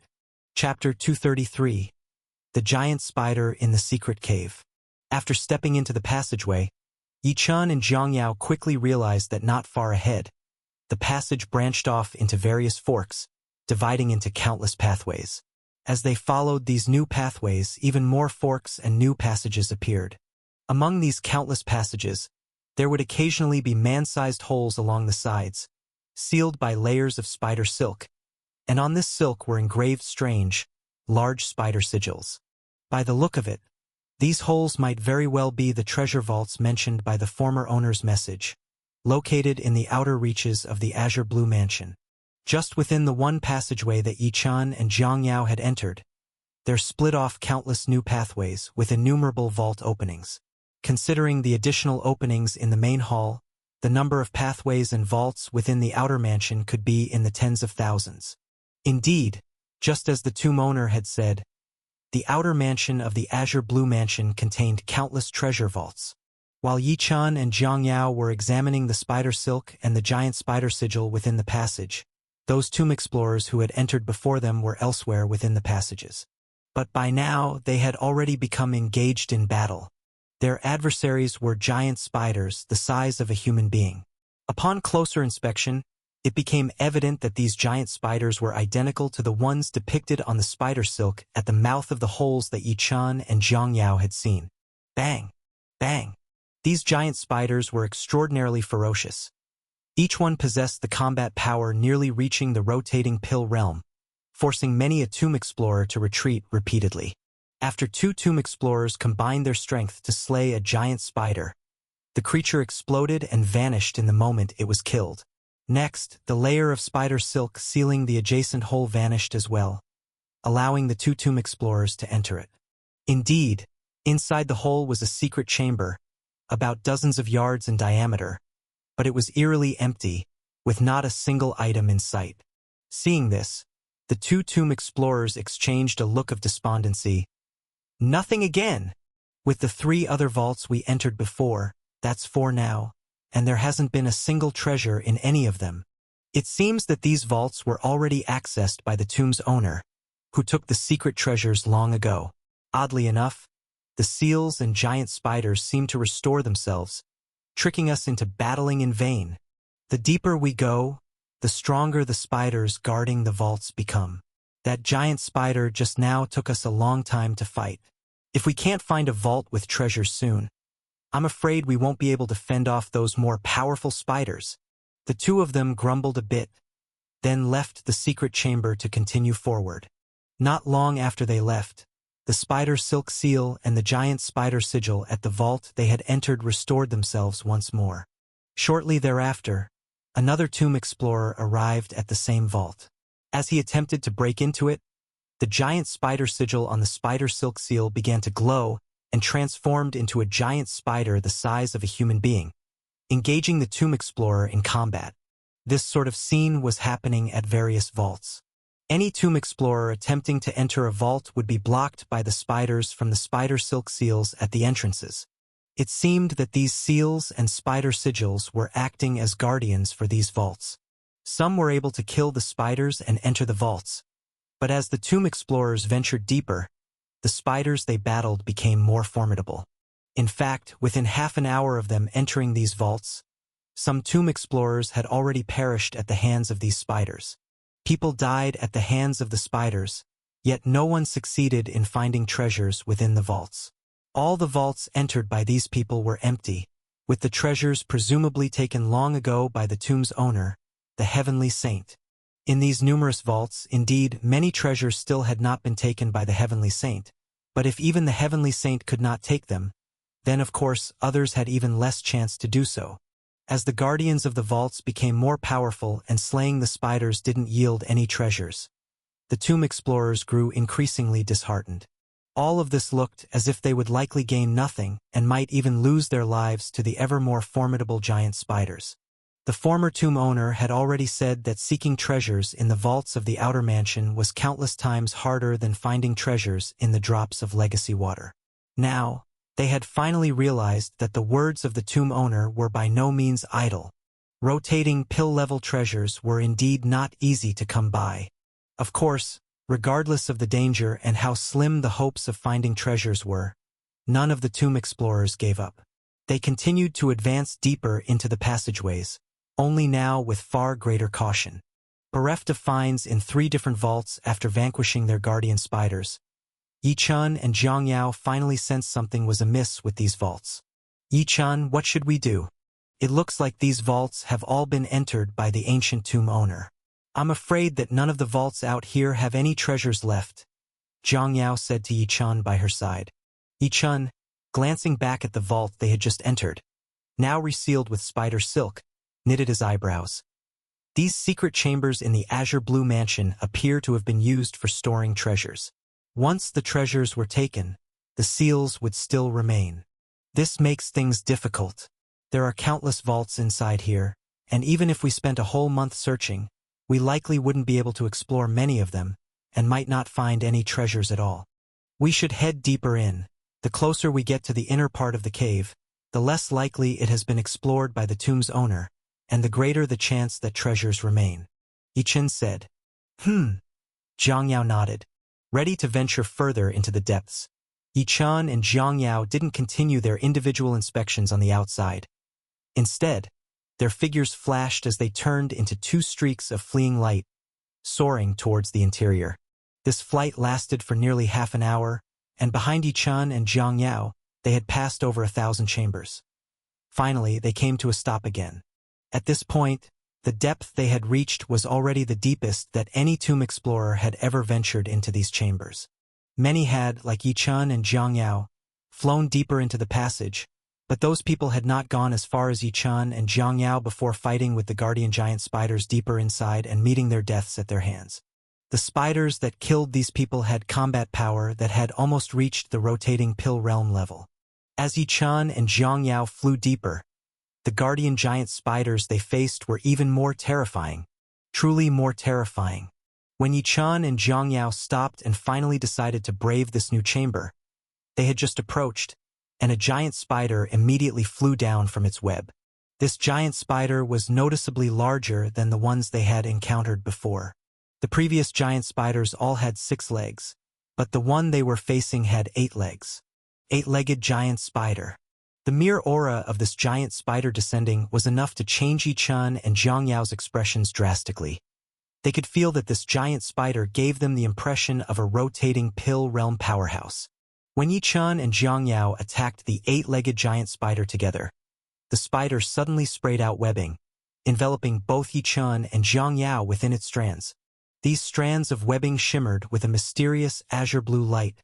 Chapter 233. The Giant Spider in the Secret Cave. After stepping into the passageway, Yi Chun and Jiang Yao quickly realized that not far ahead, the passage branched off into various forks, dividing into countless pathways. As they followed these new pathways, even more forks and new passages appeared. Among these countless passages, there would occasionally be man-sized holes along the sides, sealed by layers of spider silk, and on this silk were engraved strange, large spider sigils. By the look of it, these holes might very well be the treasure vaults mentioned by the former owner's message, located in the outer reaches of the Azure Blue Mansion. Just within the one passageway that Yi Chun and Jiang Yao had entered, there split off countless new pathways with innumerable vault openings. Considering the additional openings in the main hall, the number of pathways and vaults within the outer mansion could be in the tens of thousands. Indeed, just as the tomb owner had said, the outer mansion of the Azure Blue Mansion contained countless treasure vaults. While Yi Chun and Jiang Yao were examining the spider silk and the giant spider sigil within the passage, those tomb explorers who had entered before them were elsewhere within the passages. But by now, they had already become engaged in battle. Their adversaries were giant spiders the size of a human being. Upon closer inspection, it became evident that these giant spiders were identical to the ones depicted on the spider silk at the mouth of the holes that Yi Chun and Jiang Yao had seen. Bang! Bang! These giant spiders were extraordinarily ferocious. Each one possessed the combat power nearly reaching the rotating pill realm, forcing many a tomb explorer to retreat repeatedly. After two tomb explorers combined their strength to slay a giant spider, the creature exploded and vanished in the moment it was killed. Next, the layer of spider silk sealing the adjacent hole vanished as well, allowing the two tomb explorers to enter it. Indeed, inside the hole was a secret chamber, about dozens of yards in diameter, but it was eerily empty, with not a single item in sight. Seeing this, the two tomb explorers exchanged a look of despondency. Nothing again! With the three other vaults we entered before, that's 4 now, and there hasn't been a single treasure in any of them. It seems that these vaults were already accessed by the tomb's owner, who took the secret treasures long ago. Oddly enough, the seals and giant spiders seem to restore themselves, tricking us into battling in vain. The deeper we go, the stronger the spiders guarding the vaults become. That giant spider just now took us a long time to fight. If we can't find a vault with treasures soon, I'm afraid we won't be able to fend off those more powerful spiders. The two of them grumbled a bit, then left the secret chamber to continue forward. Not long after they left, The spider silk seal and the giant spider sigil at the vault they had entered restored themselves once more. Shortly thereafter, another tomb explorer arrived at the same vault. As he attempted to break into it, the giant spider sigil on the spider silk seal began to glow and transformed into a giant spider the size of a human being, engaging the tomb explorer in combat. This sort of scene was happening at various vaults. Any tomb explorer attempting to enter a vault would be blocked by the spiders from the spider silk seals at the entrances. It seemed that these seals and spider sigils were acting as guardians for these vaults. Some were able to kill the spiders and enter the vaults, but as the tomb explorers ventured deeper, the spiders they battled became more formidable. In fact, within half an hour of them entering these vaults, some tomb explorers had already perished at the hands of these spiders. People died at the hands of the spiders, yet no one succeeded in finding treasures within the vaults. All the vaults entered by these people were empty, with the treasures presumably taken long ago by the tomb's owner, the Heavenly Saint. In these numerous vaults, indeed, many treasures still had not been taken by the Heavenly Saint, but if even the Heavenly Saint could not take them, then of course others had even less chance to do so. As the guardians of the vaults became more powerful and slaying the spiders didn't yield any treasures, the tomb explorers grew increasingly disheartened. All of this looked as if they would likely gain nothing and might even lose their lives to the ever more formidable giant spiders. The former tomb owner had already said that seeking treasures in the vaults of the outer mansion was countless times harder than finding treasures in the drops of legacy water. Now, they had finally realized that the words of the tomb owner were by no means idle. Rotating pill-level treasures were indeed not easy to come by. Of course, regardless of the danger and how slim the hopes of finding treasures were, none of the tomb explorers gave up. They continued to advance deeper into the passageways, only now with far greater caution. Bereft of finds in 3 different vaults after vanquishing their guardian spiders, Yi-chun and Zhang Yao finally sensed something was amiss with these vaults. Yi-chun, what should we do? It looks like these vaults have all been entered by the ancient tomb owner. I'm afraid that none of the vaults out here have any treasures left, Zhang Yao said to Yi-chun by her side. Yi-chun, glancing back at the vault they had just entered, now resealed with spider silk, knitted his eyebrows. These secret chambers in the azure blue mansion appear to have been used for storing treasures. Once the treasures were taken, the seals would still remain. This makes things difficult. There are countless vaults inside here, and even if we spent a whole month searching, we likely wouldn't be able to explore many of them, and might not find any treasures at all. We should head deeper in. The closer we get to the inner part of the cave, the less likely it has been explored by the tomb's owner, and the greater the chance that treasures remain. Yi-chun said. Zhang Yao nodded, ready to venture further into the depths. Yi-chun and Zhang Yao didn't continue their individual inspections on the outside. Instead, their figures flashed as they turned into 2 streaks of fleeing light, soaring towards the interior. This flight lasted for nearly half an hour, and behind Yi-chun and Zhang Yao, they had passed over 1,000 chambers. Finally, they came to a stop again. At this point, the depth they had reached was already the deepest that any tomb explorer had ever ventured into these chambers. Many had, like Yi-chun and Zhang Yao, flown deeper into the passage, but those people had not gone as far as Yi-chun and Zhang Yao before fighting with the guardian giant spiders deeper inside and meeting their deaths at their hands. The spiders that killed these people had combat power that had almost reached the rotating pill realm level. As Yi-chun and Zhang Yao flew deeper, the guardian giant spiders they faced were even more terrifying, truly more terrifying. When Yi-chun and Zhang Yao stopped and finally decided to brave this new chamber, they had just approached, and a giant spider immediately flew down from its web. This giant spider was noticeably larger than the ones they had encountered before. The previous giant spiders all had 6 legs, but the one they were facing had 8 legs. 8-legged giant spider. The mere aura of this giant spider descending was enough to change Yi-chun and Zhang Yao's expressions drastically. They could feel that this giant spider gave them the impression of a rotating pill realm powerhouse. When Yi-chun and Zhang Yao attacked the 8-legged giant spider together, the spider suddenly sprayed out webbing, enveloping both Yi-chun and Zhang Yao within its strands. These strands of webbing shimmered with a mysterious azure blue light,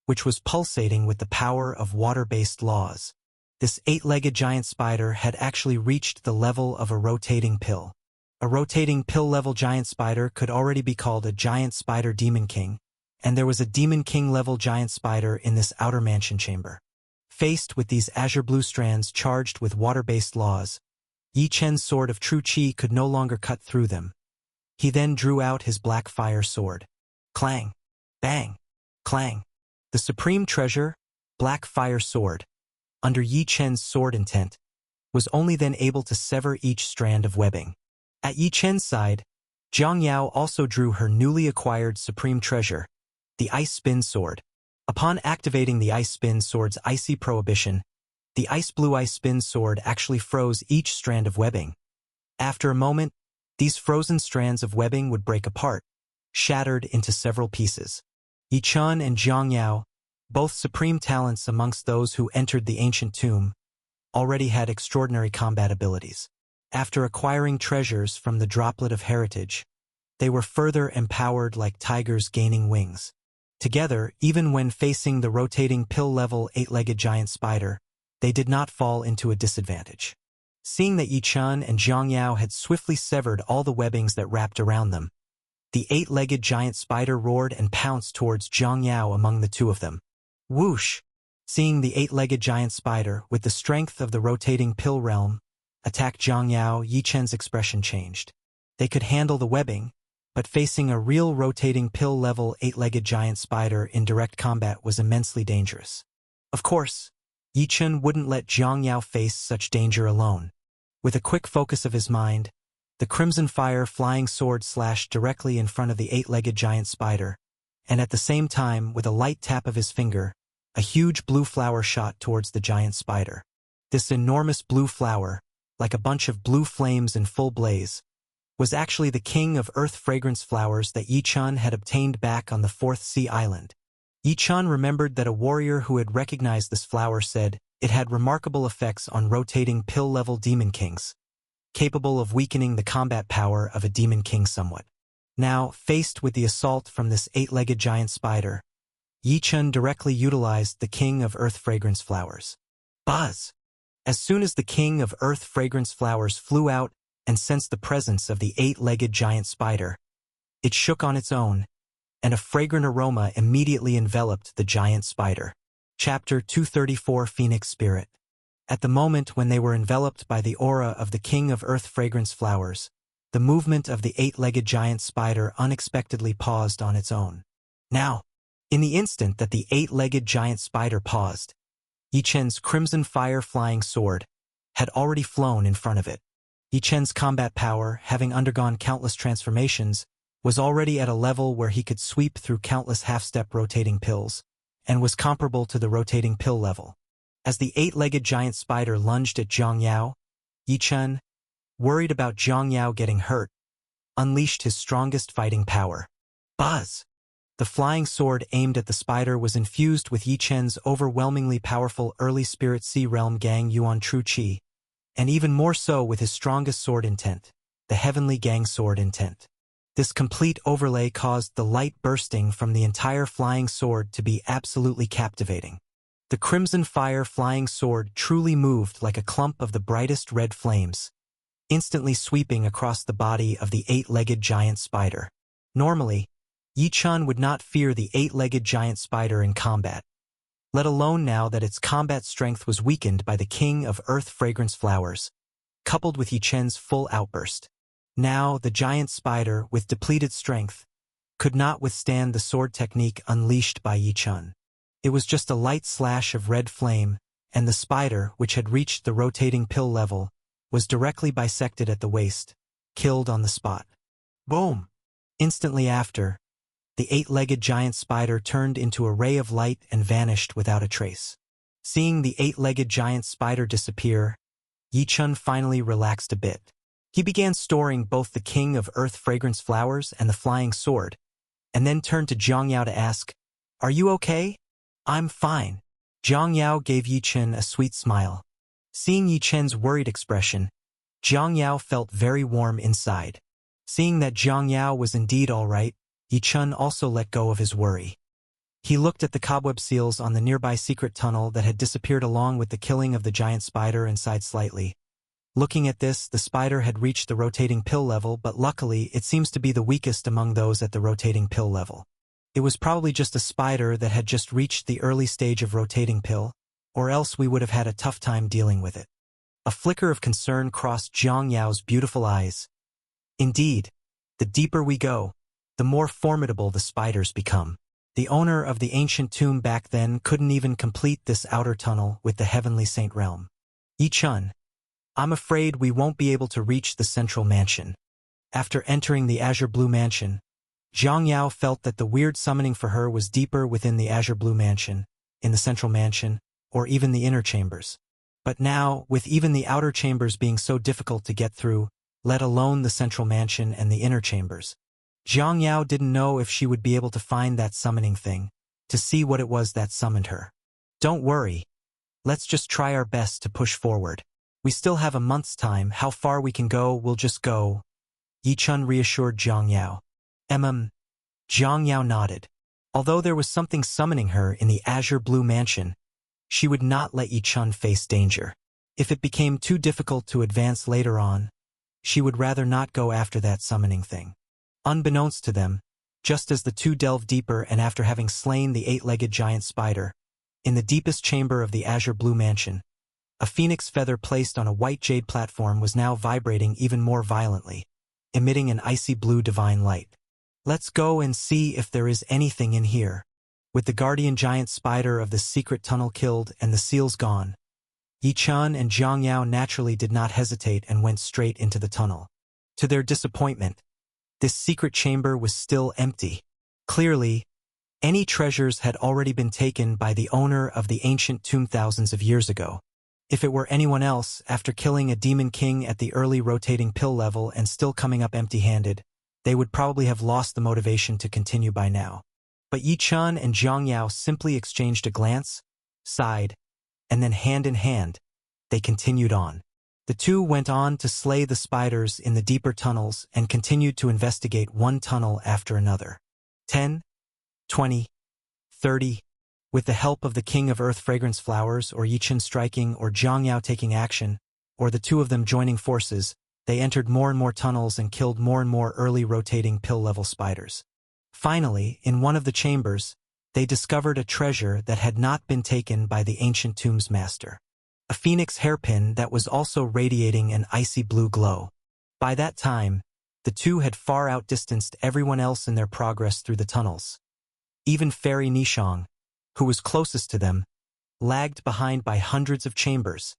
which was pulsating with the power of water-based laws. This 8-legged giant spider had actually reached the level of a rotating pill. A rotating pill-level giant spider could already be called a giant spider demon king, and there was a demon king-level giant spider in this outer mansion chamber. Faced with these azure blue strands charged with water-based laws, Yi Chen's sword of true qi could no longer cut through them. He then drew out his black fire sword. Clang! Bang! Clang! The supreme treasure, black fire sword, under Yi Chen's sword intent, was only then able to sever each strand of webbing. At Yi Chen's side, Zhang Yao also drew her newly acquired supreme treasure, the Ice Spin Sword. Upon activating the Ice Spin Sword's icy prohibition, the Ice Blue Ice Spin Sword actually froze each strand of webbing. After a moment, these frozen strands of webbing would break apart, shattered into several pieces. Yi Chen and Zhang Yao, both supreme talents amongst those who entered the ancient tomb, already had extraordinary combat abilities. After acquiring treasures from the droplet of heritage, they were further empowered like tigers gaining wings. Together, even when facing the rotating pill-level 8-legged giant spider, they did not fall into a disadvantage. Seeing that Yi Chen and Zhang Yao had swiftly severed all the webbings that wrapped around them, the 8-legged giant spider roared and pounced towards Zhang Yao among the two of them. Whoosh! Seeing the 8-legged giant spider, with the strength of the rotating pill realm, attack Zhang Yao, Yi Chen's expression changed. They could handle the webbing, but facing a real rotating pill-level 8-legged giant spider in direct combat was immensely dangerous. Of course, Yi Chen wouldn't let Zhang Yao face such danger alone. With a quick focus of his mind, the crimson fire flying sword slashed directly in front of the 8-legged giant spider, and at the same time, with a light tap of his finger, a huge blue flower shot towards the giant spider. This enormous blue flower, like a bunch of blue flames in full blaze, was actually the king of earth fragrance flowers that Yi Chen had obtained back on the Fourth Sea Island. Yi Chen remembered that a warrior who had recognized this flower said it had remarkable effects on rotating pill-level demon kings, capable of weakening the combat power of a demon king somewhat. Now, faced with the assault from this 8-legged giant spider, Yi Chen directly utilized the king of earth fragrance flowers. Buzz! As soon as the king of earth fragrance flowers flew out and sensed the presence of the 8-legged giant spider, it shook on its own, and a fragrant aroma immediately enveloped the giant spider. Chapter 234 Phoenix Spirit. At the moment when they were enveloped by the aura of the king of earth fragrance flowers, the movement of the 8-legged giant spider unexpectedly paused on its own. Now, in the instant that the 8-legged giant spider paused, Yi Chen's crimson fire flying sword had already flown in front of it. Yi Chen's combat power, having undergone countless transformations, was already at a level where he could sweep through countless half-step rotating pills, and was comparable to the rotating pill level. As the 8-legged giant spider lunged at Zhang Yao, Yi Chen, worried about Zhang Yao getting hurt, unleashed his strongest fighting power. Buzz! The flying sword aimed at the spider was infused with Yi Chen's overwhelmingly powerful early spirit sea realm Gang Yuan True Qi, and even more so with his strongest sword intent, the heavenly Gang sword intent. This complete overlay caused the light bursting from the entire flying sword to be absolutely captivating. The crimson fire flying sword truly moved like a clump of the brightest red flames, instantly sweeping across the body of the 8-legged giant spider. Normally, Yi Chen would not fear the 8-legged giant spider in combat, let alone now that its combat strength was weakened by the king of earth fragrance flowers, coupled with Yi Chen's full outburst. Now, the giant spider, with depleted strength, could not withstand the sword technique unleashed by Yi Chen. It was just a light slash of red flame, and the spider, which had reached the rotating pill level, was directly bisected at the waist, killed on the spot. Boom! Instantly after, the 8-legged giant spider turned into a ray of light and vanished without a trace. Seeing the 8-legged giant spider disappear, Yi Chen finally relaxed a bit. He began storing both the king of earth fragrance flowers and the flying sword, and then turned to Zhang Yao to ask, "Are you okay?" "I'm fine." Zhang Yao gave Yi Chen a sweet smile. Seeing Yi Chen's worried expression, Zhang Yao felt very warm inside. Seeing that Zhang Yao was indeed all right, Yi Chen also let go of his worry. He looked at the cobweb seals on the nearby secret tunnel that had disappeared along with the killing of the giant spider and sighed slightly. Looking at this, the spider had reached the rotating pill level, but luckily it seems to be the weakest among those at the rotating pill level. It was probably just a spider that had just reached the early stage of rotating pill, or else we would have had a tough time dealing with it. A flicker of concern crossed Jiang Yao's beautiful eyes. Indeed, the deeper we go, the more formidable the spiders become. The owner of the ancient tomb back then couldn't even complete this outer tunnel with the heavenly saint realm. Yi-chun, I'm afraid we won't be able to reach the central mansion. After entering the azure blue mansion, Jiang Yao felt that the weird summoning for her was deeper within the azure blue mansion, in the central mansion, or even the inner chambers. But now, with even the outer chambers being so difficult to get through, let alone the central mansion and the inner chambers, Jiang Yao didn't know if she would be able to find that summoning thing, to see what it was that summoned her. Don't worry. Let's just try our best to push forward. We still have a month's time. How far we can go, we'll just go. Yi-chun reassured Jiang Yao. Jiang Yao nodded. Although there was something summoning her in the azure blue mansion, she would not let Yi-chun face danger. If it became too difficult to advance later on, she would rather not go after that summoning thing. Unbeknownst to them, just as the two delved deeper and after having slain the eight-legged giant spider, in the deepest chamber of the azure blue mansion, a phoenix feather placed on a white jade platform was now vibrating even more violently, emitting an icy blue divine light. Let's go and see if there is anything in here. With the guardian giant spider of the secret tunnel killed and the seals gone, Yi-chun and Jiang Yao naturally did not hesitate and went straight into the tunnel. To their disappointment, this secret chamber was still empty. Clearly, any treasures had already been taken by the owner of the ancient tomb thousands of years ago. If it were anyone else, after killing a demon king at the early rotating pill level and still coming up empty-handed, they would probably have lost the motivation to continue by now. But Yi-chun and Jiang Yao simply exchanged a glance, sighed, and then hand in hand, they continued on. The two went on to slay the spiders in the deeper tunnels and continued to investigate one tunnel after another. 10, 20, 30. With the help of the King of Earth Fragrance Flowers, or Yi-chun striking, or Jiang Yao taking action, or the two of them joining forces, they entered more and more tunnels and killed more and more early rotating pill-level spiders. Finally, in one of the chambers, they discovered a treasure that had not been taken by the ancient tomb's master. A phoenix hairpin that was also radiating an icy blue glow. By that time, the two had far outdistanced everyone else in their progress through the tunnels. Even Fairy Nishong, who was closest to them, lagged behind by hundreds of chambers.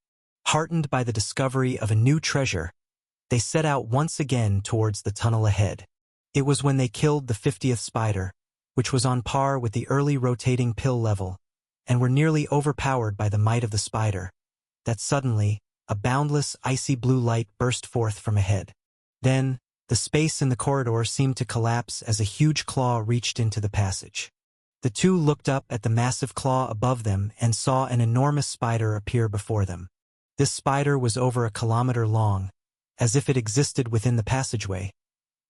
Heartened by the discovery of a new treasure, they set out once again towards the tunnel ahead. It was when they killed the 50th spider, which was on par with the early rotating pill level, and were nearly overpowered by the might of the spider, that suddenly, a boundless icy blue light burst forth from ahead. Then, the space in the corridor seemed to collapse as a huge claw reached into the passage. The two looked up at the massive claw above them and saw an enormous spider appear before them. This spider was over a kilometer long, as if it existed within the passageway.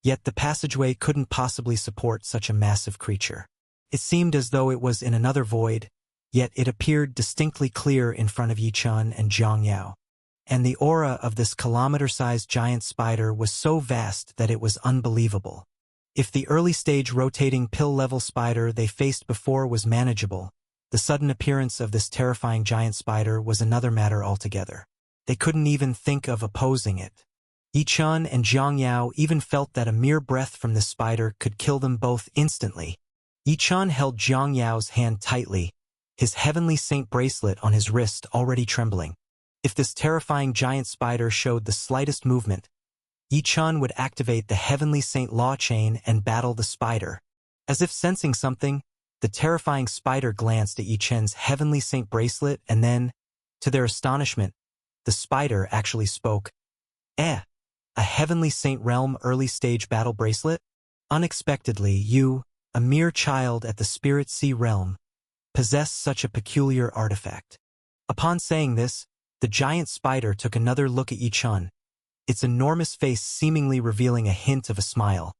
Yet the passageway couldn't possibly support such a massive creature. It seemed as though it was in another void, yet it appeared distinctly clear in front of Yi-chun and Jiang Yao. And the aura of this kilometer-sized giant spider was so vast that it was unbelievable. If the early-stage rotating pill-level spider they faced before was manageable, the sudden appearance of this terrifying giant spider was another matter altogether. They couldn't even think of opposing it. Yi-chun and Jiang Yao even felt that a mere breath from this spider could kill them both instantly. Yi-chun held Jiang Yao's hand tightly, his heavenly saint bracelet on his wrist already trembling. If this terrifying giant spider showed the slightest movement, Yi-chun would activate the heavenly saint law chain and battle the spider. As if sensing something, the terrifying spider glanced at Yi-chun's heavenly saint bracelet and then, to their astonishment, the spider actually spoke. A heavenly saint realm early stage battle bracelet? Unexpectedly, you, a mere child at the spirit sea realm, possess such a peculiar artifact. Upon saying this, the giant spider took another look at Yi-chun, its enormous face seemingly revealing a hint of a smile.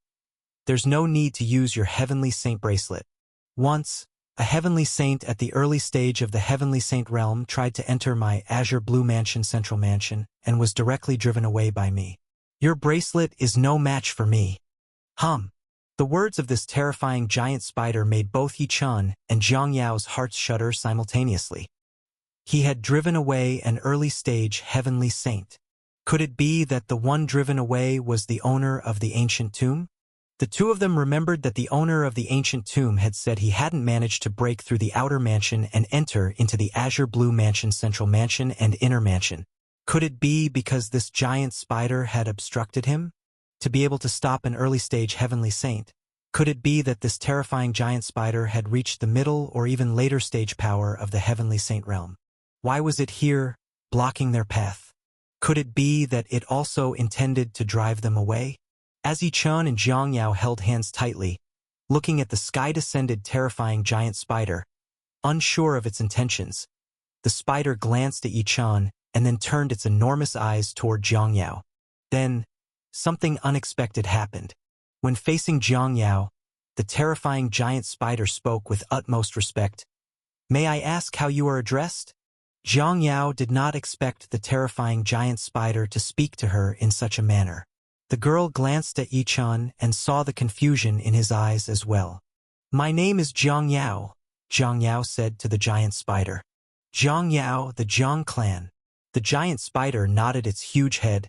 There's no need to use your heavenly saint bracelet. Once, A heavenly saint at the early stage of the heavenly saint realm tried to enter my azure blue mansion central mansion and was directly driven away by me. Your bracelet is no match for me. Hum. The words of this terrifying giant spider made both Yi Chun and Jiang Yao's hearts shudder simultaneously. He had driven away an early-stage heavenly saint. Could it be that the one driven away was the owner of the ancient tomb? The two of them remembered that the owner of the ancient tomb had said he hadn't managed to break through the outer mansion and enter into the azure blue mansion central mansion and inner mansion. Could it be because this giant spider had obstructed him to be able to stop an early-stage heavenly saint? Could it be that this terrifying giant spider had reached the middle or even later stage power of the heavenly saint realm? Why was it here, blocking their path? Could it be that it also intended to drive them away? As Yi Chun and Jiang Yao held hands tightly, looking at the sky-descended terrifying giant spider, unsure of its intentions, the spider glanced at Yi Chun and then turned its enormous eyes toward Jiang Yao. Then, something unexpected happened. When facing Jiang Yao, the terrifying giant spider spoke with utmost respect. "May I ask how you are addressed?" Jiang Yao did not expect the terrifying giant spider to speak to her in such a manner. The girl glanced at Yi Chun and saw the confusion in his eyes as well. "My name is Jiang Yao," Jiang Yao said to the giant spider. "Jiang Yao, the Jiang clan." The giant spider nodded its huge head.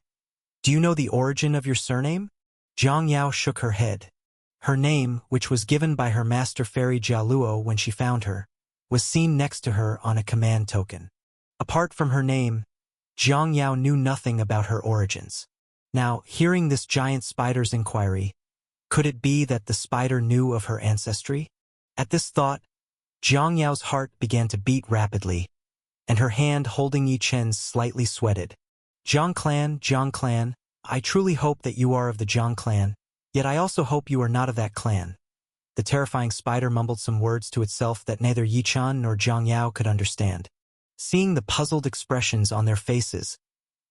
"Do you know the origin of your surname?" Jiang Yao shook her head. Her name, which was given by her master fairy Jialuo when she found her, was seen next to her on a command token. Apart from her name, Jiang Yao knew nothing about her origins. Now, hearing this giant spider's inquiry, could it be that the spider knew of her ancestry? At this thought, Jiang Yao's heart began to beat rapidly, and her hand holding Yi Chen's slightly sweated. Jiang clan, I truly hope that you are of the Jiang clan, yet I also hope you are not of that clan." The terrifying spider mumbled some words to itself that neither Yi Chun nor Jiang Yao could understand. Seeing the puzzled expressions on their faces,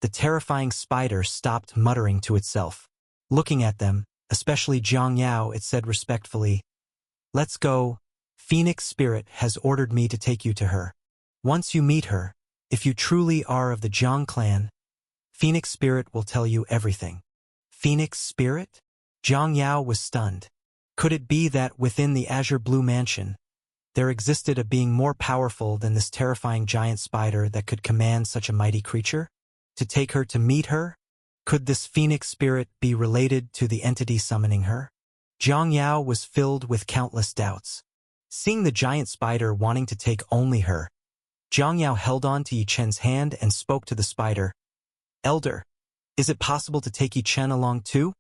the terrifying spider stopped muttering to itself. Looking at them, especially Jiang Yao, it said respectfully, "Let's go. Phoenix Spirit has ordered me to take you to her. Once you meet her, if you truly are of the Jiang clan, Phoenix Spirit will tell you everything." Phoenix Spirit? Jiang Yao was stunned. Could it be that within the azure blue mansion, there existed a being more powerful than this terrifying giant spider that could command such a mighty creature? To take her to meet her? Could this Phoenix Spirit be related to the entity summoning her? Jiang Yao was filled with countless doubts. Seeing the giant spider wanting to take only her, Jiang Yao held on to Yi Chen's hand and spoke to the spider. "Elder, is it possible to take Yi Chen along too?"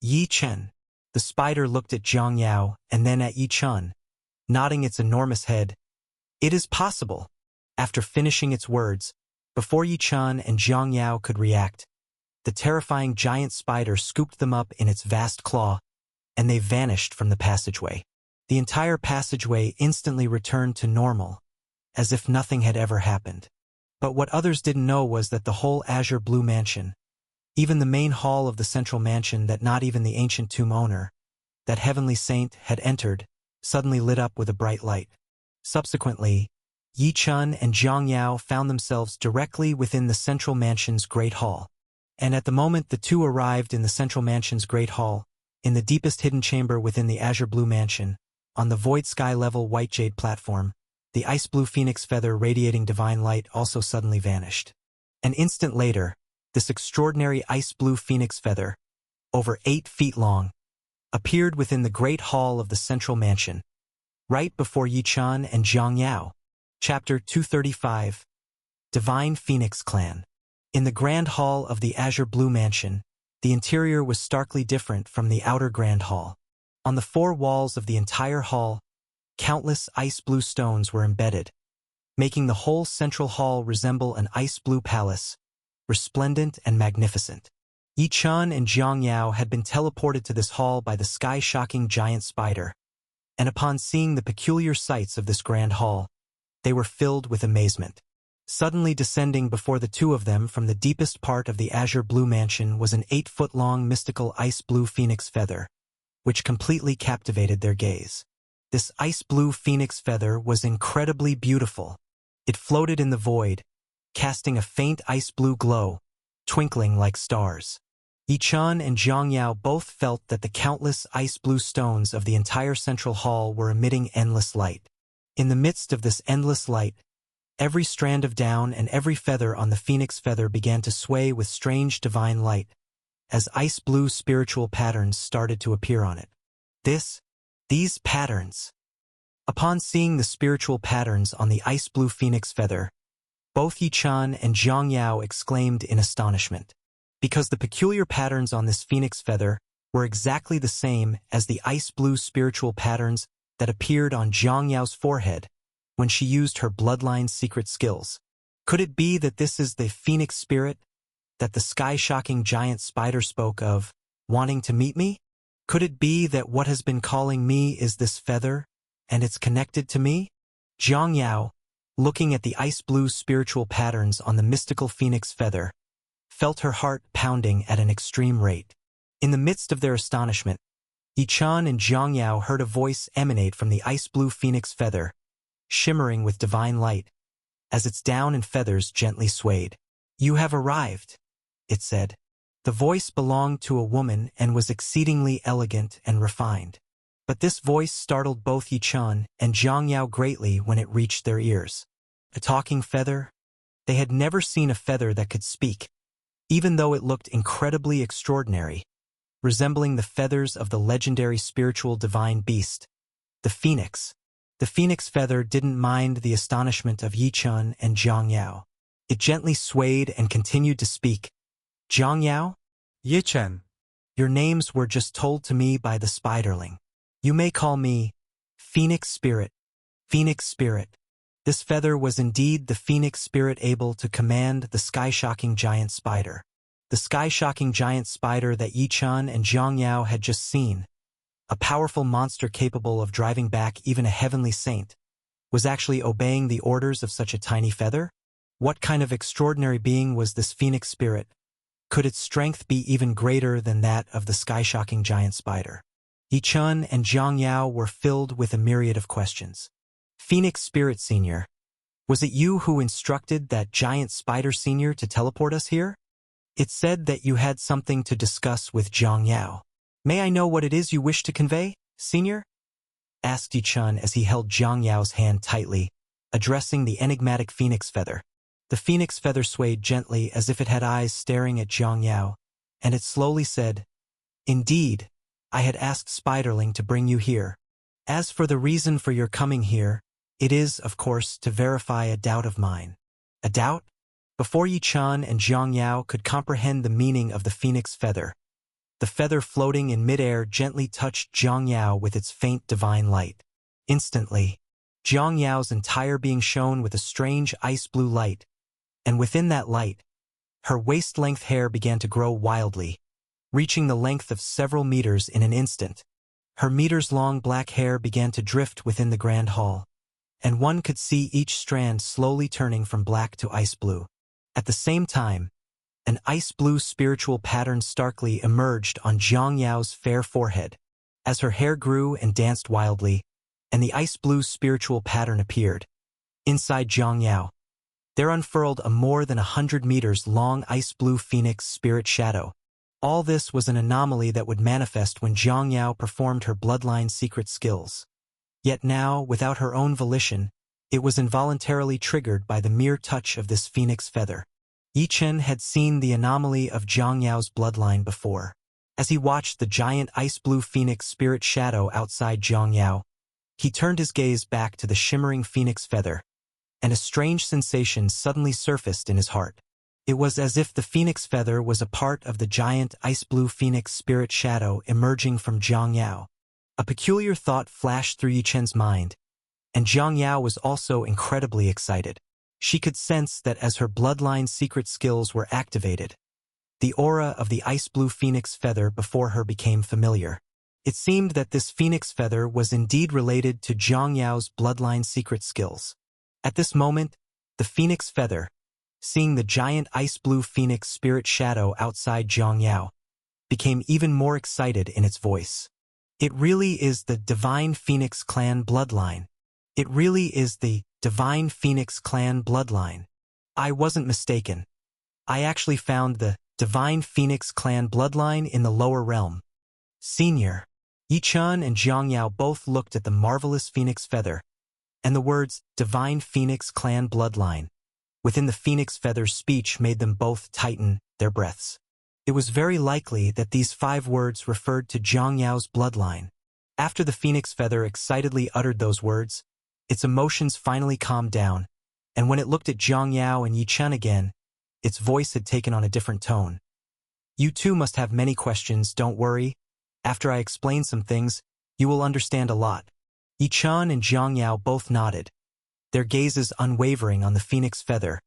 "Yi Chen." The spider looked at Jiang Yao and then at Yi Chun, nodding its enormous head. "It is possible." After finishing its words, before Yi Chun and Jiang Yao could react, the terrifying giant spider scooped them up in its vast claw, and they vanished from the passageway. The entire passageway instantly returned to normal, as if nothing had ever happened. But what others didn't know was that the whole azure blue mansion, even the main hall of the central mansion that not even the ancient tomb owner, that heavenly saint, had entered, suddenly lit up with a bright light. Subsequently, Yi Chun and Jiang Yao found themselves directly within the central mansion's great hall. And at the moment the two arrived in the central mansion's great hall, in the deepest hidden chamber within the azure blue mansion, on the void sky level white jade platform, the ice blue phoenix feather radiating divine light also suddenly vanished. An instant later, this extraordinary ice blue phoenix feather, over 8 feet long, appeared within the great hall of the central mansion, right before Yi Chun and Jiang Yao. Chapter 235. Divine Phoenix Clan. In the grand hall of the azure blue mansion, the interior was starkly different from the outer grand hall. On the 4 walls of the entire hall, countless ice blue stones were embedded, making the whole central hall resemble an ice blue palace, resplendent and magnificent. Yi Chun and Jiang Yao had been teleported to this hall by the sky-shocking giant spider, and upon seeing the peculiar sights of this grand hall, they were filled with amazement. Suddenly descending before the two of them from the deepest part of the azure blue mansion was an 8-foot-long mystical ice blue phoenix feather, which completely captivated their gaze. This ice-blue phoenix feather was incredibly beautiful. It floated in the void, casting a faint ice-blue glow, twinkling like stars. Yichun and Zhongyao both felt that the countless ice-blue stones of the entire central hall were emitting endless light. In the midst of this endless light, every strand of down and every feather on the phoenix feather began to sway with strange divine light, as ice-blue spiritual patterns started to appear on it. These patterns. Upon seeing the spiritual patterns on the ice-blue phoenix feather, both Yichun and Zhongyao exclaimed in astonishment, because the peculiar patterns on this phoenix feather were exactly the same as the ice-blue spiritual patterns that appeared on Zhongyao's forehead when she used her bloodline's secret skills. Could it be that this is the phoenix spirit that the sky-shocking giant spider spoke of, wanting to meet me? Could it be that what has been calling me is this feather, and it's connected to me? Zhongyao, looking at the ice-blue spiritual patterns on the mystical phoenix feather, felt her heart pounding at an extreme rate. In the midst of their astonishment, Yichun and Zhongyao heard a voice emanate from the ice-blue phoenix feather, shimmering with divine light, as its down and feathers gently swayed. "You have arrived," it said. The voice belonged to a woman and was exceedingly elegant and refined. But this voice startled both Yichun and Zhongyao greatly when it reached their ears. A talking feather? They had never seen a feather that could speak, even though it looked incredibly extraordinary, resembling the feathers of the legendary spiritual divine beast, the phoenix. The phoenix feather didn't mind the astonishment of Yichun and Zhongyao. It gently swayed and continued to speak. "Zhongyao? Yichun. Your names were just told to me by the spiderling. You may call me Phoenix Spirit. Phoenix Spirit." This feather was indeed the phoenix spirit able to command the sky-shocking giant spider. The sky-shocking giant spider that Yichun and Zhongyao had just seen, a powerful monster capable of driving back even a heavenly saint, was actually obeying the orders of such a tiny feather? What kind of extraordinary being was this phoenix spirit? Could its strength be even greater than that of the sky-shocking giant spider? Yichun and Zhongyao were filled with a myriad of questions. "Phoenix Spirit Senior, was it you who instructed that giant spider senior to teleport us here? It said that you had something to discuss with Zhongyao. May I know what it is you wish to convey, senior?" asked Yichun as he held Zhongyao's hand tightly, addressing the enigmatic phoenix feather. The phoenix feather swayed gently as if it had eyes staring at Zhongyao, and it slowly said, "Indeed, I had asked Spiderling to bring you here. As for the reason for your coming here, it is, of course, to verify a doubt of mine." "A doubt?" Before Yichun and Zhongyao could comprehend the meaning of the phoenix feather, the feather floating in midair gently touched Zhongyao with its faint divine light. Instantly, Zhongyao's entire being shone with a strange ice-blue light, and within that light, her waist-length hair began to grow wildly, reaching the length of several meters in an instant. Her meters-long black hair began to drift within the grand hall, and one could see each strand slowly turning from black to ice-blue. At the same time, an ice-blue spiritual pattern starkly emerged on Zhongyao's fair forehead. As her hair grew and danced wildly, and the ice-blue spiritual pattern appeared, inside Zhongyao, there unfurled a more than 100 meters long ice-blue phoenix spirit shadow. All this was an anomaly that would manifest when Zhongyao performed her bloodline secret skills. Yet now, without her own volition, it was involuntarily triggered by the mere touch of this phoenix feather. Yichun had seen the anomaly of Zhongyao's bloodline before. As he watched the giant ice-blue phoenix spirit shadow outside Zhongyao, he turned his gaze back to the shimmering phoenix feather, and a strange sensation suddenly surfaced in his heart. It was as if the phoenix feather was a part of the giant ice-blue phoenix spirit shadow emerging from Zhongyao. A peculiar thought flashed through Yichun's mind, and Zhongyao was also incredibly excited. She could sense that as her bloodline secret skills were activated, the aura of the ice-blue phoenix feather before her became familiar. It seemed that this phoenix feather was indeed related to Zhongyao's bloodline secret skills. At this moment, the phoenix feather, seeing the giant ice-blue phoenix spirit shadow outside Zhongyao, became even more excited in its voice. It really is the Divine Phoenix clan bloodline. It really is the Divine Phoenix clan bloodline. I wasn't mistaken. I actually found the Divine Phoenix clan bloodline in the lower realm. Senior. Yi-chun and Jiang Yao both looked at the marvelous phoenix feather, and the words Divine Phoenix clan bloodline within the phoenix feather's speech made them both tighten their breaths. It was very likely that these 5 words referred to Jiang Yao's bloodline. After the phoenix feather excitedly uttered those words, its emotions finally calmed down, and when it looked at Jiang Yao and Yi-chun again, its voice had taken on a different tone. You too must have many questions, don't worry. After I explain some things, you will understand a lot. Yi-chun and Jiang Yao both nodded, their gazes unwavering on the phoenix feather,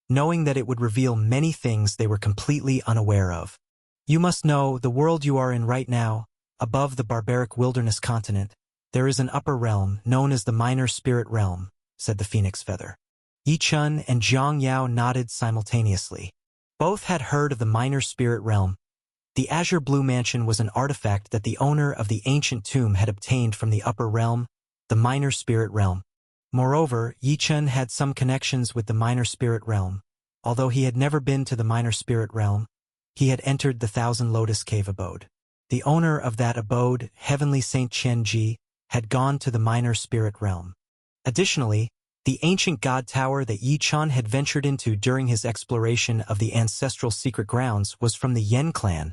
knowing that it would reveal many things they were completely unaware of. You must know, the world you are in right now, above the barbaric wilderness continent, there is an upper realm known as the minor spirit realm, said the phoenix feather. Yi-chun and Jiang Yao nodded simultaneously. Both had heard of the minor spirit realm. The azure blue mansion was an artifact that the owner of the ancient tomb had obtained from the upper realm, the minor spirit realm. Moreover, Yi-chun had some connections with the minor spirit realm. Although he had never been to the minor spirit realm, he had entered the Thousand Lotus Cave abode. The owner of that abode, Heavenly Saint Qian-ji, had gone to the minor spirit realm. Additionally, the ancient god tower that Yi-chun had ventured into during his exploration of the ancestral secret grounds was from the Yen clan,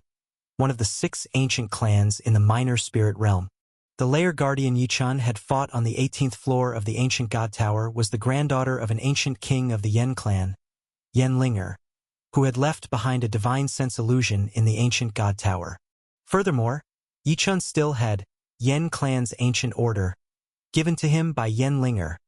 one of the 6 ancient clans in the minor spirit realm. The lair guardian Yi-chun had fought on the 18th floor of the ancient god tower was the granddaughter of an ancient king of the Yen clan, Yen Linger, who had left behind a divine sense illusion in the ancient god tower. Furthermore, Yi-chun still had Yen clan's ancient order, given to him by Yen Linger,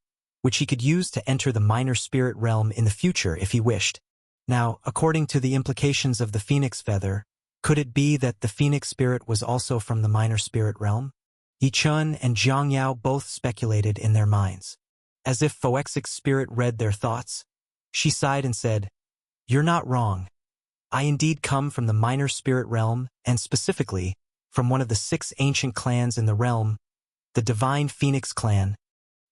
which he could use to enter the minor spirit realm in the future if he wished. Now, according to the implications of the phoenix feather, could it be that the phoenix spirit was also from the minor spirit realm? Yi-chun and Jiang Yao both speculated in their minds. As if Phoexic's spirit read their thoughts, she sighed and said, "You're not wrong. I indeed come from the minor spirit realm, and specifically, from one of the 6 ancient clans in the realm, the Divine Phoenix clan.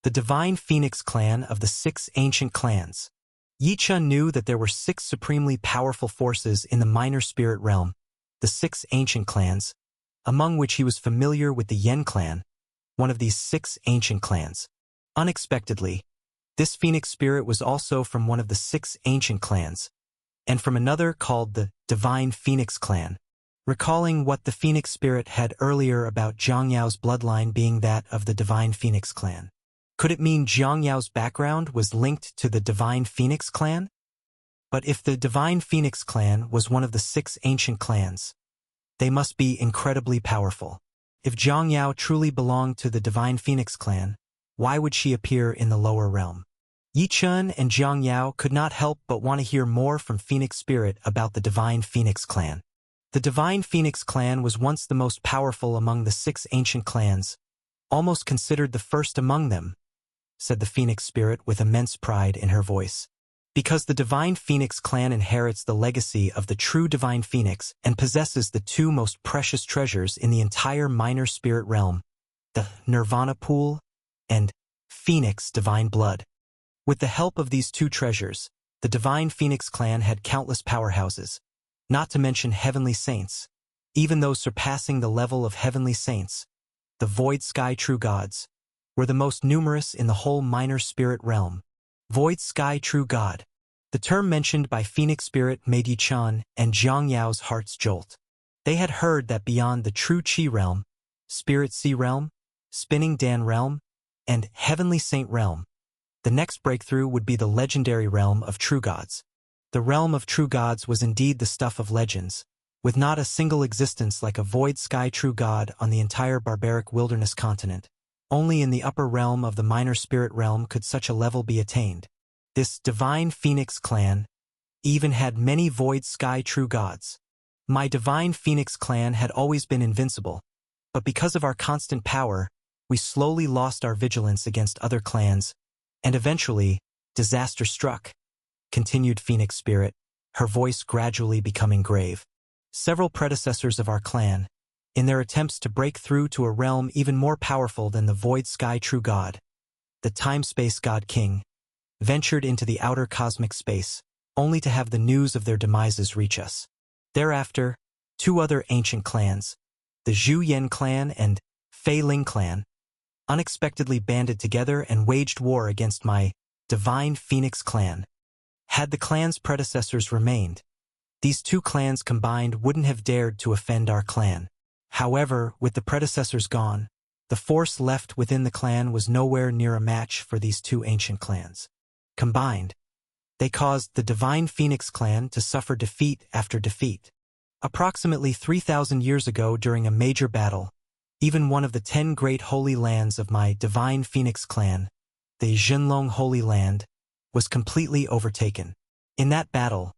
The Divine Phoenix clan of the 6 ancient clans." Yi-chun knew that there were 6 supremely powerful forces in the minor spirit realm, the 6 ancient clans, among which he was familiar with the Yen clan, one of these 6 ancient clans. Unexpectedly, this phoenix spirit was also from one of the 6 ancient clans, and from another called the Divine Phoenix clan. Recalling what the phoenix spirit had earlier about Jiang Yao's bloodline being that of the Divine Phoenix clan. Could it mean Jiang Yao's background was linked to the Divine Phoenix clan? But if the Divine Phoenix clan was one of the 6 ancient clans, they must be incredibly powerful. If Jiang Yao truly belonged to the Divine Phoenix clan, why would she appear in the lower realm? Yi-chun and Jiang Yao could not help but want to hear more from Phoenix Spirit about the Divine Phoenix clan. The Divine Phoenix clan was once the most powerful among the 6 ancient clans, almost considered the first among them, said the Phoenix Spirit with immense pride in her voice. Because the Divine Phoenix clan inherits the legacy of the true Divine Phoenix and possesses the 2 most precious treasures in the entire minor spirit realm, the Nirvana Pool and Phoenix Divine Blood. With the help of these 2 treasures, the Divine Phoenix clan had countless powerhouses, not to mention heavenly saints, even those surpassing the level of heavenly saints. The Void Sky True Gods were the most numerous in the whole minor spirit realm. Void Sky True God. The term mentioned by Phoenix Spirit made Yi-chun and Jiang Yao's hearts jolt. They had heard that beyond the true Qi realm, Spirit Sea realm, Spinning Dan realm, and Heavenly Saint realm, the next breakthrough would be the legendary realm of true gods. The realm of true gods was indeed the stuff of legends, with not a single existence like a Void Sky True God on the entire barbaric wilderness continent. Only in the upper realm of the minor spirit realm could such a level be attained. This Divine Phoenix clan even had many Void Sky True Gods. My Divine Phoenix clan had always been invincible, but because of our constant power, we slowly lost our vigilance against other clans, and eventually, disaster struck, continued Phoenix Spirit, her voice gradually becoming grave. Several predecessors of our clan, in their attempts to break through to a realm even more powerful than the void sky true god, the time-space god king, ventured into the outer cosmic space, only to have the news of their demises reach us. Thereafter, two other ancient clans, the Zhu Yan clan and Fei Ling clan, unexpectedly banded together and waged war against my Divine Phoenix clan. Had the clan's predecessors remained, these two clans combined wouldn't have dared to offend our clan. However, with the predecessors gone, the force left within the clan was nowhere near a match for these two ancient clans. Combined, they caused the Divine Phoenix clan to suffer defeat after defeat. Approximately 3,000 years ago during a major battle, even one of the 10 great holy lands of my Divine Phoenix clan, the Jinlong Holy Land, was completely overtaken. In that battle,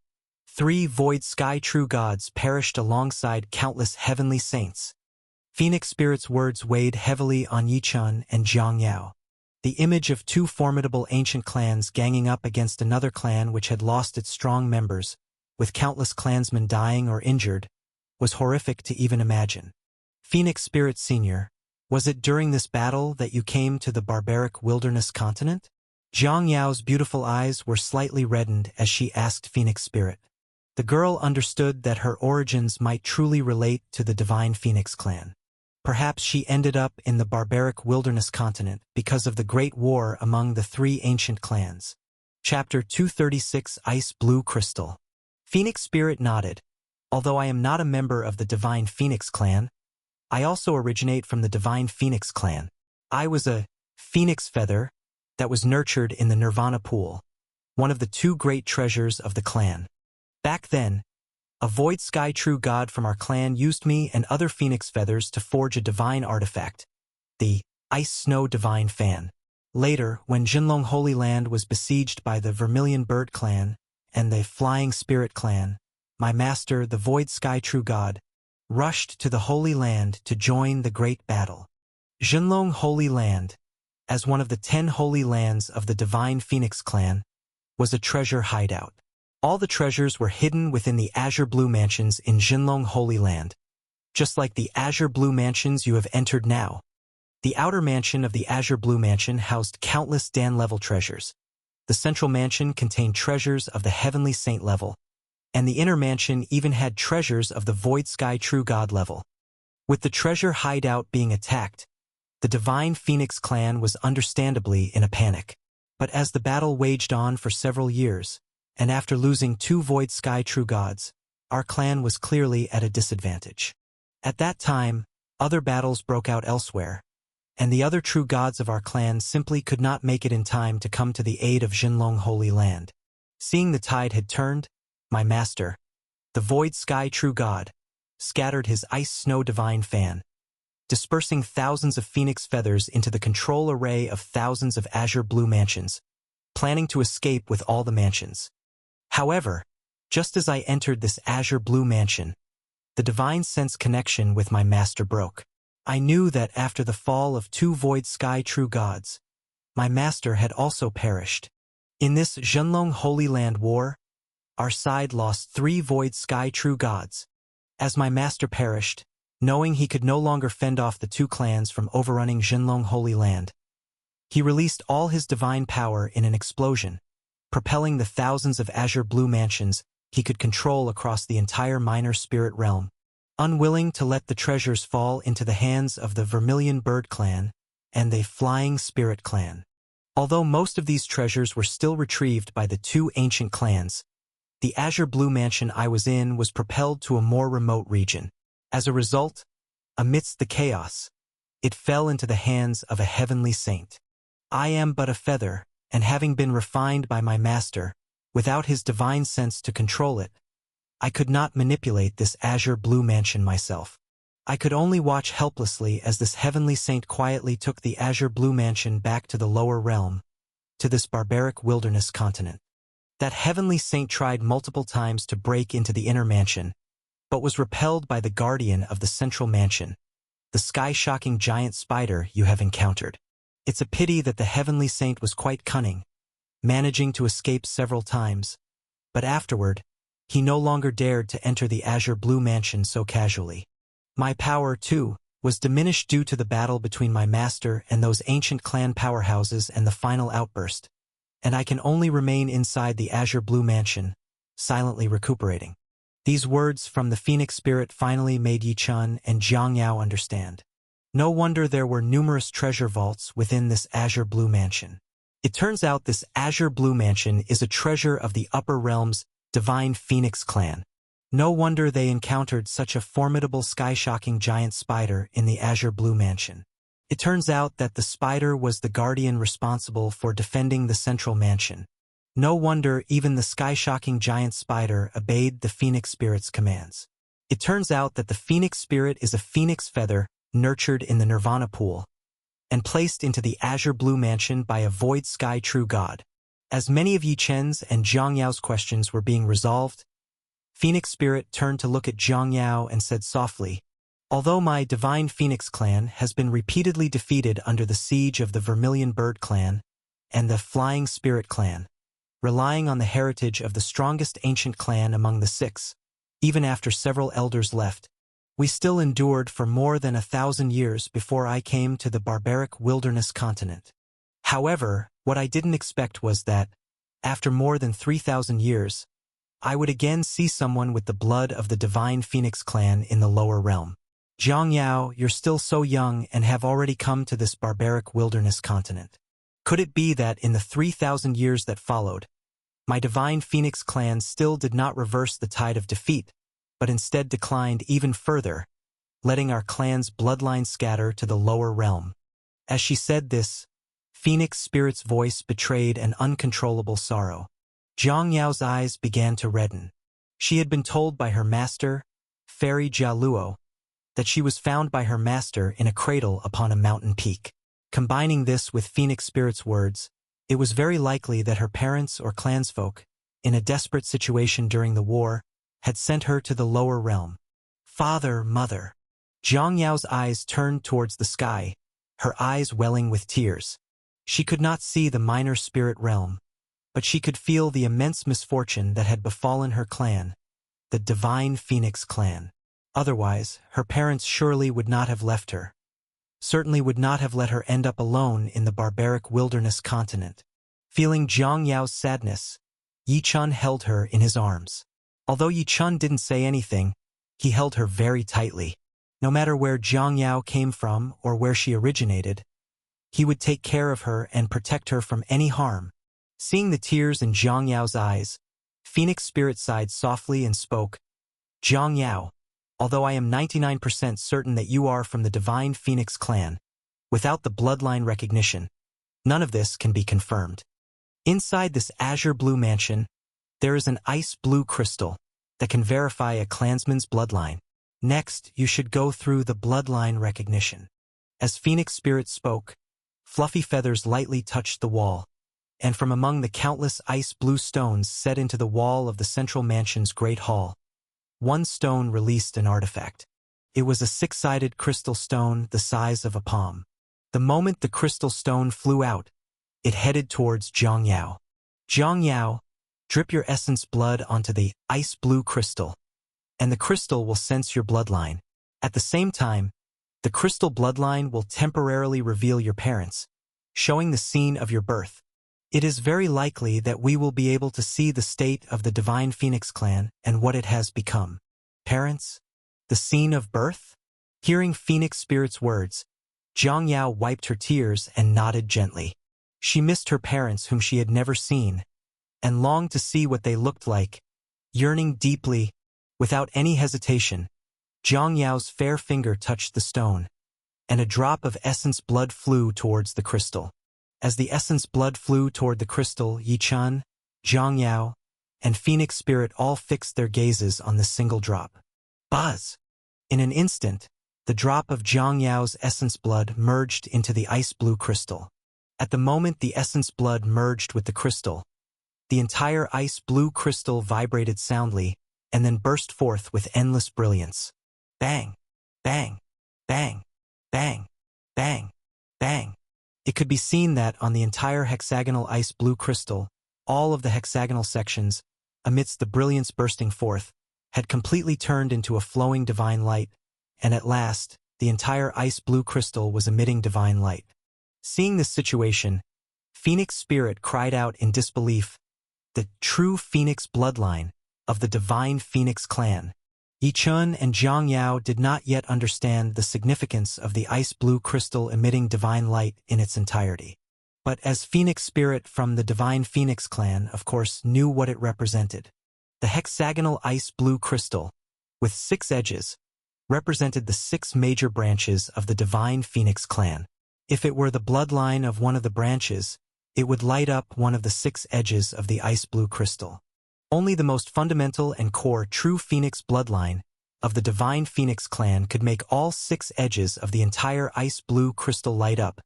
3 void sky true gods perished alongside countless heavenly saints. Phoenix Spirit's words weighed heavily on Yichun and Jiang Yao. The image of 2 formidable ancient clans ganging up against another clan which had lost its strong members, with countless clansmen dying or injured, was horrific to even imagine. Phoenix Spirit Sr., was it during this battle that you came to the barbaric wilderness continent? Jiang Yao's beautiful eyes were slightly reddened as she asked Phoenix Spirit. The girl understood that her origins might truly relate to the Divine Phoenix clan. Perhaps she ended up in the barbaric wilderness continent because of the Great War among the 3 ancient clans. Chapter 236 Ice Blue Crystal. Phoenix Spirit nodded. Although I am not a member of the Divine Phoenix clan, I also originate from the Divine Phoenix clan. I was a phoenix feather that was nurtured in the Nirvana Pool, one of the 2 great treasures of the clan. Back then, a void sky true god from our clan used me and other phoenix feathers to forge a divine artifact, the Ice Snow Divine Fan. Later, when Jinlong Holy Land was besieged by the Vermilion Bird clan and the Flying Spirit clan, my master, the void sky true god, rushed to the Holy Land to join the great battle. Jinlong Holy Land, as one of the 10 holy lands of the Divine Phoenix clan, was a treasure hideout. All the treasures were hidden within the Azure Blue Mansions in Jinlong Holy Land, just like the Azure Blue Mansions you have entered now. The outer mansion of the Azure Blue Mansion housed countless Dan-level treasures. The central mansion contained treasures of the Heavenly Saint level, and the inner mansion even had treasures of the Void Sky True God level. With the treasure hideout being attacked, the Divine Phoenix clan was understandably in a panic. But as the battle waged on for several years, and after losing 2 Void Sky True Gods, our clan was clearly at a disadvantage. At that time, other battles broke out elsewhere, and the other true gods of our clan simply could not make it in time to come to the aid of Jinlong Holy Land. Seeing the tide had turned, my master, the Void Sky True God, scattered his Ice Snow Divine Fan, dispersing thousands of phoenix feathers into the control array of thousands of Azure Blue Mansions, planning to escape with all the mansions. However, just as I entered this Azure Blue Mansion, the divine sense connection with my master broke. I knew that after the fall of 2 Void Sky True Gods, my master had also perished. In this Jinlong Holy Land War, our side lost 3 Void Sky True Gods. As my master perished, knowing he could no longer fend off the 2 clans from overrunning Jinlong Holy Land, he released all his divine power in an explosion, propelling the thousands of Azure Blue Mansions he could control across the entire minor spirit realm. Unwilling to let the treasures fall into the hands of the Vermilion Bird clan and the Flying Spirit clan. Although most of these treasures were still retrieved by the 2 ancient clans, the Azure Blue Mansion I was in was propelled to a more remote region. As a result, amidst the chaos, it fell into the hands of a heavenly saint. I am but a feather, and having been refined by my master, without his divine sense to control it, I could not manipulate this Azure Blue Mansion myself. I could only watch helplessly as this heavenly saint quietly took the Azure Blue Mansion back to the lower realm, to this barbaric wilderness continent. That heavenly saint tried multiple times to break into the inner mansion, but was repelled by the guardian of the central mansion, the sky-shocking giant spider you have encountered. It's a pity that the heavenly saint was quite cunning, managing to escape several times, but afterward, he no longer dared to enter the Azure Blue Mansion so casually. My power, too, was diminished due to the battle between my master and those ancient clan powerhouses and the final outburst, and I can only remain inside the azure blue mansion, silently recuperating. These words from the Phoenix Spirit finally made Yi-Chun and Jiang Yao understand. No wonder there were numerous treasure vaults within this azure blue mansion. It turns out this azure blue mansion is a treasure of the upper realm's divine Phoenix clan. No wonder they encountered such a formidable sky-shocking giant spider in the azure blue mansion. It turns out that the spider was the guardian responsible for defending the central mansion. No wonder even the sky-shocking giant spider obeyed the Phoenix Spirit's commands. It turns out that the Phoenix Spirit is a phoenix feather nurtured in the Nirvana pool and placed into the azure blue mansion by a void sky true god. As many of Yi-Chen's and Jiang Yao's questions were being resolved, Phoenix Spirit turned to look at Jiang Yao and said softly, "Although my divine Phoenix clan has been repeatedly defeated under the siege of the Vermilion Bird clan and the Flying Spirit clan, relying on the heritage of the strongest ancient clan among the six, even after several elders left, we still endured for more than 1,000 years before I came to the barbaric wilderness continent. However, what I didn't expect was that, after more than 3,000 years, I would again see someone with the blood of the divine Phoenix clan in the lower realm. Jiang Yao, you're still so young and have already come to this barbaric wilderness continent. Could it be that in the 3,000 years that followed, my divine Phoenix clan still did not reverse the tide of defeat, but instead declined even further, letting our clan's bloodline scatter to the lower realm?" As she said this, Phoenix Spirit's voice betrayed an uncontrollable sorrow. Jiang Yao's eyes began to redden. She had been told by her master, Fairy Jia Luo, that she was found by her master in a cradle upon a mountain peak. Combining this with Phoenix Spirit's words, it was very likely that her parents or clansfolk, in a desperate situation during the war, had sent her to the lower realm. Father, mother. Jiang Yao's eyes turned towards the sky, her eyes welling with tears. She could not see the minor spirit realm, but she could feel the immense misfortune that had befallen her clan, the divine Phoenix clan. Otherwise, her parents surely would not have left her. Certainly would not have let her end up alone in the barbaric wilderness continent. Feeling Jiang Yao's sadness, Yi-Chun held her in his arms. Although Yi-Chun didn't say anything, he held her very tightly. No matter where Jiang Yao came from or where she originated, he would take care of her and protect her from any harm. Seeing the tears in Jiang Yao's eyes, Phoenix Spirit sighed softly and spoke, "Jiang Yao, although I am 99% certain that you are from the divine Phoenix clan, without the bloodline recognition, none of this can be confirmed. Inside this azure blue mansion, there is an ice blue crystal that can verify a clansman's bloodline. Next, you should go through the bloodline recognition." As Phoenix Spirit spoke, fluffy feathers lightly touched the wall, and from among the countless ice blue stones set into the wall of the central mansion's great hall, one stone released an artifact. It was a six-sided crystal stone the size of a palm. The moment the crystal stone flew out, it headed towards Jiang Yao. "Jiang Yao, drip your essence blood onto the ice blue crystal, and the crystal will sense your bloodline. At the same time, the crystal bloodline will temporarily reveal your parents, showing the scene of your birth. It is very likely that we will be able to see the state of the divine Phoenix clan and what it has become." Parents? The scene of birth? Hearing Phoenix Spirit's words, Jiang Yao wiped her tears and nodded gently. She missed her parents whom she had never seen, and longed to see what they looked like. Yearning deeply, without any hesitation, Jiang Yao's fair finger touched the stone, and a drop of essence blood flew towards the crystal. As the essence blood flew toward the crystal, Yi-Chun, Jiang Yao, and Phoenix Spirit all fixed their gazes on the single drop. Buzz! In an instant, the drop of Jiang Yao's essence blood merged into the ice blue crystal. At the moment the essence blood merged with the crystal, the entire ice blue crystal vibrated soundly and then burst forth with endless brilliance. Bang! Bang! Bang! Bang! Bang! Bang! It could be seen that on the entire hexagonal ice blue crystal, all of the hexagonal sections, amidst the brilliance bursting forth, had completely turned into a flowing divine light, and at last, the entire ice blue crystal was emitting divine light. Seeing this situation, Phoenix Spirit cried out in disbelief, the true Phoenix bloodline of the divine Phoenix clan. Yichun and Zhang Yao did not yet understand the significance of the ice blue crystal emitting divine light in its entirety. But as Phoenix Spirit from the divine Phoenix clan, of course, knew what it represented. The hexagonal ice blue crystal, with 6 edges, represented the 6 major branches of the divine Phoenix clan. If it were the bloodline of one of the branches, it would light up one of the 6 edges of the ice blue crystal. Only the most fundamental and core true Phoenix bloodline of the divine Phoenix clan could make all 6 edges of the entire ice blue crystal light up,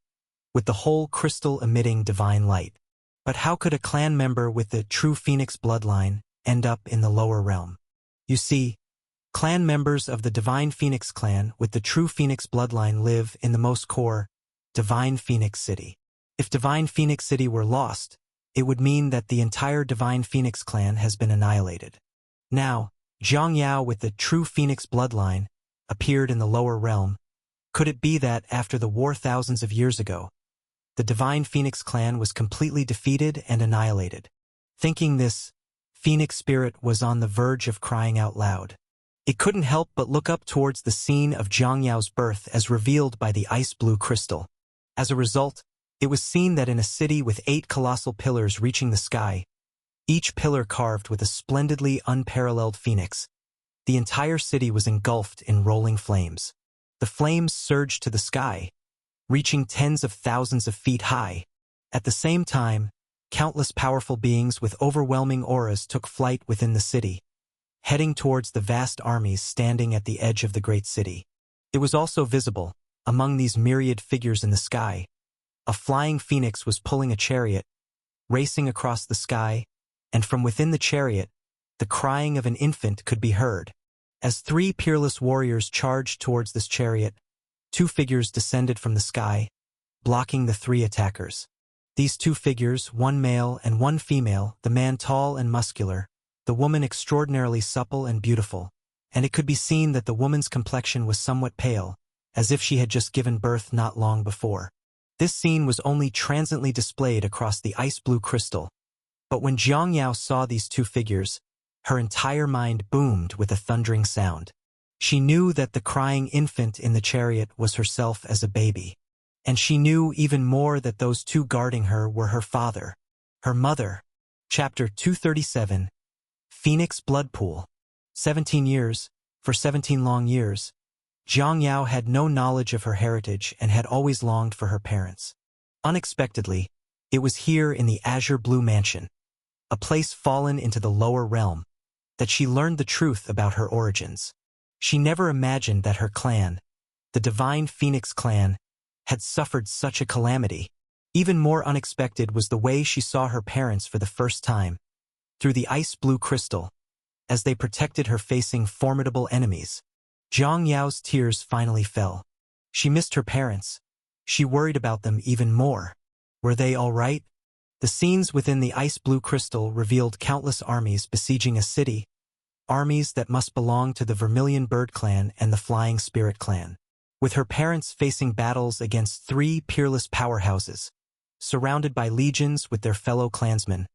with the whole crystal emitting divine light. But how could a clan member with the true Phoenix bloodline end up in the lower realm? You see, clan members of the divine Phoenix clan with the true Phoenix bloodline live in the most core, divine Phoenix City. If divine Phoenix City were lost, it would mean that the entire divine Phoenix clan has been annihilated. Now, Zhang Yao with the true Phoenix bloodline appeared in the lower realm. Could it be that after the war thousands of years ago, the divine Phoenix clan was completely defeated and annihilated? Thinking this, Phoenix Spirit was on the verge of crying out loud. It couldn't help but look up towards the scene of Zhang Yao's birth as revealed by the ice blue crystal. As a result, it was seen that in a city with 8 colossal pillars reaching the sky, each pillar carved with a splendidly unparalleled phoenix, the entire city was engulfed in rolling flames. The flames surged to the sky, reaching tens of thousands of feet high. At the same time, countless powerful beings with overwhelming auras took flight within the city, heading towards the vast armies standing at the edge of the great city. It was also visible, among these myriad figures in the sky, a flying phoenix was pulling a chariot, racing across the sky, and from within the chariot, the crying of an infant could be heard. As 3 peerless warriors charged towards this chariot, 2 figures descended from the sky, blocking the 3 attackers. These 2 figures, one male and one female, the man tall and muscular, the woman extraordinarily supple and beautiful, and it could be seen that the woman's complexion was somewhat pale, as if she had just given birth not long before. This scene was only transiently displayed across the ice blue crystal, but when Zhang Yao saw these 2 figures, her entire mind boomed with a thundering sound. She knew that the crying infant in the chariot was herself as a baby, and she knew even more that those 2 guarding her were her father, her mother. Chapter 237, Phoenix Blood Pool. 17 years, for 17 long years, Zhang Yao had no knowledge of her heritage and had always longed for her parents. Unexpectedly, it was here in the azure blue mansion, a place fallen into the lower realm, that she learned the truth about her origins. She never imagined that her clan, the divine Phoenix clan, had suffered such a calamity. Even more unexpected was the way she saw her parents for the first time, through the ice blue crystal, as they protected her facing formidable enemies. Zhang Yao's tears finally fell. She missed her parents. She worried about them even more. Were they all right? The scenes within the ice blue crystal revealed countless armies besieging a city, armies that must belong to the Vermilion Bird clan and the Flying Spirit clan. With her parents facing battles against 3 peerless powerhouses, surrounded by legions with their fellow clansmen,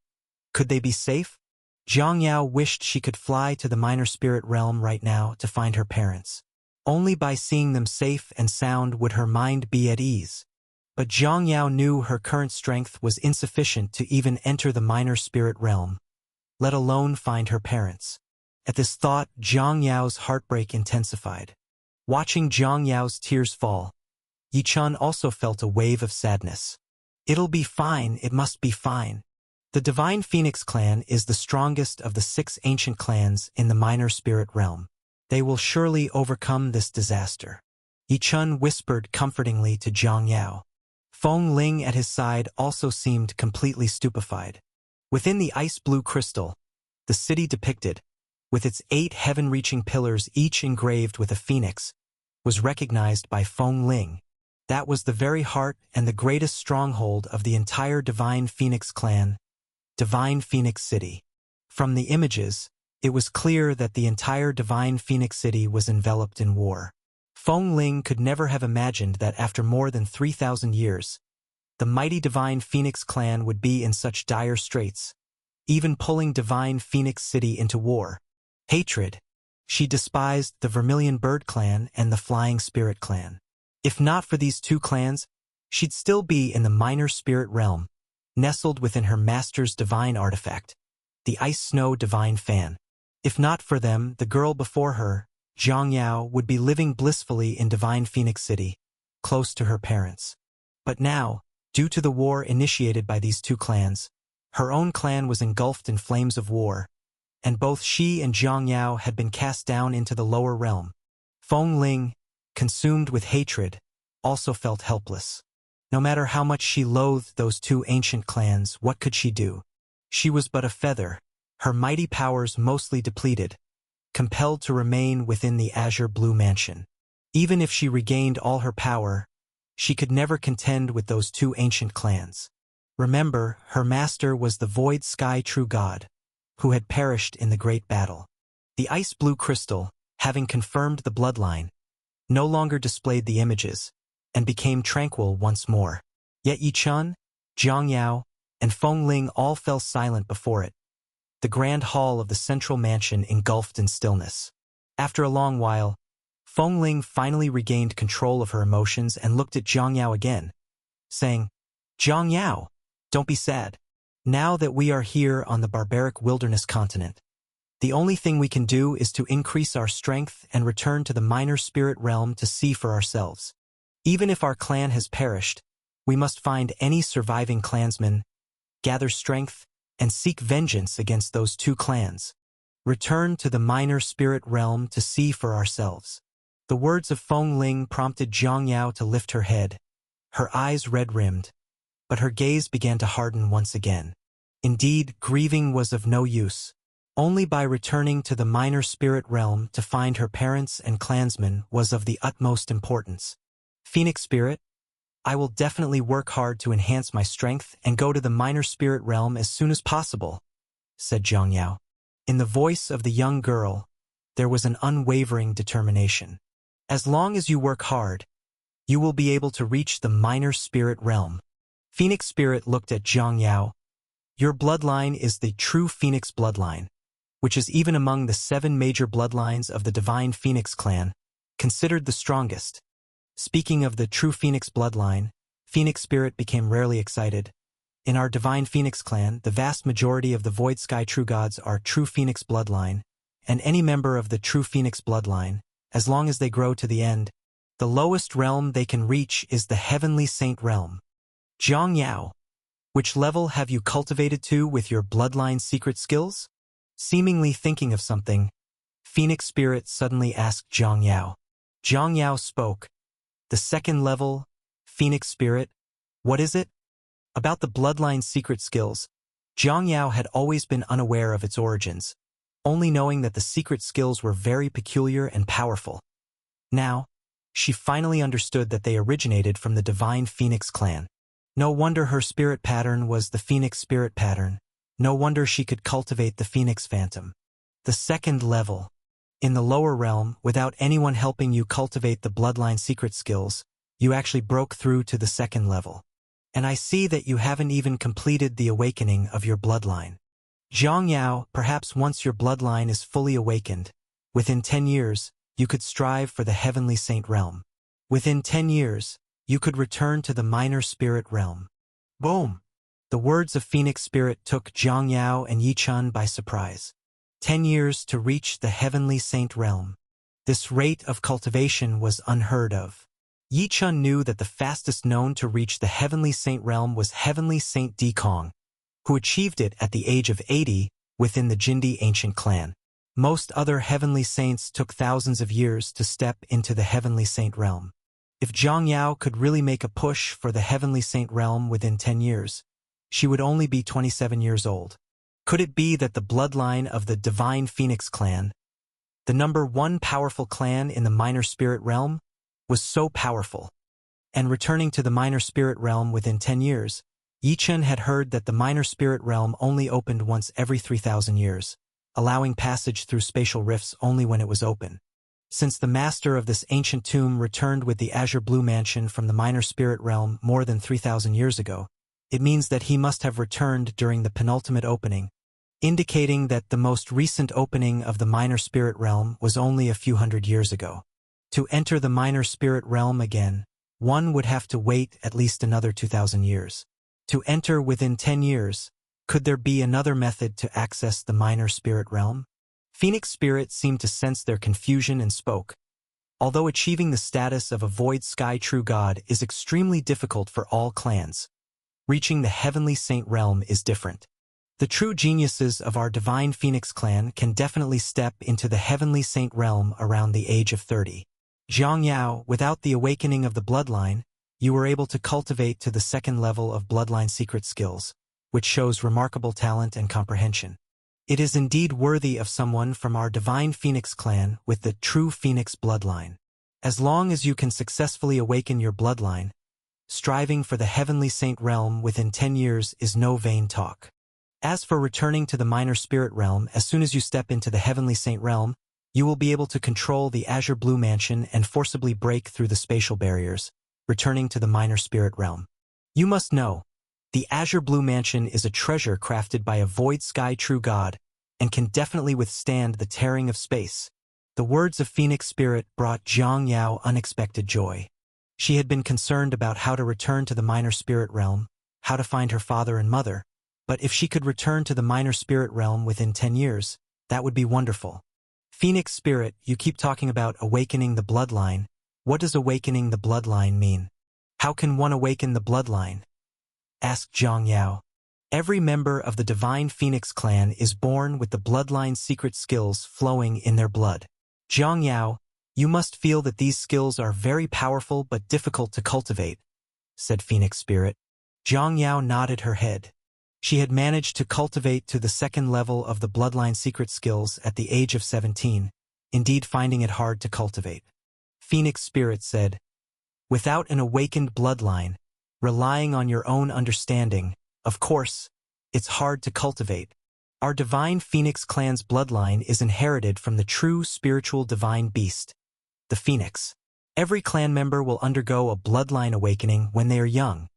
could they be safe? Zhang Yao wished she could fly to the minor spirit realm right now to find her parents. Only by seeing them safe and sound would her mind be at ease. But Zhang Yao knew her current strength was insufficient to even enter the minor spirit realm, let alone find her parents. At this thought, Zhang Yao's heartbreak intensified. Watching Zhang Yao's tears fall, Yichun also felt a wave of sadness. It'll be fine, it must be fine. The Divine Phoenix clan is the strongest of the 6 ancient clans in the minor spirit realm. They will surely overcome this disaster. Yichun whispered comfortingly to Zhang Yao. Feng Ling at his side also seemed completely stupefied. Within the ice blue crystal, the city depicted, with its 8 heaven-reaching pillars each engraved with a phoenix, was recognized by Feng Ling. That was the very heart and the greatest stronghold of the entire Divine Phoenix clan, Divine Phoenix City. From the images, it was clear that the entire Divine Phoenix City was enveloped in war. Feng Ling could never have imagined that after more than 3,000 years, the mighty Divine Phoenix clan would be in such dire straits, even pulling Divine Phoenix City into war. Hatred. She despised the Vermilion Bird clan and the Flying Spirit clan. If not for these two clans, she'd still be in the Minor Spirit realm, nestled within her master's divine artifact, the Ice Snow Divine Fan. If not for them, the girl before her, Zhang Yao, would be living blissfully in Divine Phoenix City, close to her parents. But now, due to the war initiated by these two clans, her own clan was engulfed in flames of war, and both she and Zhang Yao had been cast down into the lower realm. Feng Ling, consumed with hatred, also felt helpless. No matter how much she loathed those two ancient clans, what could she do? She was but a feather, her mighty powers mostly depleted, compelled to remain within the azure blue mansion. Even if she regained all her power, she could never contend with those two ancient clans. Remember, her master was the Void Sky True God, who had perished in the great battle. The ice blue crystal, having confirmed the bloodline, no longer displayed the images, and became tranquil once more. Yet Yi Chun, Zhang Yao, and Feng Ling all fell silent before it. The grand hall of the central mansion engulfed in stillness. After a long while, Feng Ling finally regained control of her emotions and looked at Zhang Yao again, saying, "Zhang Yao, don't be sad. Now that we are here on the barbaric wilderness continent, the only thing we can do is to increase our strength and return to the minor spirit realm to see for ourselves. Even if our clan has perished, we must find any surviving clansmen, gather strength, and seek vengeance against those two clans. Return to the minor spirit realm to see for ourselves." The words of Feng Ling prompted Zhang Yao to lift her head, her eyes red-rimmed, but her gaze began to harden once again. Indeed, grieving was of no use. Only by returning to the minor spirit realm to find her parents and clansmen was of the utmost importance. "Phoenix Spirit, I will definitely work hard to enhance my strength and go to the minor spirit realm as soon as possible," said Zhang Yao. In the voice of the young girl, there was an unwavering determination. "As long as you work hard, you will be able to reach the minor spirit realm." Phoenix Spirit looked at Zhang Yao. "Your bloodline is the true Phoenix bloodline, which is even among the 7 major bloodlines of the Divine Phoenix clan, considered the strongest." Speaking of the true Phoenix bloodline, Phoenix Spirit became rarely excited. "In our Divine Phoenix clan, the vast majority of the Void Sky True Gods are true Phoenix bloodline, and any member of the true Phoenix bloodline, as long as they grow to the end, the lowest realm they can reach is the Heavenly Saint realm." "Zhang Yao, which level have you cultivated to with your bloodline secret skills?" Seemingly thinking of something, Phoenix Spirit suddenly asked Zhang Yao. Zhang Yao spoke. "The 2nd level, Phoenix Spirit, what is it?" About the bloodline secret skills, Zhang Yao had always been unaware of its origins, only knowing that the secret skills were very peculiar and powerful. Now, she finally understood that they originated from the Divine Phoenix clan. No wonder her spirit pattern was the Phoenix Spirit pattern. No wonder she could cultivate the Phoenix Phantom. The 2nd level. In the lower realm, without anyone helping you cultivate the bloodline secret skills, you actually broke through to the 2nd level. And I see that you haven't even completed the awakening of your bloodline. Zhang Yao, perhaps once your bloodline is fully awakened, within 10 years, you could strive for the Heavenly Saint realm. Within 10 years, you could return to the minor spirit realm. Boom! The words of Phoenix Spirit took Zhang Yao and Yi Chun by surprise. 10 years to reach the Heavenly Saint realm. This rate of cultivation was unheard of. Yi Chun knew that the fastest known to reach the Heavenly Saint realm was Heavenly Saint Di Kong, who achieved it at the age of 80 within the Jindi ancient clan. Most other Heavenly Saints took thousands of years to step into the Heavenly Saint realm. If Zhang Yao could really make a push for the Heavenly Saint realm within 10 years, she would only be 27 years old. Could it be that the bloodline of the Divine Phoenix clan, the #1 powerful clan in the minor spirit realm, was so powerful? And returning to the minor spirit realm within 10 years, Yi Chun had heard that the minor spirit realm only opened once every 3,000 years, allowing passage through spatial rifts only when it was open. Since the master of this ancient tomb returned with the azure blue mansion from the minor spirit realm more than 3,000 years ago, it means that he must have returned during the penultimate opening, indicating that the most recent opening of the minor spirit realm was only a few hundred years ago. To enter the minor spirit realm again, one would have to wait at least another 2,000 years. To enter within 10 years, could there be another method to access the minor spirit realm? Phoenix Spirit seemed to sense their confusion and spoke. Although achieving the status of a void sky true god is extremely difficult for all clans, reaching the heavenly saint realm is different. The true geniuses of our divine Phoenix clan can definitely step into the heavenly saint realm around the age of 30. Zhang Yao, without the awakening of the bloodline, you were able to cultivate to the second level of bloodline secret skills, which shows remarkable talent and comprehension. It is indeed worthy of someone from our divine Phoenix clan with the true Phoenix bloodline. As long as you can successfully awaken your bloodline, striving for the heavenly saint realm within 10 years is no vain talk. As for returning to the minor spirit realm, as soon as you step into the heavenly saint realm, you will be able to control the azure blue mansion and forcibly break through the spatial barriers, returning to the minor spirit realm. You must know, the azure blue mansion is a treasure crafted by a void sky true god and can definitely withstand the tearing of space. The words of Phoenix Spirit brought Zhang Yao unexpected joy. She had been concerned about how to return to the minor spirit realm, how to find her father and mother, but if she could return to the minor spirit realm within 10 years, that would be wonderful. Phoenix Spirit, you keep talking about awakening the bloodline. What does awakening the bloodline mean? How can one awaken the bloodline? Asked Zhang Yao. Every member of the divine Phoenix clan is born with the bloodline secret skills flowing in their blood. Zhang Yao, you must feel that these skills are very powerful but difficult to cultivate, said Phoenix Spirit. Zhang Yao nodded her head. She had managed to cultivate to the second level of the bloodline secret skills at the age of 17, indeed finding it hard to cultivate. Phoenix Spirit said, without an awakened bloodline, relying on your own understanding, of course, it's hard to cultivate. Our divine Phoenix clan's bloodline is inherited from the true spiritual divine beast, the Phoenix. Every clan member will undergo a bloodline awakening when they are young.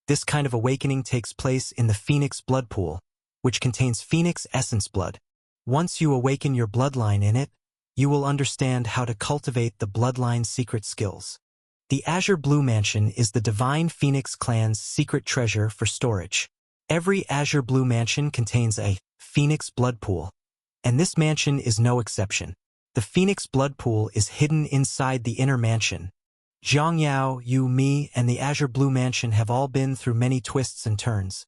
This kind of awakening takes place in the Phoenix blood pool, which contains Phoenix essence blood. Once you awaken your bloodline in it, you will understand how to cultivate the bloodline's secret skills. The Azure Blue Mansion is the divine Phoenix clan's secret treasure for storage. Every Azure Blue Mansion contains a Phoenix blood pool, and this mansion is no exception. The Phoenix blood pool is hidden inside the inner mansion. Zhang Yao, you, me, and the Azure Blue Mansion have all been through many twists and turns,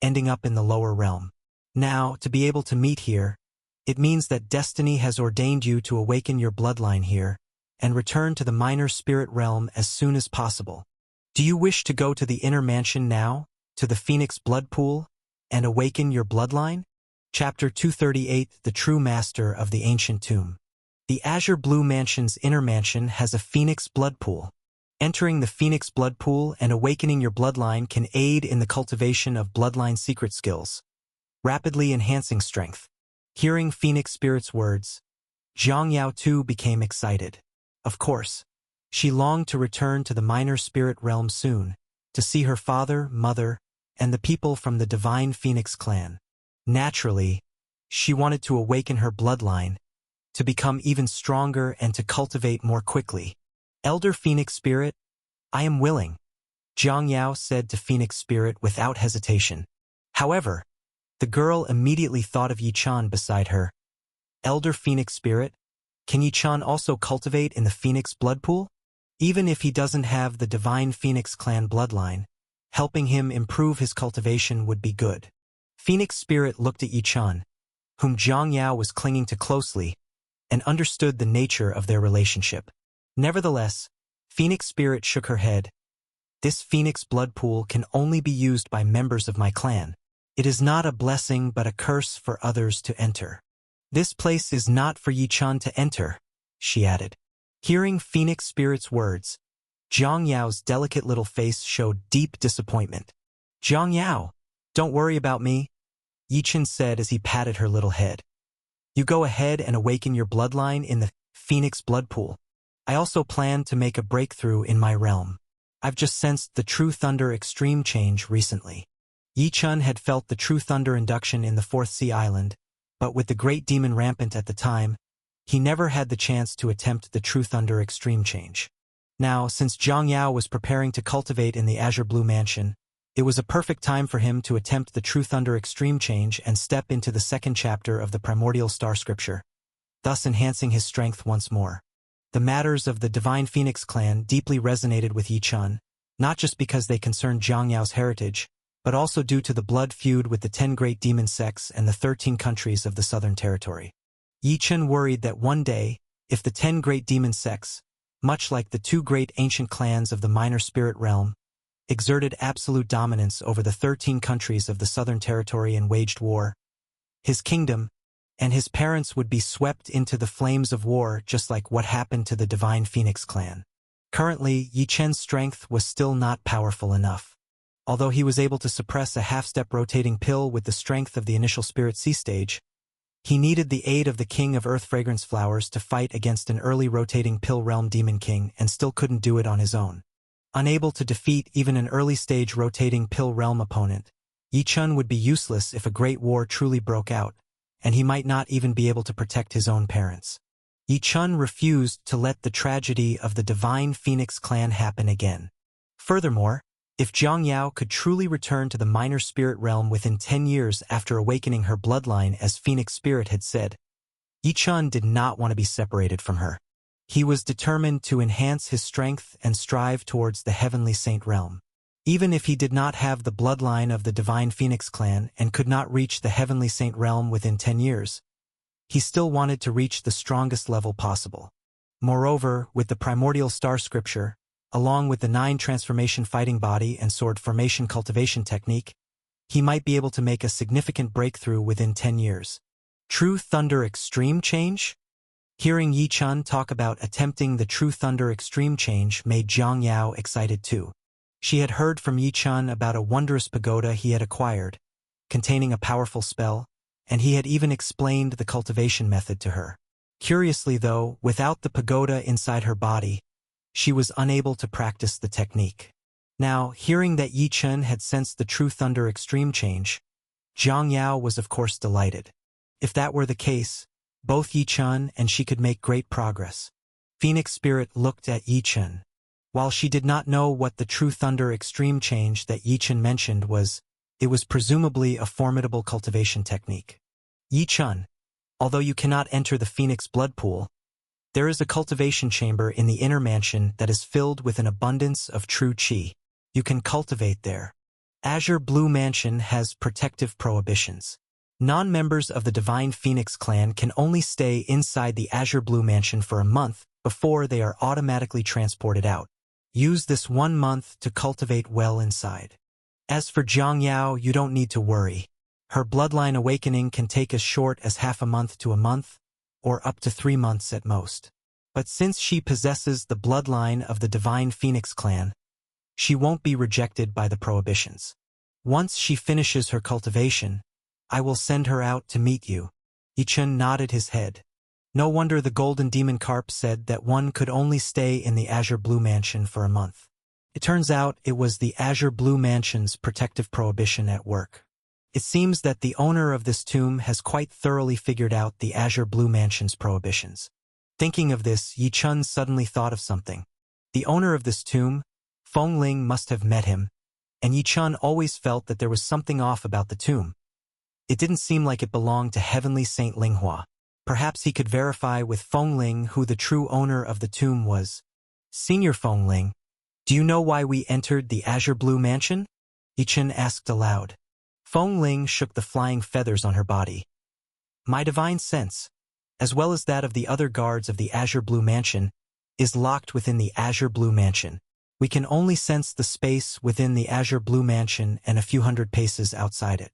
ending up in the lower realm. Now, to be able to meet here, it means that destiny has ordained you to awaken your bloodline here and return to the minor spirit realm as soon as possible. Do you wish to go to the inner mansion now, to the Phoenix blood pool, and awaken your bloodline? Chapter 238, The True Master of the Ancient Tomb. The Azure Blue Mansion's inner mansion has a Phoenix blood pool. Entering the Phoenix blood pool and awakening your bloodline can aid in the cultivation of bloodline secret skills, rapidly enhancing strength. Hearing Phoenix Spirit's words, Zhang Yao too became excited. Of course, she longed to return to the minor spirit realm soon, to see her father, mother, and the people from the divine Phoenix clan. Naturally, she wanted to awaken her bloodline, to become even stronger and to cultivate more quickly. Elder Phoenix Spirit, I am willing, Zhang Yao said to Phoenix Spirit without hesitation. However, the girl immediately thought of Yichan beside her. Elder Phoenix Spirit, can Yichan also cultivate in the Phoenix blood pool? Even if he doesn't have the divine Phoenix clan bloodline, helping him improve his cultivation would be good. Phoenix Spirit looked at Yichan, whom Zhang Yao was clinging to closely, and understood the nature of their relationship. Nevertheless, Phoenix Spirit shook her head. This Phoenix blood pool can only be used by members of my clan. It is not a blessing but a curse for others to enter. This place is not for Yichan to enter, she added. Hearing Phoenix Spirit's words, Zhang Yao's delicate little face showed deep disappointment. Zhang Yao, don't worry about me, Yichan said as he patted her little head. You go ahead and awaken your bloodline in the Phoenix blood pool. I also plan to make a breakthrough in my realm. I've just sensed the True Thunder extreme change recently. Yi-chun had felt the True Thunder induction in the Fourth Sea Island, but with the Great Demon rampant at the time, he never had the chance to attempt the True Thunder extreme change. Now, since Zhang Yao was preparing to cultivate in the Azure Blue Mansion, it was a perfect time for him to attempt the True Thunder extreme change and step into the second chapter of the Primordial Star Scripture, thus enhancing his strength once more. The matters of the Divine Phoenix clan deeply resonated with Yi-chun, not just because they concerned Zhang Yao's heritage, but also due to the blood feud with the 10 great demon sects and the 13 countries of the Southern Territory. Yi-chun worried that one day, if the 10 great demon sects, much like the 2 great ancient clans of the Minor Spirit Realm, exerted absolute dominance over the 13 countries of the Southern Territory and waged war, his kingdom and his parents would be swept into the flames of war just like what happened to the Divine Phoenix clan. Currently, Yi-chun's strength was still not powerful enough. Although he was able to suppress a half-step rotating pill with the strength of the initial Spirit Sea stage, he needed the aid of the King of Earth Fragrance Flowers to fight against an early rotating pill realm demon king and still couldn't do it on his own. Unable to defeat even an early-stage rotating pill realm opponent, Yi-chun would be useless if a great war truly broke out, and he might not even be able to protect his own parents. Yi-chun refused to let the tragedy of the Divine Phoenix clan happen again. Furthermore, if Zhang Yao could truly return to the Minor Spirit Realm within 10 years after awakening her bloodline as Phoenix Spirit had said, Yi-chun did not want to be separated from her. He was determined to enhance his strength and strive towards the Heavenly Saint Realm. Even if he did not have the bloodline of the Divine Phoenix clan and could not reach the Heavenly Saint Realm within 10 years, he still wanted to reach the strongest level possible. Moreover, with the Primordial Star Scripture, along with the 9 transformation fighting body and sword formation cultivation technique, he might be able to make a significant breakthrough within 10 years. True Thunder Extreme Change? Hearing Yi-chun talk about attempting the True Thunder Extreme Change made Zhang Yao excited too. She had heard from Yi-chun about a wondrous pagoda he had acquired, containing a powerful spell, and he had even explained the cultivation method to her. Curiously though, without the pagoda inside her body, she was unable to practice the technique. Now, hearing that Yi-chun had sensed the True Thunder Extreme Change, Zhang Yao was of course delighted. If that were the case, both Yi-chun and she could make great progress. Phoenix Spirit looked at Yi-chun. While she did not know what the True Thunder Extreme Change that Yi-chun mentioned was, it was presumably a formidable cultivation technique. Yi-chun, although you cannot enter the Phoenix blood pool, there is a cultivation chamber in the inner mansion that is filled with an abundance of true qi. You can cultivate there. Azure Blue Mansion has protective prohibitions. Non-members of the Divine Phoenix clan can only stay inside the Azure Blue Mansion for a month before they are automatically transported out. Use this 1 month to cultivate well inside. As for Zhang Yao, you don't need to worry. Her bloodline awakening can take as short as half a month to a month, or up to 3 months at most. But since she possesses the bloodline of the Divine Phoenix clan, she won't be rejected by the prohibitions. Once she finishes her cultivation, I will send her out to meet you. Yi-chun nodded his head. No wonder the Golden Demon Carp said that one could only stay in the Azure Blue Mansion for a month. It turns out it was the Azure Blue Mansion's protective prohibition at work. It seems that the owner of this tomb has quite thoroughly figured out the Azure Blue Mansion's prohibitions. Thinking of this, Yi-chun suddenly thought of something. The owner of this tomb, Feng Ling, must have met him, and Yi-chun always felt that there was something off about the tomb. It didn't seem like it belonged to Heavenly Saint Linghua. Perhaps he could verify with Feng Ling who the true owner of the tomb was. Senior Feng Ling, do you know why we entered the Azure Blue Mansion? Yi-chun asked aloud. Feng Ling shook the flying feathers on her body. My divine sense, as well as that of the other guards of the Azure Blue Mansion, is locked within the Azure Blue Mansion. We can only sense the space within the Azure Blue Mansion and a few hundred paces outside it.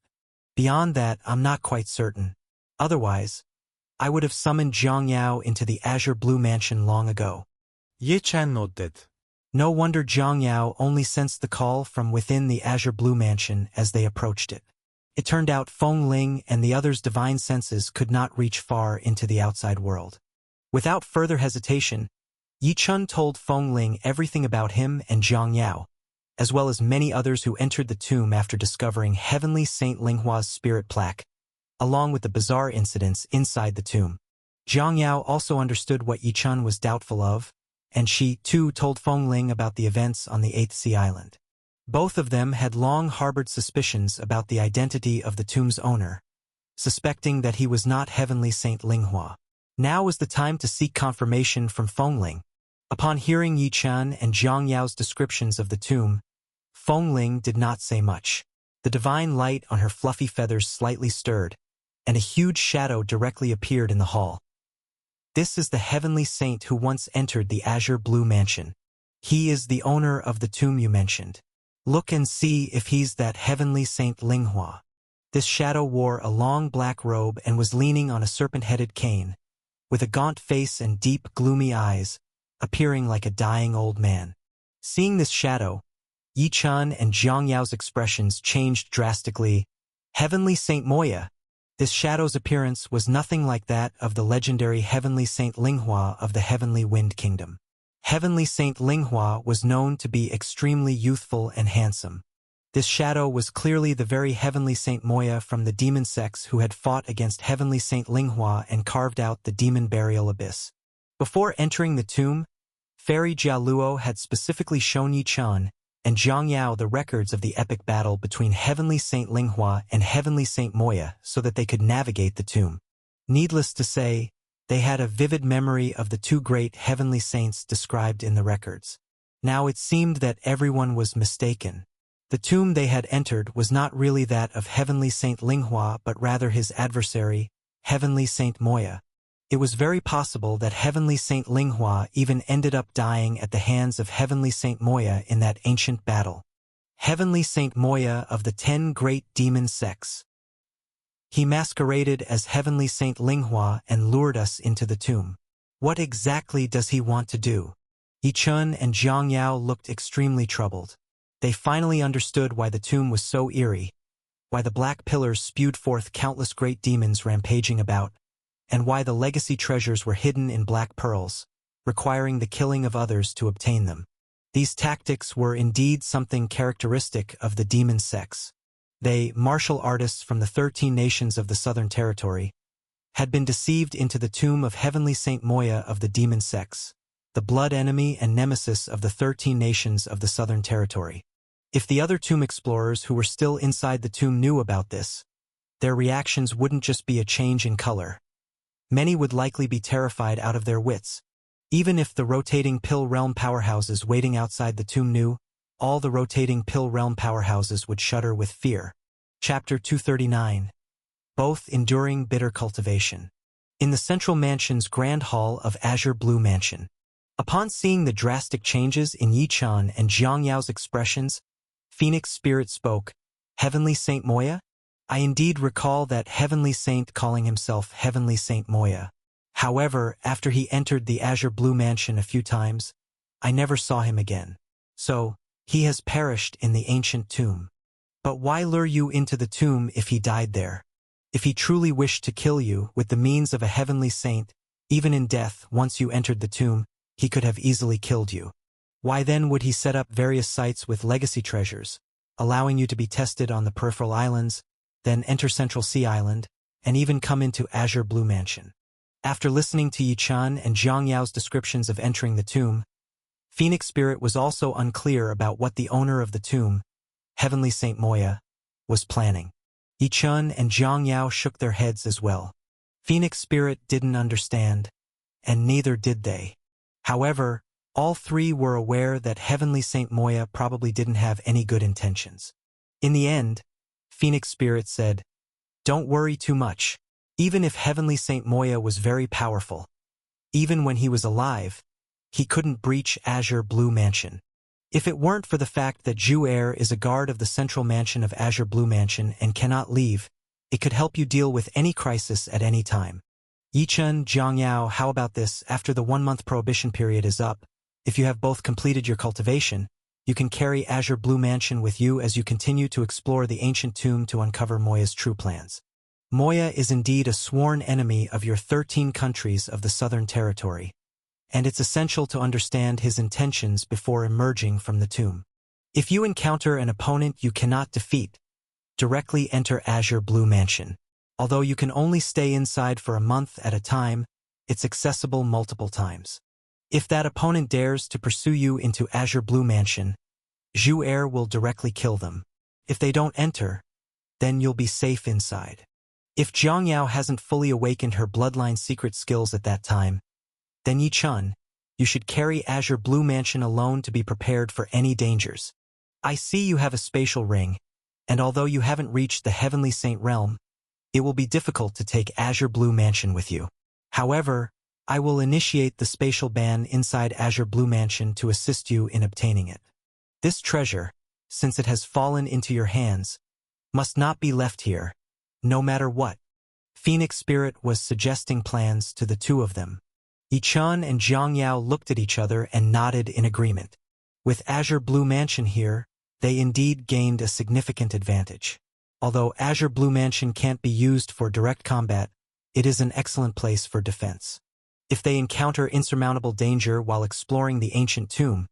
Beyond that, I'm not quite certain. Otherwise, I would have summoned Zhang Yao into the Azure Blue Mansion long ago. Yi-chan nodded. No wonder Zhang Yao only sensed the call from within the Azure Blue Mansion as they approached it. It turned out Feng Ling and the others' divine senses could not reach far into the outside world. Without further hesitation, Yi Chun told Feng Ling everything about him and Zhang Yao, as well as many others who entered the tomb after discovering Heavenly Saint Linghua's spirit plaque, along with the bizarre incidents inside the tomb. Zhang Yao also understood what Yi Chun was doubtful of, and she, too, told Feng Ling about the events on the 8th Sea Island. Both of them had long harbored suspicions about the identity of the tomb's owner, suspecting that he was not Heavenly Saint Linghua. Now was the time to seek confirmation from Feng Ling. Upon hearing Yi Chun and Zhang Yao's descriptions of the tomb, Feng Ling did not say much. The divine light on her fluffy feathers slightly stirred, and a huge shadow directly appeared in the hall. This is the heavenly saint who once entered the azure blue mansion. He is the owner of the tomb you mentioned. Look and see if he's that Heavenly Saint Linghua. This shadow wore a long black robe and was leaning on a serpent-headed cane, with a gaunt face and deep, gloomy eyes, appearing like a dying old man. Seeing this shadow, Yi Chun and Zhang Yao's expressions changed drastically. Heavenly Saint Moya. This shadow's appearance was nothing like that of the legendary Heavenly Saint Linghua of the Heavenly Wind Kingdom. Heavenly Saint Linghua was known to be extremely youthful and handsome. This shadow was clearly the very Heavenly Saint Moya from the demon sects who had fought against Heavenly Saint Linghua and carved out the demon burial abyss. Before entering the tomb, Fairy Jialuo had specifically shown Yi Chun and Zhang Yao the records of the epic battle between Heavenly Saint Linghua and Heavenly Saint Moya so that they could navigate the tomb. Needless to say, they had a vivid memory of the two great heavenly saints described in the records. Now it seemed that everyone was mistaken. The tomb they had entered was not really that of Heavenly Saint Linghua but rather his adversary, Heavenly Saint Moya. It was very possible that Heavenly Saint Linghua even ended up dying at the hands of Heavenly Saint Moya in that ancient battle. Heavenly Saint Moya of the 10 great demon sects. He masqueraded as Heavenly Saint Linghua and lured us into the tomb. What exactly does he want to do? Yi Chun and Zhang Yao looked extremely troubled. They finally understood why the tomb was so eerie, why the black pillars spewed forth countless great demons rampaging about, and why the legacy treasures were hidden in black pearls, requiring the killing of others to obtain them. These tactics were indeed something characteristic of the demon sects. They, martial artists from the 13 nations of the Southern Territory, had been deceived into the tomb of Heavenly Saint Moya of the demon sects, the blood enemy and nemesis of the 13 nations of the Southern Territory. If the other tomb explorers who were still inside the tomb knew about this, their reactions wouldn't just be a change in color. Many would likely be terrified out of their wits. Even if the rotating Pill Realm powerhouses waiting outside the tomb knew, all the rotating Pill Realm powerhouses would shudder with fear. Chapter 239. Both enduring bitter cultivation. In the central mansion's grand hall of Azure Blue Mansion. Upon seeing the drastic changes in Yi Chun and Zhang Yao's expressions, Phoenix Spirit spoke, Heavenly Saint Moya? I indeed recall that Heavenly Saint calling himself Heavenly Saint Moya. However, after he entered the Azure Blue Mansion a few times, I never saw him again. So, he has perished in the ancient tomb. But why lure you into the tomb if he died there? If he truly wished to kill you with the means of a heavenly saint, even in death, once you entered the tomb, he could have easily killed you. Why then would he set up various sites with legacy treasures, allowing you to be tested on the peripheral islands, then enter Central Sea Island, and even come into Azure Blue Mansion? After listening to Yi Chun and Zhang Yao's descriptions of entering the tomb, Phoenix Spirit was also unclear about what the owner of the tomb, Heavenly Saint Moya, was planning. Yi Chun and Zhang Yao shook their heads as well. Phoenix Spirit didn't understand, and neither did they. However, all three were aware that Heavenly Saint Moya probably didn't have any good intentions. In the end, Phoenix Spirit said, Don't worry too much. Even if Heavenly Saint Moya was very powerful, even when he was alive, he couldn't breach Azure Blue Mansion. If it weren't for the fact that Zhu Air is a guard of the central mansion of Azure Blue Mansion and cannot leave, it could help you deal with any crisis at any time. Yi Chun, Zhang Yao, how about this? After the 1-month prohibition period is up, if you have both completed your cultivation, you can carry Azure Blue Mansion with you as you continue to explore the ancient tomb to uncover Moya's true plans. Moya is indeed a sworn enemy of your 13 countries of the Southern Territory, and it's essential to understand his intentions before emerging from the tomb. If you encounter an opponent you cannot defeat, directly enter Azure Blue Mansion. Although you can only stay inside for a month at a time, it's accessible multiple times. If that opponent dares to pursue you into Azure Blue Mansion, Zhu Air will directly kill them. If they don't enter, then you'll be safe inside. If Zhang Yao hasn't fully awakened her bloodline secret skills at that time, then Yi Chun, you should carry Azure Blue Mansion alone to be prepared for any dangers. I see you have a spatial ring, and although you haven't reached the Heavenly Saint realm, it will be difficult to take Azure Blue Mansion with you. However, I will initiate the spatial ban inside Azure Blue Mansion to assist you in obtaining it. This treasure, since it has fallen into your hands, must not be left here, no matter what. Phoenix Spirit was suggesting plans to the two of them. Yi Chun and Zhang Yao looked at each other and nodded in agreement. With Azure Blue Mansion here, they indeed gained a significant advantage. Although Azure Blue Mansion can't be used for direct combat, it is an excellent place for defense. If they encounter insurmountable danger while exploring the ancient tomb,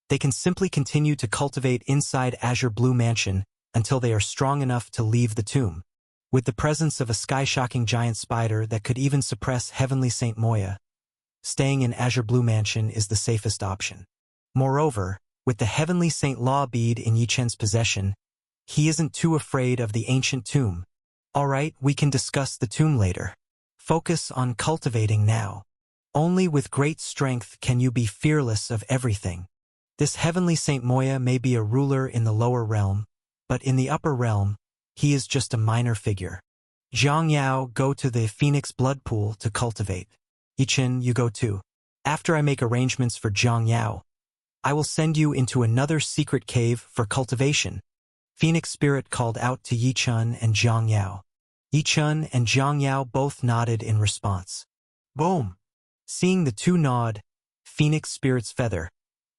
they can simply continue to cultivate inside Azure Blue Mansion until they are strong enough to leave the tomb. With the presence of a sky-shocking giant spider that could even suppress Heavenly Saint Moya, staying in Azure Blue Mansion is the safest option. Moreover, with the Heavenly Saint Law bead in Yi Chen's possession, he isn't too afraid of the ancient tomb. Alright, we can discuss the tomb later. Focus on cultivating now. Only with great strength can you be fearless of everything. This Heavenly Saint Moya may be a ruler in the lower realm, but in the upper realm, he is just a minor figure. Zhang Yao, go to the Phoenix Blood Pool to cultivate. Yi Chen, you go too. After I make arrangements for Zhang Yao, I will send you into another secret cave for cultivation. Phoenix Spirit called out to Yi Chun and Zhang Yao. Yi Chun and Zhang Yao both nodded in response. Boom! Seeing the two nod, Phoenix Spirit's feather,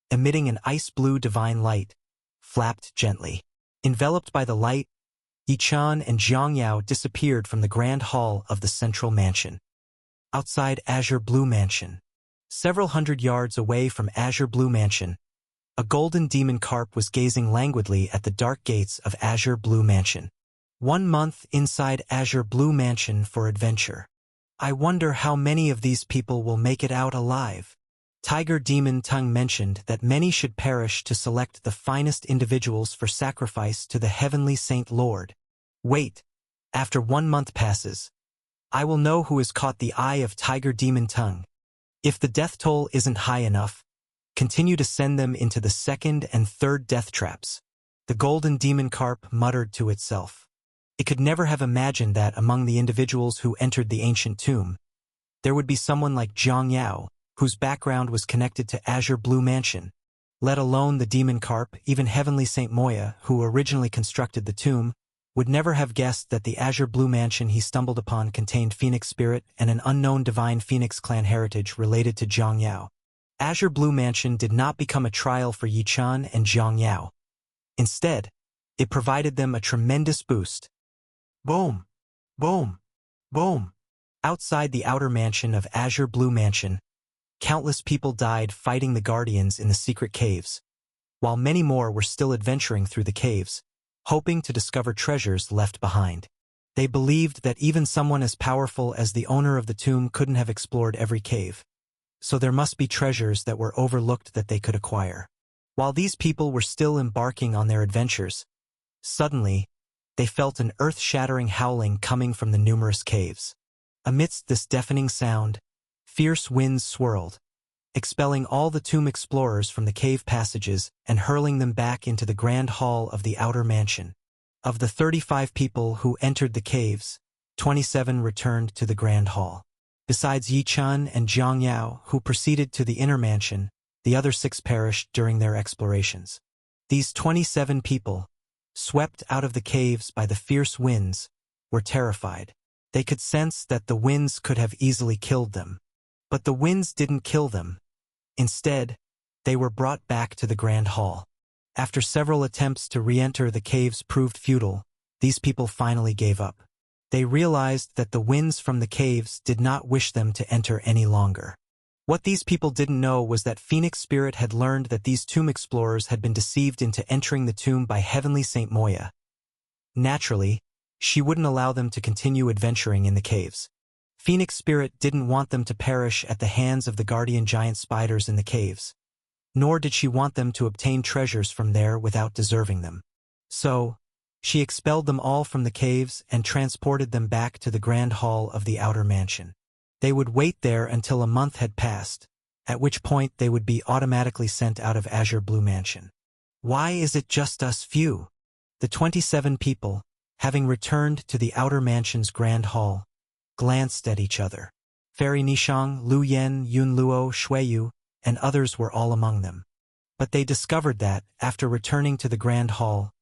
emitting an ice-blue divine light, flapped gently. Enveloped by the light, Yi Chun and Zhang Yao disappeared from the grand hall of the central mansion. Outside Azure Blue Mansion, several hundred yards away from Azure Blue Mansion, a golden demon carp was gazing languidly at the dark gates of Azure Blue Mansion. 1 month inside Azure Blue Mansion for adventure. I wonder how many of these people will make it out alive. Tiger Demon Tongue mentioned that many should perish to select the finest individuals for sacrifice to the Heavenly Saint Lord. Wait, after 1 month passes, I will know who has caught the eye of Tiger Demon Tongue. If the death toll isn't high enough, continue to send them into the 2nd and 3rd death traps. The golden demon carp muttered to itself. It could never have imagined that among the individuals who entered the ancient tomb, there would be someone like Zhang Yao, whose background was connected to Azure Blue Mansion. Let alone the demon carp, even Heavenly Saint Moya, who originally constructed the tomb, would never have guessed that the Azure Blue Mansion he stumbled upon contained Phoenix Spirit and an unknown divine Phoenix clan heritage related to Zhang Yao. Azure Blue Mansion did not become a trial for Yi Chun and Zhang Yao. Instead, it provided them a tremendous boost. Boom! Boom! Boom! Outside the outer mansion of Azure Blue Mansion, countless people died fighting the Guardians in the secret caves, while many more were still adventuring through the caves, hoping to discover treasures left behind. They believed that even someone as powerful as the owner of the tomb couldn't have explored every cave, so there must be treasures that were overlooked that they could acquire. While these people were still embarking on their adventures, suddenly, they felt an earth-shattering howling coming from the numerous caves. Amidst this deafening sound, fierce winds swirled, expelling all the tomb explorers from the cave passages and hurling them back into the grand hall of the outer mansion. Of the 35 people who entered the caves, 27 returned to the grand hall. Besides Yi Chun and Zhang Yao, who proceeded to the inner mansion, the other 6 perished during their explorations. These 27 people, swept out of the caves by the fierce winds, were terrified. They could sense that the winds could have easily killed them. But the winds didn't kill them. Instead, they were brought back to the grand hall. After several attempts to re-enter the caves proved futile, these people finally gave up. They realized that the winds from the caves did not wish them to enter any longer. What these people didn't know was that Phoenix Spirit had learned that these tomb explorers had been deceived into entering the tomb by Heavenly Saint Moya. Naturally, she wouldn't allow them to continue adventuring in the caves. Phoenix Spirit didn't want them to perish at the hands of the guardian giant spiders in the caves, nor did she want them to obtain treasures from there without deserving them. So, she expelled them all from the caves and transported them back to the grand hall of the outer mansion. They would wait there until a month had passed, at which point they would be automatically sent out of Azure Blue Mansion. Why is it just us few? The 27 people, having returned to the outer mansion's grand hall, glanced at each other. Fairy Nishang, Lu Yen, Yun Luo, Shuiyu, and others were all among them. But they discovered that, after returning to the grand hall,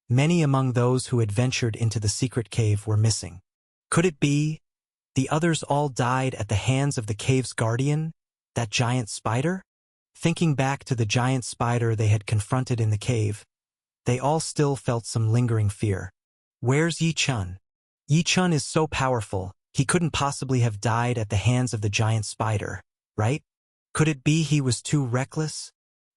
many among those who had ventured into the secret cave were missing. Could it be the others all died at the hands of the cave's guardian, that giant spider? Thinking back to the giant spider they had confronted in the cave, they all still felt some lingering fear. Where's Yi Chun? Yi Chun is so powerful, he couldn't possibly have died at the hands of the giant spider, right? Could it be he was too reckless?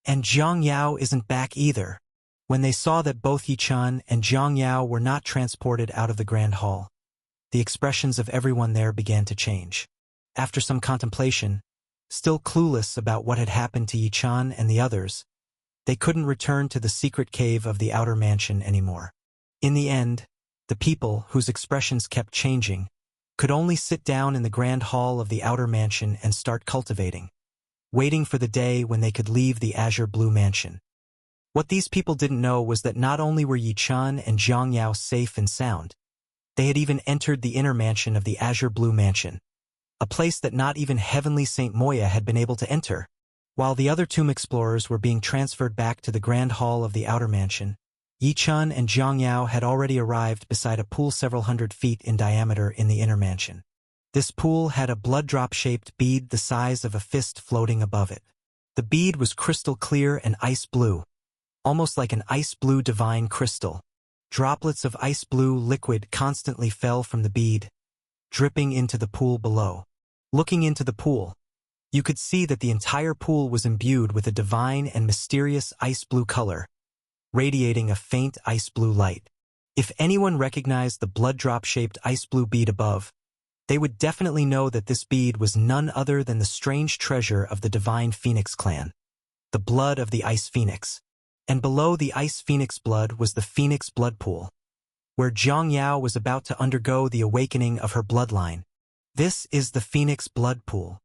And Zhang Yao isn't back either. When they saw that both Yi Chun and Zhang Yao were not transported out of the grand hall, the expressions of everyone there began to change. After some contemplation, still clueless about what had happened to Yi Chun and the others, they couldn't return to the secret cave of the outer mansion anymore. In the end, the people, whose expressions kept changing, could only sit down in the grand hall of the outer mansion and start cultivating, waiting for the day when they could leave the Azure Blue Mansion. What these people didn't know was that not only were Yi Chun and Zhang Yao safe and sound, they had even entered the inner mansion of the Azure Blue Mansion, a place that not even Heavenly Saint Moya had been able to enter. While the other tomb explorers were being transferred back to the grand hall of the outer mansion, Yi Chun and Zhang Yao had already arrived beside a pool several hundred feet in diameter in the inner mansion. This pool had a blood-drop-shaped bead the size of a fist floating above it. The bead was crystal clear and ice blue, almost like an ice blue divine crystal. Droplets of ice blue liquid constantly fell from the bead, dripping into the pool below. Looking into the pool, you could see that the entire pool was imbued with a divine and mysterious ice blue color, radiating a faint ice blue light. If anyone recognized the blood-drop-shaped ice blue bead above, they would definitely know that this bead was none other than the strange treasure of the divine Phoenix clan, the blood of the Ice Phoenix. And below the Ice Phoenix blood was the Phoenix blood pool, where Zhang Yao was about to undergo the awakening of her bloodline. This is the Phoenix blood pool.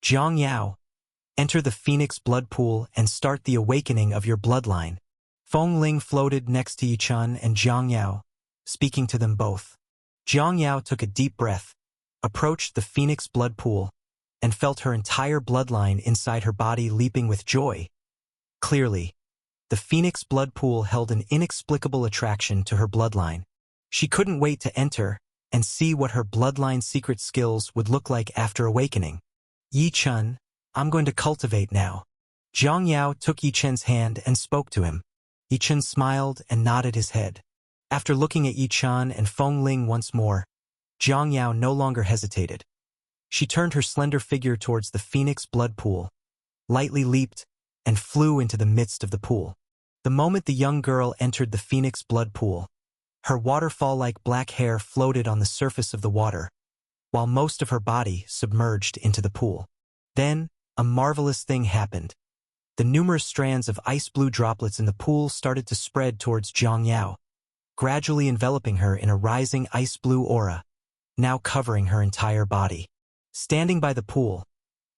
Zhang Yao, enter the Phoenix blood pool and start the awakening of your bloodline. Feng Ling floated next to Yi Chun and Zhang Yao, speaking to them both. Zhang Yao took a deep breath, approached the Phoenix blood pool, and felt her entire bloodline inside her body leaping with joy. Clearly, the Phoenix blood pool held an inexplicable attraction to her bloodline. She couldn't wait to enter and see what her bloodline's secret skills would look like after awakening. Yi Chun, I'm going to cultivate now. Zhang Yao took Yi Chun's hand and spoke to him. Yi Chun smiled and nodded his head. After looking at Yi Chun and Feng Ling once more, Zhang Yao no longer hesitated. She turned her slender figure towards the Phoenix blood pool, lightly leaped, and flew into the midst of the pool. The moment the young girl entered the Phoenix blood pool, her waterfall-like black hair floated on the surface of the water, while most of her body submerged into the pool. Then, a marvelous thing happened. The numerous strands of ice blue droplets in the pool started to spread towards Zhang Yao, gradually enveloping her in a rising ice blue aura, now covering her entire body. Standing by the pool,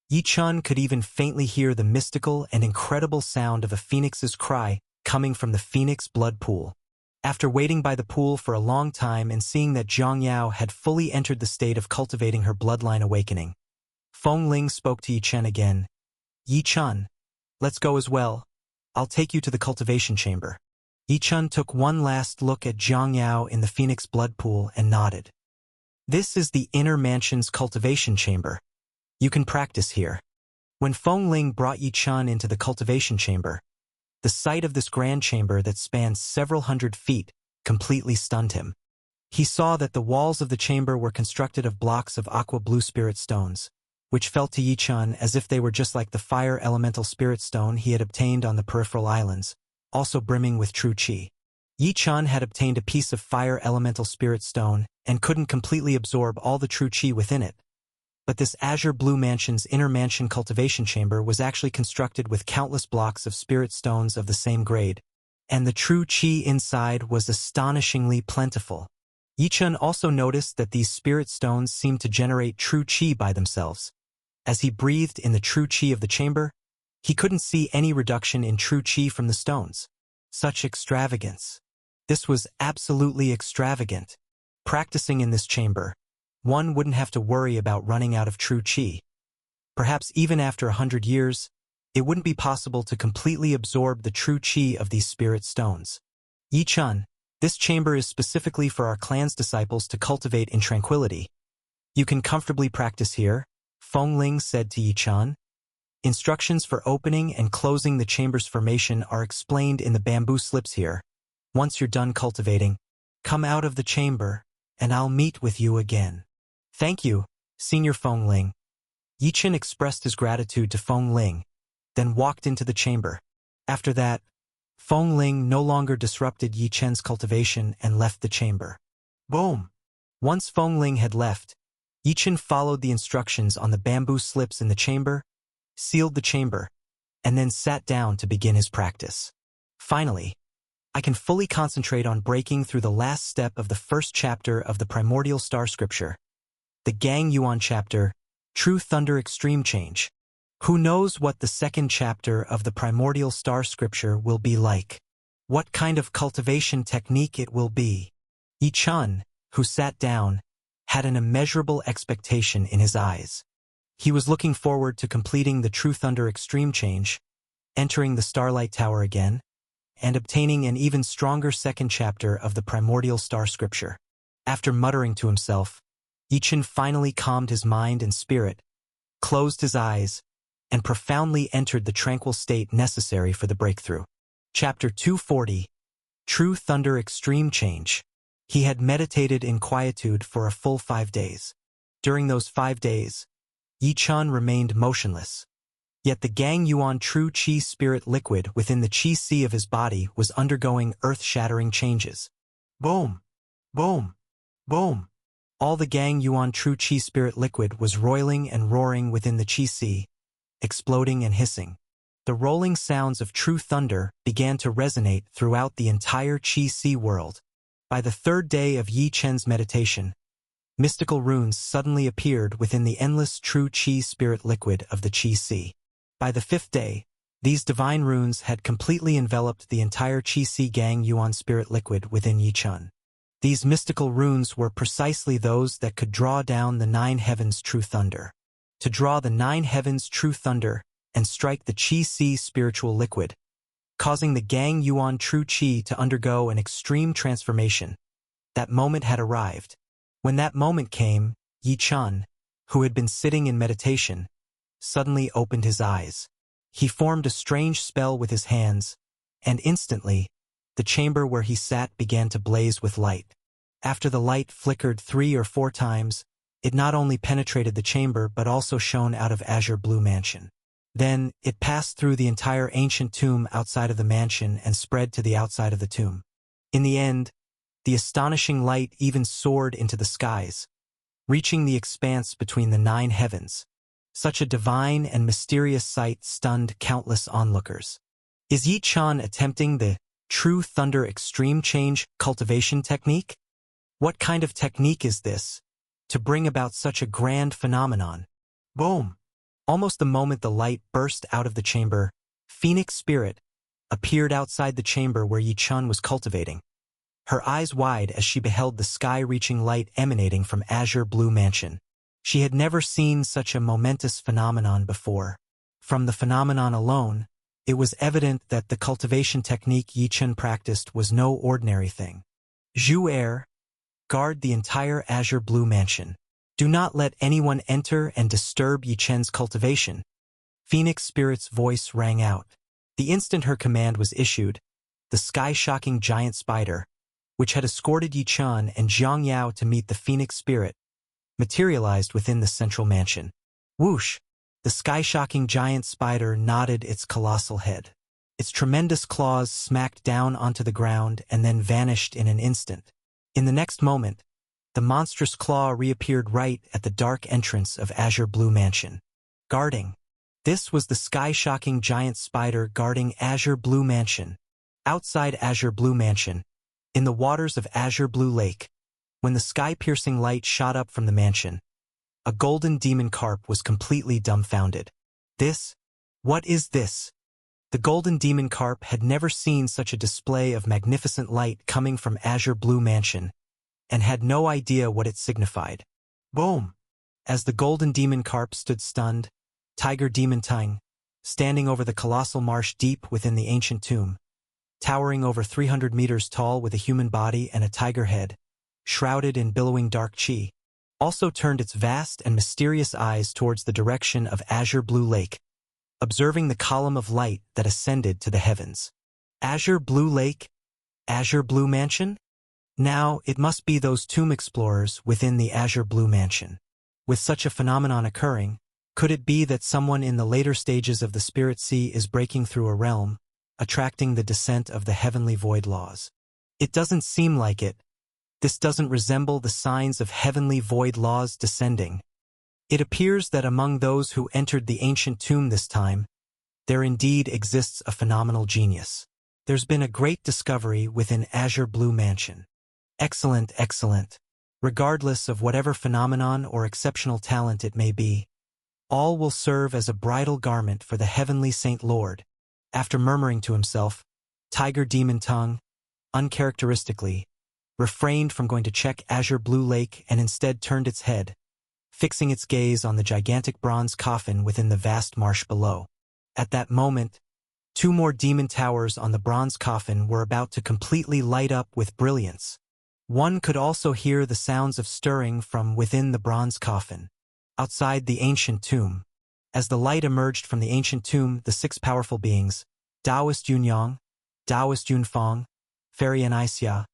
Yi Chun could even faintly hear the mystical and incredible sound of a phoenix's cry coming from the Phoenix blood pool. After waiting by the pool for a long time and seeing that Zhang Yao had fully entered the state of cultivating her bloodline awakening, Feng Ling spoke to Yi Chun again. Yi Chun, let's go as well. I'll take you to the cultivation chamber. Yi Chun took one last look at Zhang Yao in the Phoenix blood pool and nodded. This is the inner mansion's cultivation chamber. You can practice here. When Feng Ling brought Yi Chun into the cultivation chamber, the sight of this grand chamber that spanned several hundred feet completely stunned him. He saw that the walls of the chamber were constructed of blocks of aqua blue spirit stones, which felt to Yi-Chun as if they were just like the fire elemental spirit stone he had obtained on the peripheral islands, also brimming with true qi. Yi-Chun had obtained a piece of fire elemental spirit stone and couldn't completely absorb all the true qi within it. But this azure blue mansion's inner mansion cultivation chamber was actually constructed with countless blocks of spirit stones of the same grade, and the true qi inside was astonishingly plentiful. Yi-Chun also noticed that these spirit stones seemed to generate true qi by themselves. As he breathed in the true qi of the chamber, he couldn't see any reduction in true qi from the stones. Such extravagance. This was absolutely extravagant. Practicing in this chamber, one wouldn't have to worry about running out of true qi. Perhaps even after 100 years, it wouldn't be possible to completely absorb the true qi of these spirit stones. Yi-Chun, this chamber is specifically for our clan's disciples to cultivate in tranquility. You can comfortably practice here, Feng Ling said to Yi-Chun. Instructions for opening and closing the chamber's formation are explained in the bamboo slips here. Once you're done cultivating, come out of the chamber, and I'll meet with you again. Thank you, Senior Feng Ling. Yi-Chun expressed his gratitude to Feng Ling, then walked into the chamber. After that, Feng Ling no longer disrupted Yi-Chun's cultivation and left the chamber. Boom! Once Feng Ling had left, Yi-Chun followed the instructions on the bamboo slips in the chamber, sealed the chamber, and then sat down to begin his practice. Finally, I can fully concentrate on breaking through the last step of the first chapter of the primordial star scripture, the Gang Yuan chapter, True Thunder Extreme Change. Who knows what the second chapter of the primordial star scripture will be like? What kind of cultivation technique it will be? Yi-Chun, who sat down, had an immeasurable expectation in his eyes. He was looking forward to completing the True Thunder Extreme Change, entering the Starlight Tower again, and obtaining an even stronger second chapter of the primordial star scripture. After muttering to himself, Yi-Chun finally calmed his mind and spirit, closed his eyes, and profoundly entered the tranquil state necessary for the breakthrough. Chapter 240, True Thunder Extreme Change. He had meditated in quietude for a full 5 days. During those 5 days, Yi-Chun remained motionless. Yet the Gang Yuan true qi spirit liquid within the qi sea of his body was undergoing earth-shattering changes. Boom! Boom! Boom! All the Gang Yuan true qi spirit liquid was roiling and roaring within the qi sea, exploding and hissing. The rolling sounds of true thunder began to resonate throughout the entire qi sea world. By the 3rd day of Yi-Chun's meditation, mystical runes suddenly appeared within the endless true qi spirit liquid of the qi sea. By the 5th day, these divine runes had completely enveloped the entire qi sea Gang Yuan spirit liquid within Yi-Chun. These mystical runes were precisely those that could draw down the 9 heavens true thunder. To draw the 9 heavens true thunder and strike the qi sea spiritual liquid, causing the Gang Yuan true qi to undergo an extreme transformation. That moment had arrived. When that moment came, Yi-Chun, who had been sitting in meditation, suddenly opened his eyes. He formed a strange spell with his hands, and instantly, the chamber where he sat began to blaze with light. After the light flickered 3 or 4 times, it not only penetrated the chamber but also shone out of azure blue mansion. Then, it passed through the entire ancient tomb outside of the mansion and spread to the outside of the tomb. In the end, the astonishing light even soared into the skies, reaching the expanse between the 9 heavens. Such a divine and mysterious sight stunned countless onlookers. Is Yi-Chun attempting the True Thunder Extreme Change cultivation technique? What kind of technique is this to bring about such a grand phenomenon? Boom! Almost the moment the light burst out of the chamber, Phoenix Spirit appeared outside the chamber where Yi-Chun was cultivating, her eyes wide as she beheld the sky-reaching light emanating from Azure Blue Mansion. She had never seen such a momentous phenomenon before. From the phenomenon alone, it was evident that the cultivation technique Yi-Chun practiced was no ordinary thing. Zhu Air, guard the entire Azure Blue Mansion. Do not let anyone enter and disturb Yi-Chun's cultivation. Phoenix Spirit's voice rang out. The instant her command was issued, the sky-shocking giant spider, which had escorted Yi Chun and Zhang Yao to meet the Phoenix Spirit, materialized within the central mansion. Whoosh! The sky-shocking giant spider nodded its colossal head. Its tremendous claws smacked down onto the ground and then vanished in an instant. In the next moment, the monstrous claw reappeared right at the dark entrance of Azure Blue Mansion. Guarding. This was the sky-shocking giant spider guarding Azure Blue Mansion. Outside Azure Blue Mansion, in the waters of Azure Blue Lake, when the sky-piercing light shot up from the mansion, a golden demon carp was completely dumbfounded. What is this? The golden demon carp had never seen such a display of magnificent light coming from Azure Blue Mansion, and had no idea what it signified. Boom! As the golden demon carp stood stunned, Tiger Demon Tang, standing over the colossal marsh deep within the ancient tomb, towering over 300 meters tall with a human body and a tiger head, shrouded in billowing dark chi, also turned its vast and mysterious eyes towards the direction of Azure Blue Lake, observing the column of light that ascended to the heavens. Azure Blue Lake? Azure Blue Mansion? Now, it must be those tomb explorers within the Azure Blue Mansion. With such a phenomenon occurring, could it be that someone in the later stages of the Spirit Sea is breaking through a realm, attracting the descent of the heavenly void laws? It doesn't seem like it. This doesn't resemble the signs of heavenly void laws descending. It appears that among those who entered the ancient tomb this time, there indeed exists a phenomenal genius. There's been a great discovery within Azure Blue Mansion. Excellent, excellent. Regardless of whatever phenomenon or exceptional talent it may be, all will serve as a bridal garment for the heavenly Saint Lord. After murmuring to himself, Tiger Demon Tongue, uncharacteristically, refrained from going to check Azure Blue Lake and instead turned its head, fixing its gaze on the gigantic bronze coffin within the vast marsh below. At that moment, 2 more demon towers on the bronze coffin were about to completely light up with brilliance. One could also hear the sounds of stirring from within the bronze coffin. Outside the ancient tomb, as the light emerged from the ancient tomb, the 6 powerful beings, Taoist Yunyang, Taoist Yunfang, Fairy Anisia,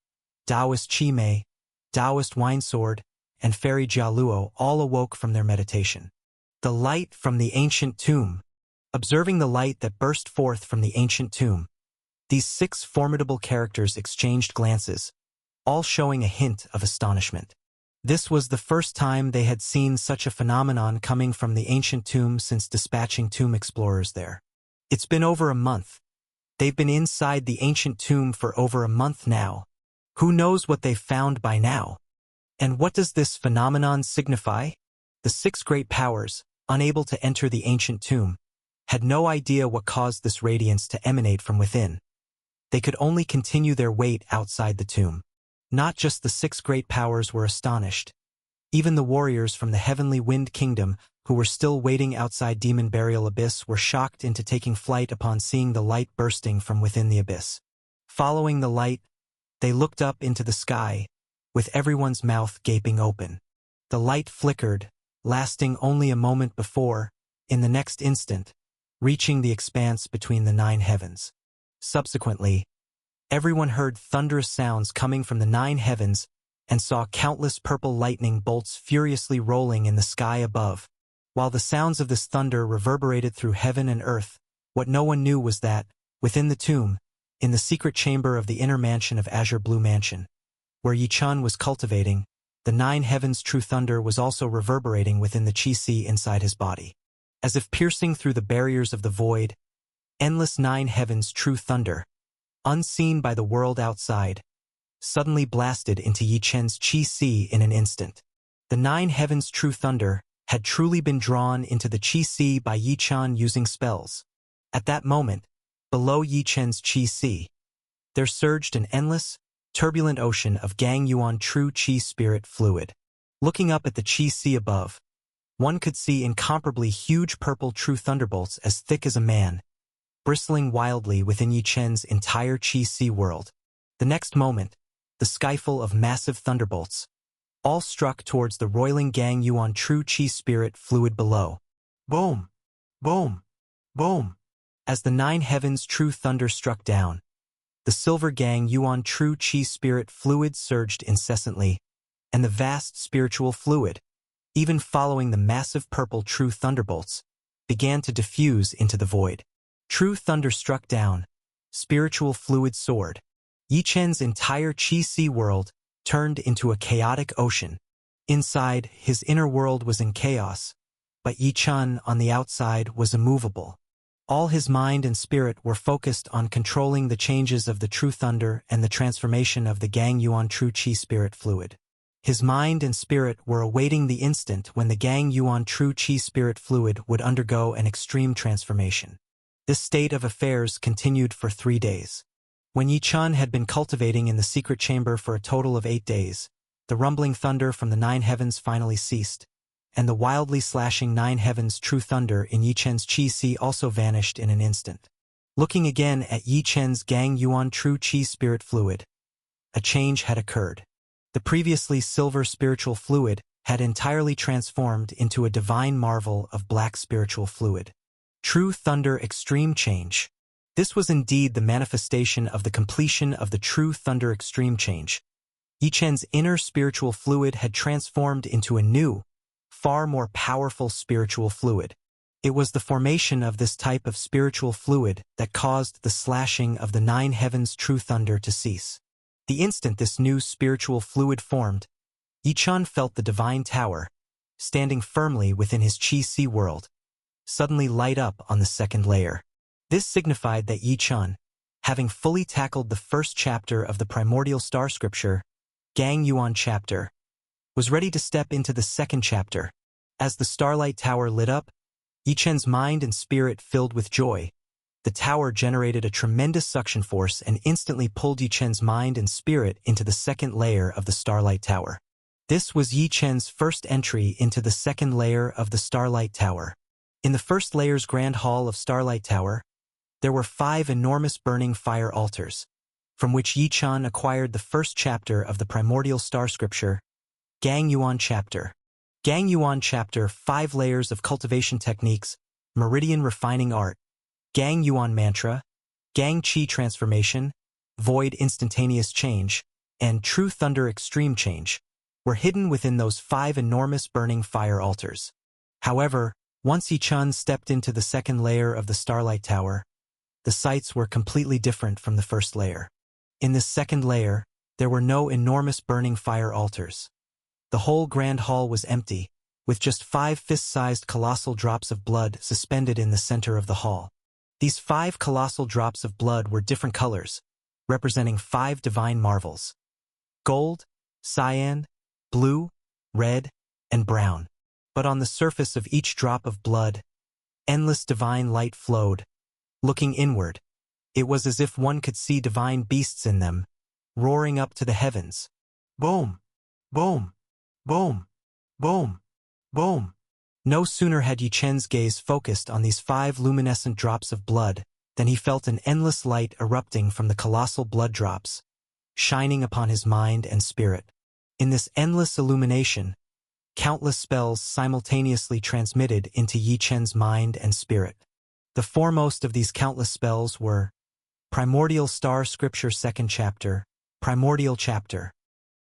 Taoist Chi-Mei, Taoist Winesword, and Fairy Jialuo all awoke from their meditation. The light from the ancient tomb. Observing the light that burst forth from the ancient tomb, these 6 formidable characters exchanged glances, all showing a hint of astonishment. This was the first time they had seen such a phenomenon coming from the ancient tomb since dispatching tomb explorers there. It's been over a month. They've been inside the ancient tomb for over a month now. Who knows what they've found by now? And what does this phenomenon signify? The 6 great powers, unable to enter the ancient tomb, had no idea what caused this radiance to emanate from within. They could only continue their wait outside the tomb. Not just the 6 great powers were astonished. Even the warriors from the Heavenly Wind Kingdom, who were still waiting outside Demon Burial Abyss, were shocked into taking flight upon seeing the light bursting from within the abyss. Following the light, they looked up into the sky, with everyone's mouth gaping open. The light flickered, lasting only a moment before, in the next instant, reaching the expanse between the 9 heavens. Subsequently, everyone heard thunderous sounds coming from the 9 heavens and saw countless purple lightning bolts furiously rolling in the sky above. While the sounds of this thunder reverberated through heaven and earth, what no one knew was that, within the tomb, in the secret chamber of the inner mansion of Azure Blue Mansion, where Yi Chun was cultivating, the 9 heavens' true thunder was also reverberating within the chi sea inside his body. As if piercing through the barriers of the void, endless 9 heavens' true thunder, unseen by the world outside, suddenly blasted into Yi Chen's chi sea in an instant. The 9 heavens' true thunder had truly been drawn into the chi sea by Yi Chen using spells. At that moment, below Yi Chen's chi sea, there surged an endless, turbulent ocean of Gang Yuan true chi spirit fluid. Looking up at the chi sea above, one could see incomparably huge purple true thunderbolts as thick as a man, bristling wildly within Yi Chen's entire chi sea world. The next moment, the skyful of massive thunderbolts, all struck towards the roiling Gang Yuan true chi spirit fluid below. Boom! Boom! Boom! As the 9 heavens true thunder struck down, The silver gang Yuan true chi spirit fluid surged incessantly, and the vast spiritual fluid, even following the massive purple true thunderbolts, began to diffuse into the void. True thunder struck down, spiritual fluid soared. Yi Chen's entire Qi-Si world turned into a chaotic ocean. Inside, his inner world was in chaos, but Yi Chen on the outside was immovable. All his mind and spirit were focused on controlling the changes of the true thunder and the transformation of the Gang Yuan true Qi spirit fluid. His mind and spirit were awaiting the instant when the Gang Yuan true Qi spirit fluid would undergo an extreme transformation. This state of affairs continued for 3 days. When Yi Chen had been cultivating in the secret chamber for a total of 8 days, the rumbling thunder from the 9 heavens finally ceased, and the wildly slashing 9 heavens true thunder in Yi Chen's Qi-Si also vanished in an instant. Looking again at Yi Chen's Gang Yuan true Qi spirit fluid, a change had occurred. The previously silver spiritual fluid had entirely transformed into a divine marvel of black spiritual fluid. True thunder extreme change. This was indeed the manifestation of the completion of the true thunder extreme change. Yi Chen's inner spiritual fluid had transformed into a new, far more powerful spiritual fluid. It was the formation of this type of spiritual fluid that caused the slashing of the 9 heavens true thunder to cease. The instant this new spiritual fluid formed, Yi Chen felt the divine tower, standing firmly within his Qi-Si world, suddenly light up on the second layer. This signified that Yi Chen, having fully tackled the first chapter of the primordial star scripture, Gang Yuan chapter, was ready to step into the second chapter. As the starlight tower lit up, Yi Chen's mind and spirit filled with joy. The tower generated a tremendous suction force and instantly pulled Yi Chen's mind and spirit into the second layer of the starlight tower. This was Yi Chen's first entry into the second layer of the starlight tower. In the first layer's grand hall of starlight tower, there were 5 enormous burning fire altars, from which Yi Chen acquired the first chapter of the primordial star scripture, Gang Yuan chapter. Gang Yuan chapter 5 layers of cultivation techniques, meridian refining art, Gang Yuan mantra, Gang Qi transformation, void instantaneous change, and true thunder extreme change, were hidden within those 5 enormous burning fire altars. However, once Yi Chen stepped into the second layer of the starlight tower, the sights were completely different from the first layer. In this second layer, there were no enormous burning fire altars. The whole grand hall was empty, with just 5 fist-sized colossal drops of blood suspended in the center of the hall. These 5 colossal drops of blood were different colors, representing 5 divine marvels: gold, cyan, blue, red, and brown. But on the surface of each drop of blood, endless divine light flowed. Looking inward, it was as if one could see divine beasts in them, roaring up to the heavens. Boom! Boom! Boom! Boom! Boom! No sooner had Yi Chen's gaze focused on these 5 luminescent drops of blood than he felt an endless light erupting from the colossal blood drops, shining upon his mind and spirit. In this endless illumination, countless spells simultaneously transmitted into Yi Chen's mind and spirit. The foremost of these countless spells were Primordial Star Scripture 2nd Chapter, Primordial Chapter,